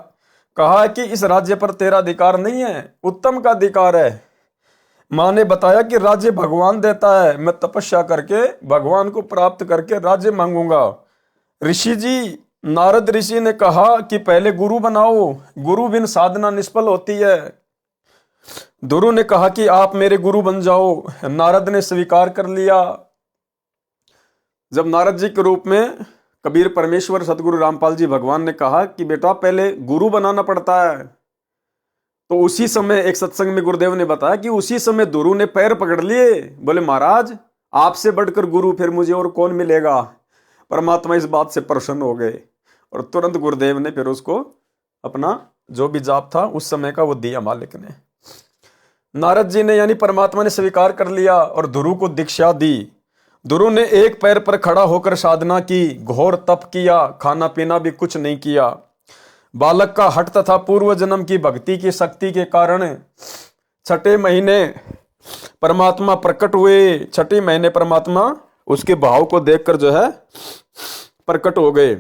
कहा कि इस राज्य पर तेरा अधिकार नहीं है, उत्तम का अधिकार है। माँ ने बताया कि राज्य भगवान देता है, मैं तपस्या करके भगवान को प्राप्त करके राज्य मांगूंगा। ऋषि जी, नारद ऋषि ने कहा कि पहले गुरु बनाओ, गुरु बिन साधना निष्फल होती है। ध्रुव ने कहा कि आप मेरे गुरु बन जाओ। नारद ने स्वीकार कर लिया। जब नारद जी के रूप में कबीर परमेश्वर सतगुरु रामपाल जी भगवान ने कहा कि बेटा पहले गुरु बनाना पड़ता है, तो उसी समय एक सत्संग में गुरुदेव ने बताया कि उसी समय ध्रुव ने पैर पकड़ लिए। बोले महाराज, आपसे बढ़कर गुरु फिर मुझे और कौन मिलेगा। परमात्मा इस बात से प्रसन्न हो गए और तुरंत गुरुदेव ने फिर उसको अपना जो भी जाप था उस समय का वो दिया मालिक ने। नारद जी ने यानी परमात्मा ने स्वीकार कर लिया और ध्रुव को दीक्षा दी। ध्रुव ने एक पैर पर खड़ा होकर साधना की, घोर तप किया, खाना पीना भी कुछ नहीं किया। बालक का हठ तथा पूर्व जन्म की भक्ति की शक्ति के कारण छठे महीने परमात्मा प्रकट हुए। छठे महीने परमात्मा उसके भाव को देखकर जो है प्रकट हो गए।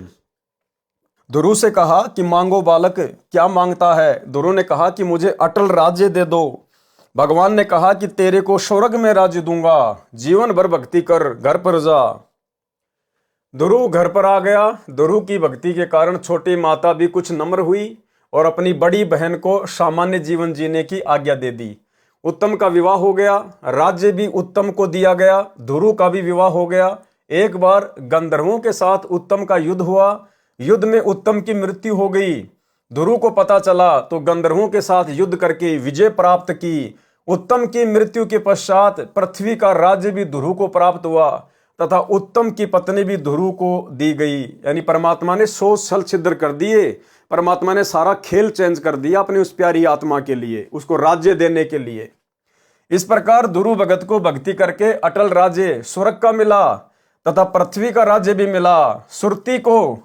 ध्रुव से कहा कि मांगो बालक, क्या मांगता है। ध्रुव ने कहा कि मुझे अटल राज्य दे दो। भगवान ने कहा कि तेरे को स्वर्ग में राज्य दूंगा, जीवन भर भक्ति कर, घर पर जा। ध्रुव घर पर आ गया। ध्रुव की भक्ति के कारण छोटी माता भी कुछ नम्र हुई और अपनी बड़ी बहन को सामान्य जीवन जीने की आज्ञा दे दी। उत्तम का विवाह हो गया, राज्य भी उत्तम को दिया गया, ध्रुव का भी विवाह हो गया। एक बार गंधर्वों के साथ उत्तम का युद्ध हुआ। युद्ध में उत्तम की मृत्यु हो गई। ध्रुव को पता चला तो गंधर्वों के साथ युद्ध करके विजय प्राप्त की। उत्तम की मृत्यु के पश्चात पृथ्वी का राज्य भी ध्रुव को प्राप्त हुआ तथा उत्तम की पत्नी भी ध्रुव को दी गई। यानी परमात्मा ने सोच छल छिद्र कर दिए। परमात्मा ने सारा खेल चेंज कर दिया अपनी उस प्यारी आत्मा के लिए, उसको राज्य देने के लिए। इस प्रकार ध्रुव भगत को भक्ति करके अटल राज्य स्वर्ग का मिला तथा पृथ्वी का राज्य भी मिला। सुरती को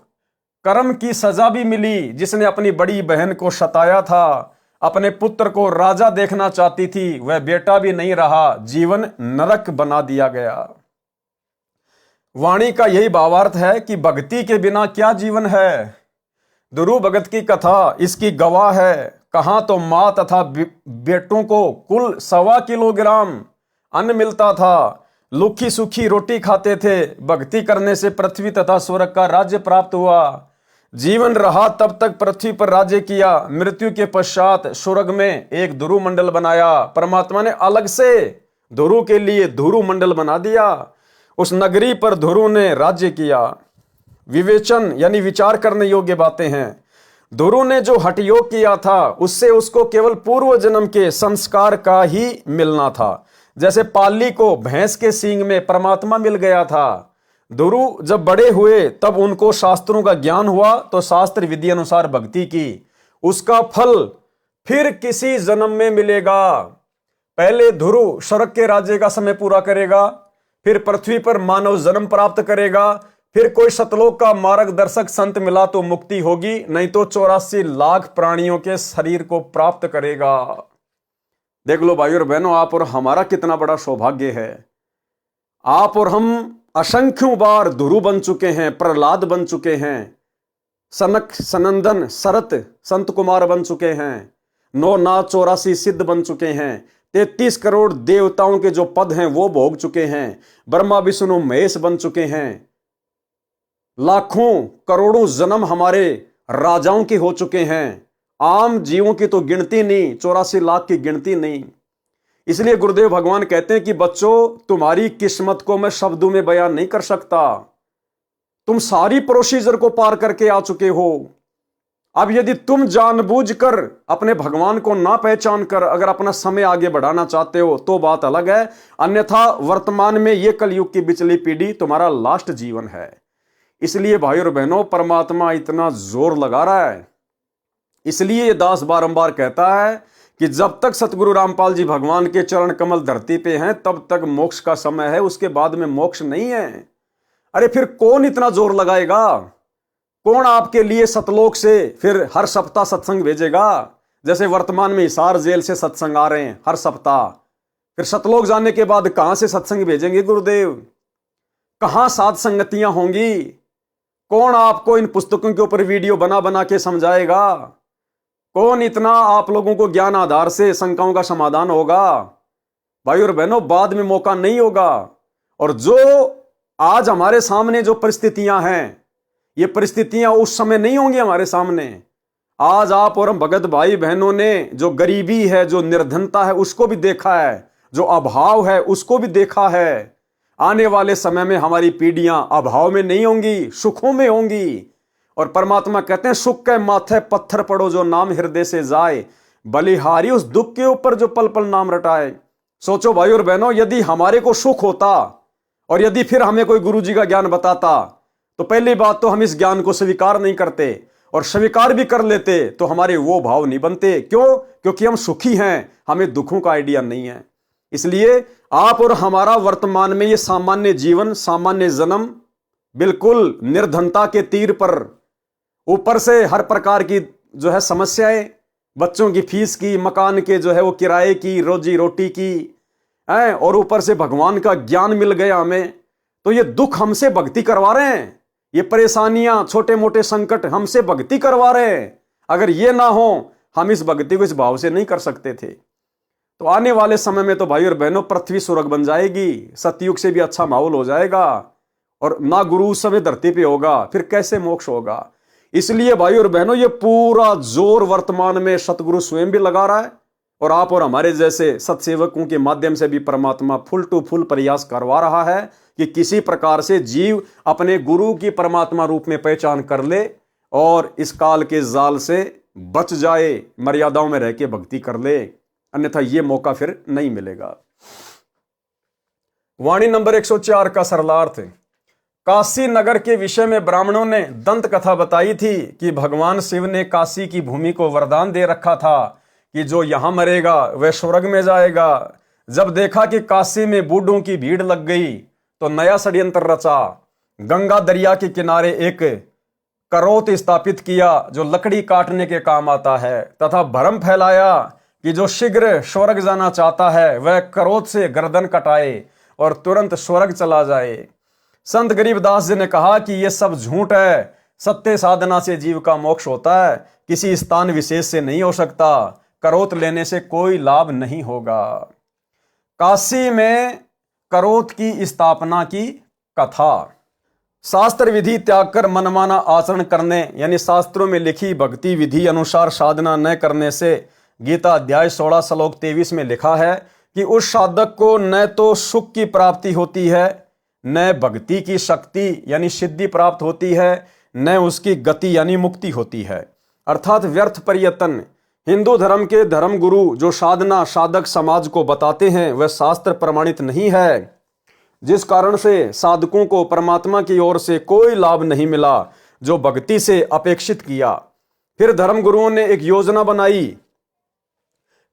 कर्म की सजा भी मिली, जिसने अपनी बड़ी बहन को सताया था, अपने पुत्र को राजा देखना चाहती थी, वह बेटा भी नहीं रहा, जीवन नरक बना दिया गया। वाणी का यही भावार्थ है कि भक्ति के बिना क्या जीवन है। ध्रुव भगत की कथा इसकी गवाह है। कहां तो मां तथा बेटों को कुल 1.25 किलोग्राम अन्न मिलता था, लुखी सुखी रोटी खाते थे। भक्ति करने से पृथ्वी तथा स्वर्ग का राज्य प्राप्त हुआ। जीवन रहा तब तक पृथ्वी पर राज्य किया। मृत्यु के पश्चात स्वर्ग में एक ध्रुव मंडल बनाया। परमात्मा ने अलग से ध्रुव के लिए ध्रुव मंडल बना दिया। उस नगरी पर ध्रुव ने राज्य किया। विवेचन यानी विचार करने योग्य बातें हैं। ध्रुव ने जो हठ योग किया था उससे उसको केवल पूर्व जन्म के संस्कार का ही मिलना था। जैसे पाली को भैंस के सींग में परमात्मा मिल गया था। ध्रुव जब बड़े हुए तब उनको शास्त्रों का ज्ञान हुआ तो शास्त्र विधि अनुसार भक्ति की। उसका फल फिर किसी जन्म में मिलेगा। पहले ध्रुव स्वर्ग के राज्य का समय पूरा करेगा, फिर पृथ्वी पर मानव जन्म प्राप्त करेगा, फिर कोई सतलोक का मार्गदर्शक संत मिला तो मुक्ति होगी, नहीं तो 84 लाख प्राणियों के शरीर को प्राप्त करेगा। देख लो भाई और बहनों, आप और हमारा कितना बड़ा सौभाग्य है। आप और हम असंख्यों बार ध्रुव बन चुके हैं, प्रहलाद बन चुके हैं, सनक सनंदन सरत संत कुमार बन चुके हैं, 9 नाथ 84 सिद्ध बन चुके हैं, 33 करोड़ देवताओं के जो पद हैं वो भोग चुके हैं, ब्रह्मा विष्णु महेश बन चुके हैं, लाखों करोड़ों जन्म हमारे राजाओं के हो चुके हैं। आम जीवों की तो गिनती नहीं, 84 लाख की गिनती नहीं। इसलिए गुरुदेव भगवान कहते हैं कि बच्चों, तुम्हारी किस्मत को मैं शब्दों में बयान नहीं कर सकता। तुम सारी प्रोसीजर को पार करके आ चुके हो। अब यदि तुम जानबूझकर अपने भगवान को ना पहचान कर अगर अपना समय आगे बढ़ाना चाहते हो तो बात अलग है, अन्यथा वर्तमान में यह कलयुग की बिचली पीढ़ी तुम्हारा लास्ट जीवन है। इसलिए भाई और बहनों, परमात्मा इतना जोर लगा रहा है, इसलिए ये दास बारंबार कहता है कि जब तक सतगुरु रामपाल जी भगवान के चरण कमल धरती पे हैं तब तक मोक्ष का समय है, उसके बाद में मोक्ष नहीं है। अरे फिर कौन इतना जोर लगाएगा? कौन आपके लिए सतलोक से फिर हर सप्ताह सत्संग भेजेगा? जैसे वर्तमान में हिसार जेल से सत्संग आ रहे हैं हर सप्ताह, फिर सतलोक जाने के बाद कहां से सत्संग भेजेंगे गुरुदेव? कहां साध संगतियां होंगी? कौन आपको इन पुस्तकों के ऊपर वीडियो बना बना के समझाएगा? कौन इतना आप लोगों को ज्ञान आधार से शंकाओं का समाधान होगा? भाई और बहनों, बाद में मौका नहीं होगा। और जो आज हमारे सामने जो परिस्थितियां हैं, ये परिस्थितियां उस समय नहीं होंगी हमारे सामने। आज आप और हम भगत भाई बहनों ने जो गरीबी है, जो निर्धनता है, उसको भी देखा है, जो अभाव है उसको भी देखा है। आने वाले समय में हमारी पीढ़ियां अभाव में नहीं होंगी, सुखों में होंगी। और परमात्मा कहते हैं, सुख के माथे पत्थर पड़ो जो नाम हृदय से जाए, बलिहारी उस दुख के ऊपर जो पल पल नाम रटाए। सोचो भाई और बहनों, यदि हमारे को सुख होता और यदि फिर हमें कोई गुरु जी का ज्ञान बताता तो पहली बात तो हम इस ज्ञान को स्वीकार नहीं करते, और स्वीकार भी कर लेते तो हमारे वो भाव नहीं बनते। क्यों? क्योंकि हम सुखी हैं, हमें दुखों का आइडिया नहीं है। इसलिए आप और हमारा वर्तमान में ये सामान्य जीवन, सामान्य जन्म, बिल्कुल निर्धनता के तीर पर, ऊपर से हर प्रकार की जो है समस्याएं, बच्चों की फीस की, मकान के जो है वो किराए की, रोजी रोटी की है, और ऊपर से भगवान का ज्ञान मिल गया हमें, तो ये दुख हमसे भक्ति करवा रहे हैं। ये परेशानियां, छोटे मोटे संकट हमसे भक्ति करवा रहे हैं। अगर ये ना हो, हम इस भक्ति को इस भाव से नहीं कर सकते थे। तो आने वाले समय में तो भाई और बहनों, पृथ्वी स्वर्ग बन जाएगी, सतयुग से भी अच्छा माहौल हो जाएगा, और ना गुरु उस समय धरती पे होगा, फिर कैसे मोक्ष होगा? इसलिए भाई और बहनों, ये पूरा जोर वर्तमान में सतगुरु स्वयं भी लगा रहा है, और आप और हमारे जैसे सत्सेवकों के माध्यम से भी परमात्मा फुल टू फुल प्रयास करवा रहा है कि किसी प्रकार से जीव अपने गुरु की परमात्मा रूप में पहचान कर ले और इस काल के जाल से बच जाए, मर्यादाओं में रह के भक्ति कर ले, अन्यथा ये मौका फिर नहीं मिलेगा। वाणी नंबर 104 का सरलार्थ। काशी नगर के विषय में ब्राह्मणों ने दंत कथा बताई थी कि भगवान शिव ने काशी की भूमि को वरदान दे रखा था कि जो यहां मरेगा वह स्वर्ग में जाएगा। जब देखा कि काशी में बूढ़ों की भीड़ लग गई तो नया षड्यंत्र रचा। गंगा दरिया के किनारे एक करोत स्थापित किया जो लकड़ी काटने के काम आता है, तथा भ्रम फैलाया कि जो शीघ्र स्वर्ग जाना चाहता है वह करोत से गर्दन कटाए और तुरंत स्वर्ग चला जाए। संत गरीबदास जी ने कहा कि यह सब झूठ है। सत्य साधना से जीव का मोक्ष होता है, किसी स्थान विशेष से नहीं हो सकता। करोत लेने से कोई लाभ नहीं होगा। काशी में करोत की स्थापना की कथा। शास्त्र विधि त्याग कर मनमाना आचरण करने, यानी शास्त्रों में लिखी भक्ति विधि अनुसार साधना न करने से, गीता अध्याय 16 श्लोक 23 में लिखा है कि उस साधक को न तो सुख की प्राप्ति होती है, न भक्ति की शक्ति यानी सिद्धि प्राप्त होती है, न उसकी गति यानी मुक्ति होती है, अर्थात व्यर्थ प्रयत्न। हिंदू धर्म के धर्म गुरु जो साधना साधक समाज को बताते हैं वह शास्त्र प्रमाणित नहीं है, जिस कारण से साधकों को परमात्मा की ओर से कोई लाभ नहीं मिला जो भक्ति से अपेक्षित किया। फिर धर्म गुरुओं ने एक योजना बनाई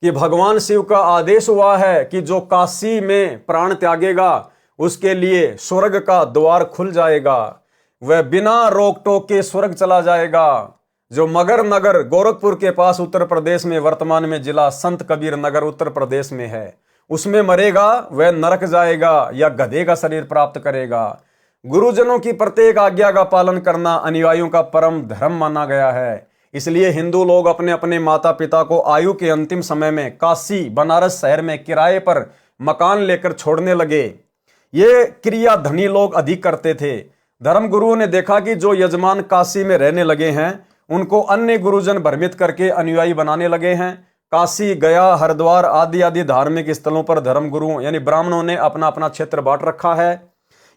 कि भगवान शिव का आदेश हुआ है कि जो काशी में प्राण त्यागेगा उसके लिए स्वर्ग का द्वार खुल जाएगा, वह बिना रोक टोक के स्वर्ग चला जाएगा। जो मगर नगर गोरखपुर के पास उत्तर प्रदेश में वर्तमान में जिला संत कबीर नगर उत्तर प्रदेश में है, उसमें मरेगा वह नरक जाएगा या गधे का शरीर प्राप्त करेगा। गुरुजनों की प्रत्येक आज्ञा का पालन करना अनुयायियों का परम धर्म माना गया है। इसलिए हिंदू लोग अपने अपने माता पिता को आयु के अंतिम समय में काशी बनारस शहर में किराए पर मकान लेकर छोड़ने लगे। ये क्रिया धनी लोग अधिक करते थे। धर्म गुरुओं ने देखा कि जो यजमान काशी में रहने लगे हैं उनको अन्य गुरुजन भ्रमित करके अनुयायी बनाने लगे हैं। काशी, गया, हरिद्वार आदि आदि धार्मिक स्थलों पर धर्म गुरुओं यानी ब्राह्मणों ने अपना अपना क्षेत्र बांट रखा है।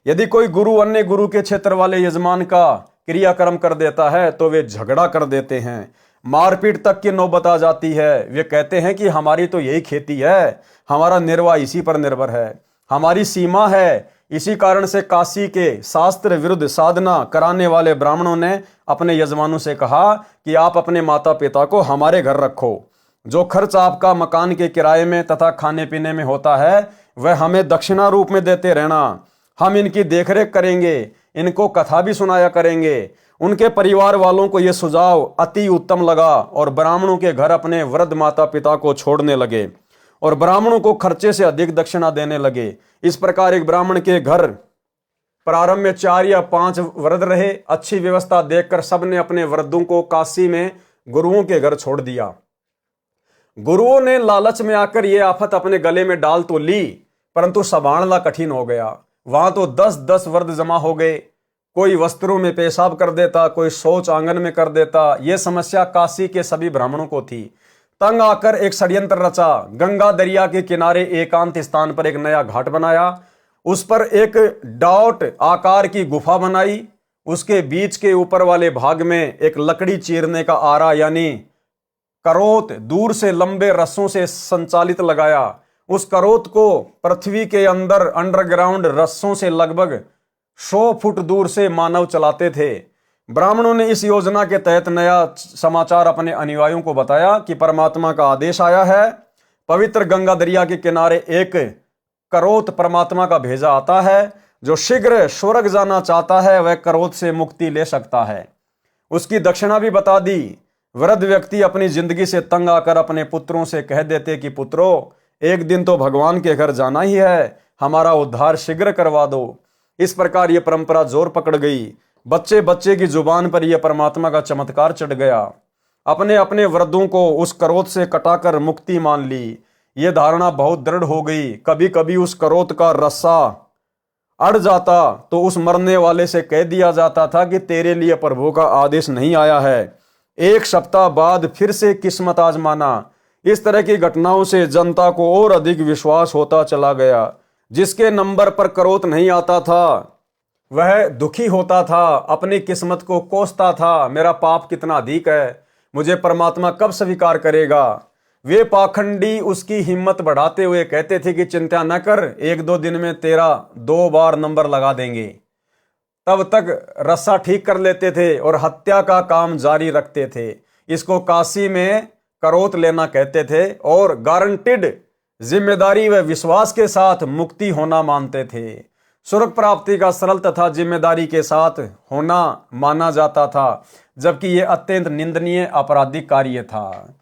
यदि कोई गुरु अन्य गुरु के क्षेत्र वाले यजमान का क्रियाक्रम कर देता है तो वे झगड़ा कर देते हैं, मारपीट तक की नौबत आ जाती है। वे कहते हैं कि हमारी तो यही खेती है, हमारा निर्वाह इसी पर निर्भर है, हमारी सीमा है। इसी कारण से काशी के शास्त्र विरुद्ध साधना कराने वाले ब्राह्मणों ने अपने यजमानों से कहा कि आप अपने माता पिता को हमारे घर रखो, जो खर्च आपका मकान के किराए में तथा खाने पीने में होता है वह हमें दक्षिणा रूप में देते रहना। हम इनकी देखरेख करेंगे, इनको कथा भी सुनाया करेंगे। उनके परिवार वालों को यह सुझाव अति उत्तम लगा और ब्राह्मणों के घर अपने वृद्ध माता पिता को छोड़ने लगे और ब्राह्मणों को खर्चे से अधिक दक्षिणा देने लगे। इस प्रकार एक ब्राह्मण के घर प्रारंभ में 4 या 5 वृद्ध रहे। अच्छी व्यवस्था देखकर सबने अपने वृद्धों को काशी में गुरुओं के घर छोड़ दिया। गुरुओं ने लालच में आकर यह आफत अपने गले में डाल तो ली, परंतु संभालना कठिन हो गया। वहां तो 10-10 वृद्ध जमा हो गए। कोई वस्त्रों में पेशाब कर देता, कोई शौच आंगन में कर देता। यह समस्या काशी के सभी ब्राह्मणों को थी। तंग आकर एक षड्यंत्र रचा। गंगा दरिया के किनारे एकांत स्थान पर एक नया घाट बनाया, उस पर एक डॉट आकार की गुफा बनाई। उसके बीच के ऊपर वाले भाग में एक लकड़ी चीरने का आरा यानी करोत दूर से लंबे रस्सों से संचालित लगाया। उस करोत को पृथ्वी के अंदर अंडरग्राउंड रस्सों से लगभग 100 फुट दूर से मानव चलाते थे। ब्राह्मणों ने इस योजना के तहत नया समाचार अपने अनुयायियों को बताया कि परमात्मा का आदेश आया है। पवित्र गंगा दरिया के किनारे एक करोत परमात्मा का भेजा आता है। जो शीघ्र स्वर्ग जाना चाहता है वह करोत से मुक्ति ले सकता है। उसकी दक्षिणा भी बता दी। वृद्ध व्यक्ति अपनी जिंदगी से तंग आकर अपने पुत्रों से कह देते कि पुत्रों, एक दिन तो भगवान के घर जाना ही है, हमारा उद्धार शीघ्र करवा दो। इस प्रकार यह परंपरा जोर पकड़ गई। बच्चे बच्चे की जुबान पर यह परमात्मा का चमत्कार चढ़ गया। अपने अपने वृद्धों को उस करोत से कटाकर मुक्ति मान ली। यह धारणा बहुत दृढ़ हो गई। कभी कभी उस करोत का रस्सा अड़ जाता तो उस मरने वाले से कह दिया जाता था कि तेरे लिए प्रभु का आदेश नहीं आया है। 1 सप्ताह बाद फिर से किस्मत आजमाना। इस तरह की घटनाओं से जनता को और अधिक विश्वास होता चला गया। जिसके नंबर पर करोत नहीं आता था वह दुखी होता था, अपनी किस्मत को कोसता था, मेरा पाप कितना अधिक है, मुझे परमात्मा कब स्वीकार करेगा। वे पाखंडी उसकी हिम्मत बढ़ाते हुए कहते थे कि चिंता न कर, 1-2 दिन में तेरा 2 बार नंबर लगा देंगे। तब तक रस्सा ठीक कर लेते थे और हत्या का काम जारी रखते थे। इसको काशी में करोत लेना कहते थे और गारंटीड जिम्मेदारी व विश्वास के साथ मुक्ति होना मानते थे। स्वर्ग प्राप्ति का सरल तथा जिम्मेदारी के साथ होना माना जाता था, जबकि यह अत्यंत निंदनीय आपराधिक कार्य था।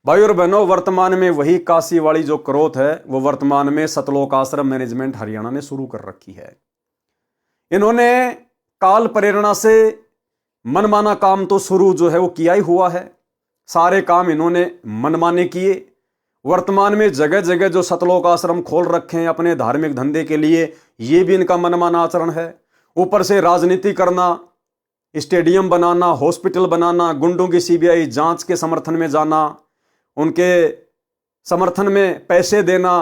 भाई और बहनों, वर्तमान में वही काशी वाली जो करोत है वो वर्तमान में सतलोक आश्रम मैनेजमेंट हरियाणा ने शुरू कर रखी है। इन्होंने काल प्रेरणा से मनमाना काम तो शुरू जो है वो किया ही हुआ है। सारे काम इन्होंने मनमाने किए। वर्तमान में जगह जगह जो सतलोक आश्रम खोल रखे हैं अपने धार्मिक धंधे के लिए, ये भी इनका मनमाना आचरण है। ऊपर से राजनीति करना, स्टेडियम बनाना, हॉस्पिटल बनाना, गुंडों की सीबीआई जांच के समर्थन में जाना, उनके समर्थन में पैसे देना,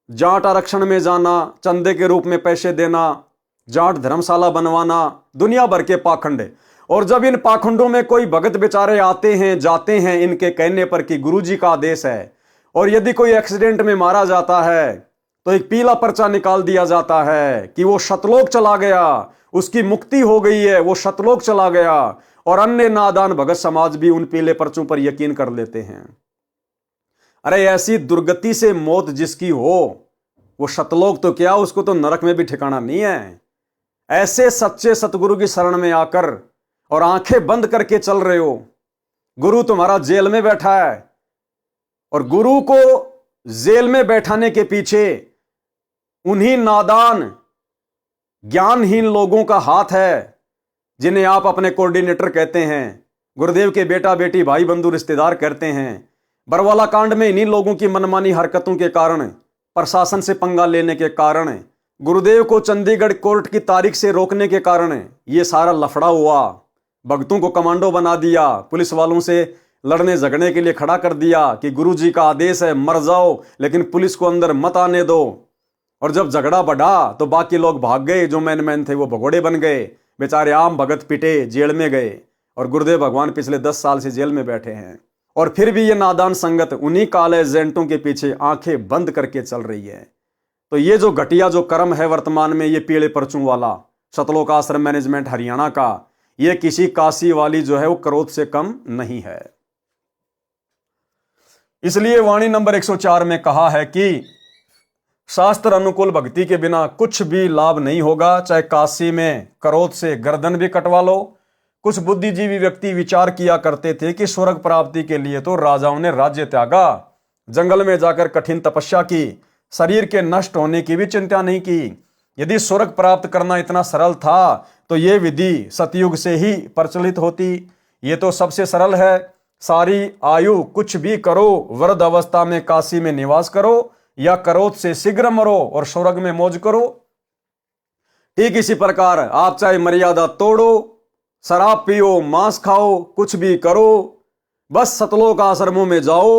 जाट आरक्षण में जाना, चंदे के रूप में पैसे देना, जाट धर्मशाला बनवाना, दुनिया भर के पाखंड। और जब इन पाखंडों में कोई भगत बेचारे आते हैं जाते हैं इनके कहने पर कि गुरुजी का आदेश है, और यदि कोई एक्सीडेंट में मारा जाता है तो एक पीला पर्चा निकाल दिया जाता है कि वो सतलोक चला गया, उसकी मुक्ति हो गई है, वो सतलोक चला गया। और अन्य नादान भगत समाज भी उन पीले पर्चों पर यकीन कर लेते हैं। अरे ऐसी दुर्गति से मौत जिसकी हो वो सतलोक तो क्या, उसको तो नरक में भी ठिकाना नहीं है। ऐसे सच्चे सतगुरु की शरण में आकर और आंखें बंद करके चल रहे हो, गुरु तुम्हारा जेल में बैठा है और गुरु को जेल में बैठाने के पीछे उन्हीं नादान ज्ञानहीन लोगों का हाथ है जिन्हें आप अपने कोऑर्डिनेटर कहते हैं, गुरुदेव के बेटा बेटी भाई बंधु रिश्तेदार कहते हैं। बरवाला कांड में इन्हीं लोगों की मनमानी हरकतों के कारण, प्रशासन से पंगा लेने के कारण, गुरुदेव को चंडीगढ़ कोर्ट की तारीख से रोकने के कारण ये सारा लफड़ा हुआ। भक्तों को कमांडो बना दिया, पुलिस वालों से लड़ने झगड़ने के लिए खड़ा कर दिया कि गुरुजी का आदेश है मर जाओ, लेकिन पुलिस को अंदर मत आने दो। और जब झगड़ा बढ़ा तो बाकी लोग भाग गए, जो मैन थे वो भगोड़े बन गए, बेचारे आम भगत पिटे, जेल में गए। और गुरुदेव भगवान पिछले 10 साल से जेल में बैठे हैं। और फिर भी ये नादान संगत उन्हीं काले एजेंटों के पीछे आंखें बंद करके चल रही है। तो ये जो घटिया जो कर्म है वर्तमान में, ये पीले पर्चों वाला सतलोक आश्रम मैनेजमेंट हरियाणा का, ये किसी काशी वाली जो है वो क्रोध से कम नहीं है। इसलिए वाणी नंबर 104 में कहा है कि शास्त्र अनुकूल भक्ति के बिना कुछ भी लाभ नहीं होगा। चाहे काशी में क्रोध से गर्दन भी कटवा लो। कुछ बुद्धिजीवी व्यक्ति विचार किया करते थे कि स्वर्ग प्राप्ति के लिए तो राजाओं ने राज्य त्यागा, जंगल में जाकर कठिन तपस्या की, शरीर के नष्ट होने की भी चिंता नहीं की। यदि स्वर्ग प्राप्त करना इतना सरल था तो ये विधि सतयुग से ही प्रचलित होती। ये तो सबसे सरल है। सारी आयु कुछ भी करो, वृद्ध अवस्था में काशी में निवास करो या क्रोध से शीघ्र मरो और स्वर्ग में मौज करो। ठीक इसी प्रकार आप चाहे मर्यादा तोड़ो, शराब पियो, मांस खाओ, कुछ भी करो, बस सतलोक आश्रमों में जाओ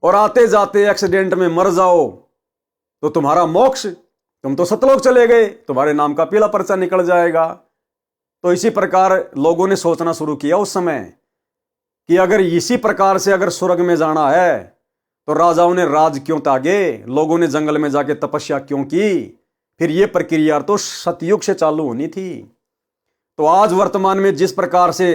और आते जाते एक्सीडेंट में मर जाओ तो तुम्हारा मोक्ष, तुम तो सतलोक चले गए, तुम्हारे नाम का पीला पर्चा निकल जाएगा। तो इसी प्रकार लोगों ने सोचना शुरू किया उस समय कि अगर इसी प्रकार से अगर स्वर्ग में जाना है तो राजाओं ने राज क्यों त्यागे, लोगों ने जंगल में जाके तपस्या क्यों की। फिर ये प्रक्रिया तो सतयुग से चालू होनी थी। तो आज वर्तमान में जिस प्रकार से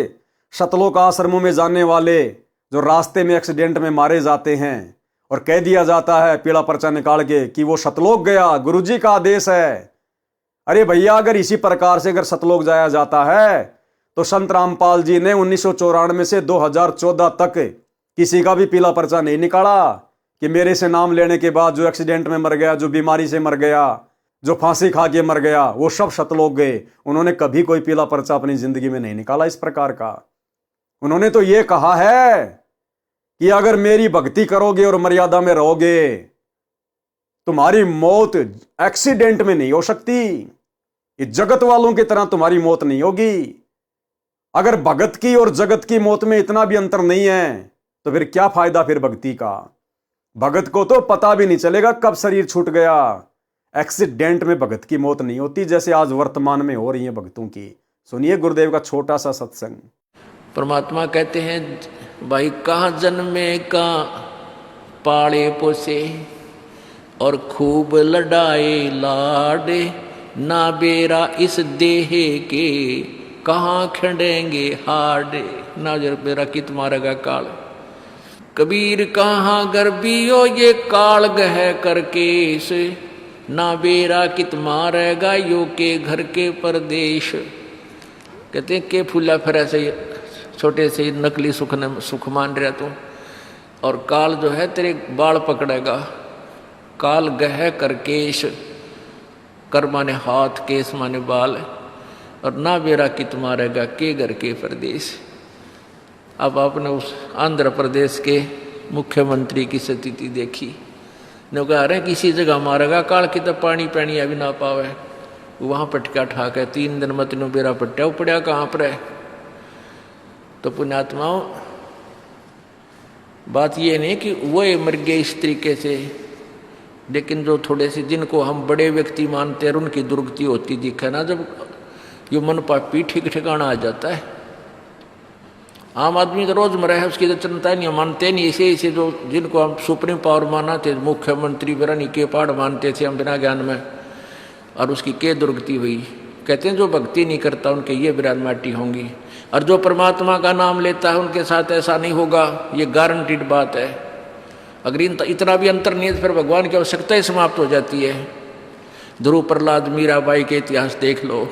सतलोक आश्रमों में जाने वाले जो रास्ते में एक्सीडेंट में मारे जाते हैं और कह दिया जाता है पीला पर्चा निकाल के कि वो सतलोक गया, गुरुजी का आदेश है। अरे भैया, अगर इसी प्रकार से अगर सतलोक जाया जाता है तो संत रामपाल जी ने 1994 से 2014 तक किसी का भी पीला पर्चा नहीं निकाला कि मेरे से नाम लेने के बाद जो एक्सीडेंट में मर गया, जो बीमारी से मर गया, जो फांसी खा के मर गया, वो सब सतलोक गए। उन्होंने कभी कोई पीला पर्चा अपनी जिंदगी में नहीं निकाला इस प्रकार का। उन्होंने तो ये कहा है कि अगर मेरी भक्ति करोगे और मर्यादा में रहोगे, तुम्हारी मौत एक्सीडेंट में नहीं हो सकती, इस जगत वालों की तरह तुम्हारी मौत नहीं होगी। अगर भगत की और जगत की मौत में इतना भी अंतर नहीं है तो फिर क्या फायदा फिर भक्ति का। भगत को तो पता भी नहीं चलेगा कब शरीर छूट गया। एक्सीडेंट में भगत की मौत नहीं होती जैसे आज वर्तमान में हो रही है भक्तों की। सुनिए गुरुदेव का छोटा सा सत्संग। परमात्मा कहते हैं भाई कहाँ जन्मे का पाले पोसे और खूब लड़ाए लाडे, ना बेरा इस देह के कहाँ खंडेंगे हाडे, ना जर बेरा कित मारेगा काल। कबीर कहाँ गर्बियो ये काल गह करके से, ना बेरा कित मारेगा यो के घर के परदेश। कहते हैं के फूला फिर से छोटे से नकली सुख मान रहा तू, और काल जो है तेरे बाल पकड़ेगा। काल गह कर केश, कर माने हाथ, केस माने बाल, और ना बेरा कित मारेगा के घर के प्रदेश। अब आपने उस आंध्र प्रदेश के मुख्यमंत्री की स्थिति देखी, ने कह रहे किसी जगह मारेगा काल की तो पानी पैनी अभी ना पावे, वहाँ पटका ठाक है 3 दिन मत नो बेरा पट्टा पड़ा कहाँ पर है। तो पुण्यात्माओं, बात ये नहीं कि वो मर गए इस तरीके से, लेकिन जो थोड़े से जिनको हम बड़े व्यक्ति मानते हैं उनकी दुर्गति होती दिखे ना, जब ये मन पापी ठीक ठिकाना आ जाता है। आम आदमी तो रोजमर्रा है उसकी तो चिंता नहीं, मानते नहीं। ऐसे जो जिनको हम सुप्रीम पावर माना थे, मुख्यमंत्री बिरानी के पाड़ मानते थे हम बिना ज्ञान में, और उसकी के दुर्गति हुई। कहते हैं जो भक्ति नहीं करता उनके ये बिरान माटी होंगी, और जो परमात्मा का नाम लेता है उनके साथ ऐसा नहीं होगा, ये गारंटीड बात है। अगर इतना भी अंतर नहीं है तो फिर भगवान की आवश्यकता ही समाप्त हो जाती है। ध्रुव प्रहलाद मीराबाई के इतिहास देख लो।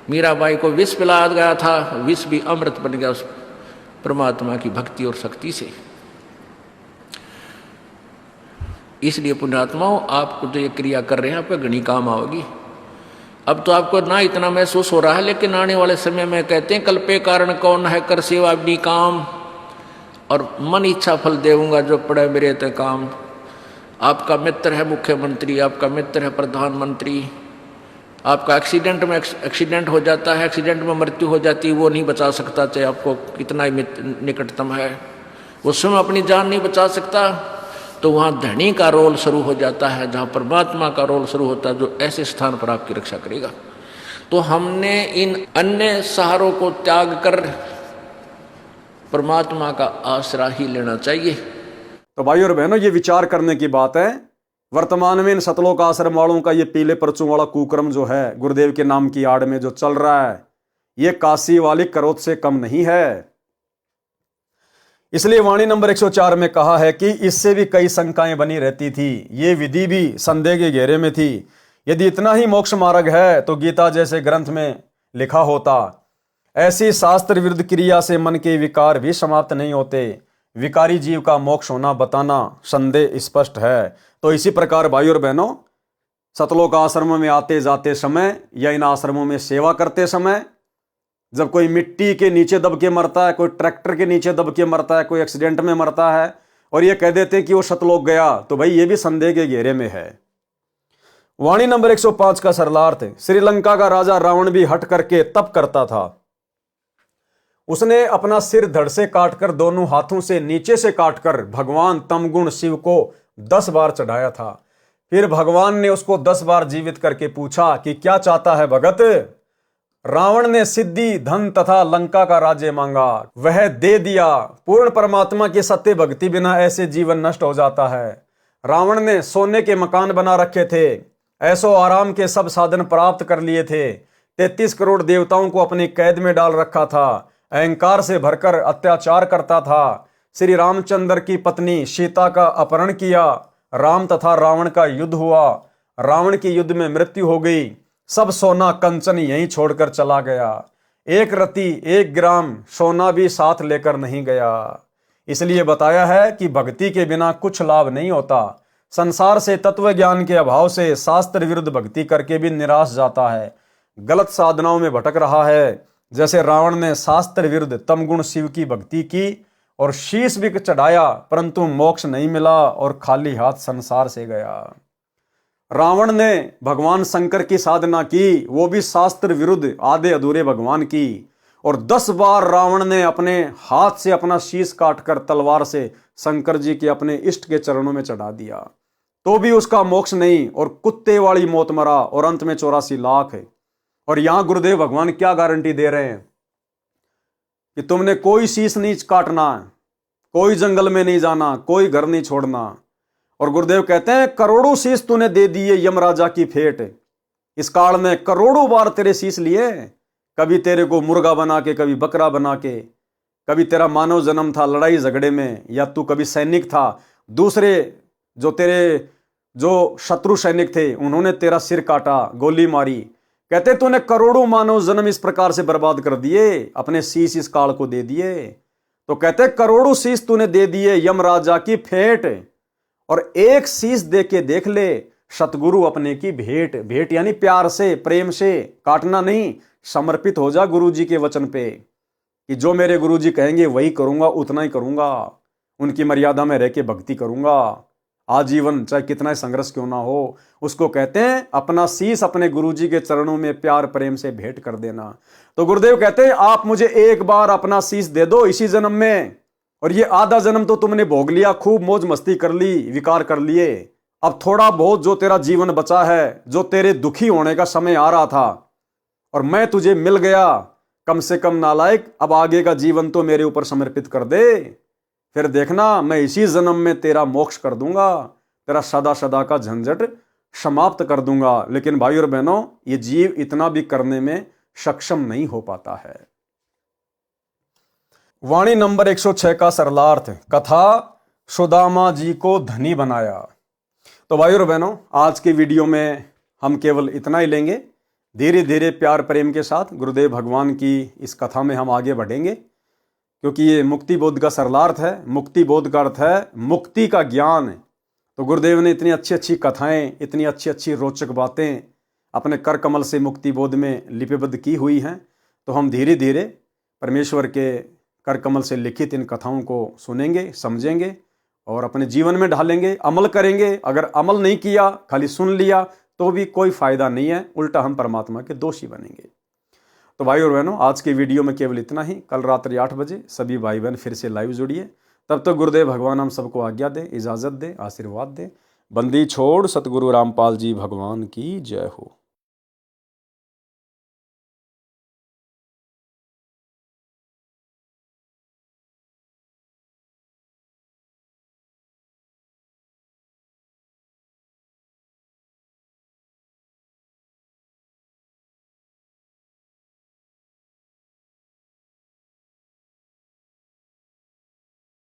मीराबाई को विष पिलाया गया था, विष भी अमृत बन गया उस परमात्मा की भक्ति और शक्ति से। इसलिए पुण्यात्माओं, आपको जो ये क्रिया कर रहे हैं आपका घनी काम आओगी। अब तो आपको ना इतना महसूस हो रहा है, लेकिन आने वाले समय में कहते हैं कल्पे कारण कौन है, कर सेवा भी काम, और मन इच्छा फल देऊंगा जो पड़े मेरे ते काम। आपका मित्र है मुख्यमंत्री, आपका मित्र है प्रधानमंत्री, आपका एक्सीडेंट हो जाता है, एक्सीडेंट में मृत्यु हो जाती है, वो नहीं बचा सकता, चाहे आपको कितना ही निकटतम है, उस समय अपनी जान नहीं बचा सकता। तो वहाँ धनी का रोल शुरू हो जाता है, जहाँ परमात्मा का रोल शुरू होता है, जो ऐसे स्थान पर आपकी रक्षा करेगा। तो हमने इन अन्य सहारों को त्याग कर परमात्मा का आसरा ही लेना चाहिए। तो भाई और बहनों, ये विचार करने की बात है। वर्तमान में इन सतलोक आश्रम वालों का ये पीले परचों वाला कुकर्म जो है गुरुदेव के नाम की आड़ में जो चल रहा है, ये काशी वाली करोत से कम नहीं है। इसलिए वाणी नंबर 104 में कहा है कि इससे भी कई शंकाएं बनी रहती थी, ये विधि भी संदेह के घेरे में थी। यदि इतना ही मोक्ष मार्ग है तो गीता जैसे ग्रंथ में लिखा होता। ऐसी शास्त्र विरुद्ध क्रिया से मन के विकार भी समाप्त नहीं होते। विकारी जीव का मोक्ष होना बताना संदेह स्पष्ट है। तो इसी प्रकार भाई और बहनों, सतलोक आश्रमों में आते जाते समय या इन आश्रमों में सेवा करते समय जब कोई मिट्टी के नीचे दब के मरता है, कोई ट्रैक्टर के नीचे दब के मरता है, कोई एक्सीडेंट में मरता है और ये कह देते कि वो सतलोक गया, तो भाई ये भी संदेह के घेरे में है। वाणी नंबर 105 का सरलार्थ, श्रीलंका का राजा रावण भी हट करके तप करता था। उसने अपना सिर धड़ से काटकर दोनों हाथों से नीचे से काटकर भगवान तमगुण शिव को 10 बार चढ़ाया था। फिर भगवान ने उसको 10 बार जीवित करके पूछा कि क्या चाहता है भगत। रावण ने सिद्धि, धन तथा लंका का राज्य मांगा, वह दे दिया। पूर्ण परमात्मा की सत्य भक्ति बिना ऐसे जीवन नष्ट हो जाता है। रावण ने सोने के मकान बना रखे थे, ऐसो आराम के सब साधन प्राप्त कर लिए थे, 33 करोड़ देवताओं को अपनी कैद में डाल रखा था, अहंकार से भरकर अत्याचार करता था। श्री रामचंद्र की पत्नी सीता का अपहरण किया। राम तथा रावण का युद्ध हुआ, रावण की युद्ध में मृत्यु हो गई। सब सोना कंचन यहीं छोड़कर चला गया। एक रति 1 ग्राम सोना भी साथ लेकर नहीं गया। इसलिए बताया है कि भक्ति के बिना कुछ लाभ नहीं होता। संसार से तत्व ज्ञान के अभाव से शास्त्र विरुद्ध भक्ति करके भी निराश जाता है, गलत साधनाओं में भटक रहा है। जैसे रावण ने शास्त्र विरुद्ध तमगुण शिव की भक्ति की और शीश भी चढ़ाया, परंतु मोक्ष नहीं मिला और खाली हाथ संसार से गया। रावण ने भगवान शंकर की साधना की, वो भी शास्त्र विरुद्ध आधे अधूरे भगवान की, और 10 बार रावण ने अपने हाथ से अपना शीश काटकर तलवार से शंकर जी के अपने इष्ट के चरणों में चढ़ा दिया, तो भी उसका मोक्ष नहीं और कुत्ते वाली मौत मरा और अंत में 84 लाख है। और यहां गुरुदेव भगवान क्या गारंटी दे रहे हैं कि तुमने कोई शीश नहीं काटना, कोई जंगल में नहीं जाना, कोई घर नहीं छोड़ना। और गुरुदेव कहते हैं करोड़ों शीश तूने दे दिए यमराजा की फेट। इस काल ने करोड़ों बार तेरे शीश लिए, कभी तेरे को मुर्गा बना के, कभी बकरा बना के, कभी तेरा मानव जन्म था लड़ाई झगड़े में, या तू कभी सैनिक था, दूसरे जो तेरे जो शत्रु सैनिक थे उन्होंने तेरा सिर काटा, गोली मारी। कहते तूने करोड़ों मानव जन्म इस प्रकार से बर्बाद कर दिए, अपने शीश इस काल को दे दिए। तो कहते करोड़ों शीश तूने दे दिए यमराजा की फेट, और एक शीश दे के देख ले सतगुरु अपने की भेंट। भेंट यानी प्यार से, प्रेम से, काटना नहीं। समर्पित हो जा गुरु जी के वचन पे कि जो मेरे गुरु जी कहेंगे वही करूंगा, उतना ही करूंगा, उनकी मर्यादा में रह के भक्ति करूंगा आजीवन, चाहे कितना ही संघर्ष क्यों ना हो। उसको कहते हैं अपना शीश अपने गुरु जी के चरणों में प्यार प्रेम से भेंट कर देना। तो गुरुदेव कहते हैं आप मुझे एक बार अपना शीश दे दो इसी जन्म में, और ये आधा जन्म तो तुमने भोग लिया, खूब मौज मस्ती कर ली, विकार कर लिए। अब थोड़ा बहुत जो तेरा जीवन बचा है, जो तेरे दुखी होने का समय आ रहा था और मैं तुझे मिल गया, कम से कम नालायक अब आगे का जीवन तो मेरे ऊपर समर्पित कर दे, फिर देखना मैं इसी जन्म में तेरा मोक्ष कर दूंगा, तेरा सदा सदा का झंझट समाप्त कर दूंगा। लेकिन भाई और बहनों, ये जीव इतना भी करने में सक्षम नहीं हो पाता है। वाणी नंबर 106 का सरलार्थ, कथा सुदामा जी को धनी बनाया। तो भाई और बहनों, आज की वीडियो में हम केवल इतना ही लेंगे। धीरे धीरे प्यार प्रेम के साथ गुरुदेव भगवान की इस कथा में हम आगे बढ़ेंगे, क्योंकि ये मुक्ति बोध का सरलार्थ है। मुक्ति बोध का अर्थ है मुक्ति का ज्ञान। तो गुरुदेव ने इतनी अच्छी अच्छी कथाएं, इतनी अच्छी अच्छी रोचक बातें अपने कर कमल से मुक्ति बोध में लिपिबद्ध की हुई हैं। तो हम धीरे धीरे परमेश्वर के कर कमल से लिखित इन कथाओं को सुनेंगे, समझेंगे और अपने जीवन में ढालेंगे, अमल करेंगे। अगर अमल नहीं किया, खाली सुन लिया, तो भी कोई फायदा नहीं है, उल्टा हम परमात्मा के दोषी बनेंगे। तो भाई और बहनों, आज की वीडियो में केवल इतना ही। कल रात्रि 8 बजे सभी भाई बहन फिर से लाइव जुड़िए। तब तक गुरुदेव भगवान हम सबको आज्ञा दे, इजाजत दे, आशीर्वाद दे। बंदी छोड़ सतगुरु रामपाल जी भगवान की जय हो।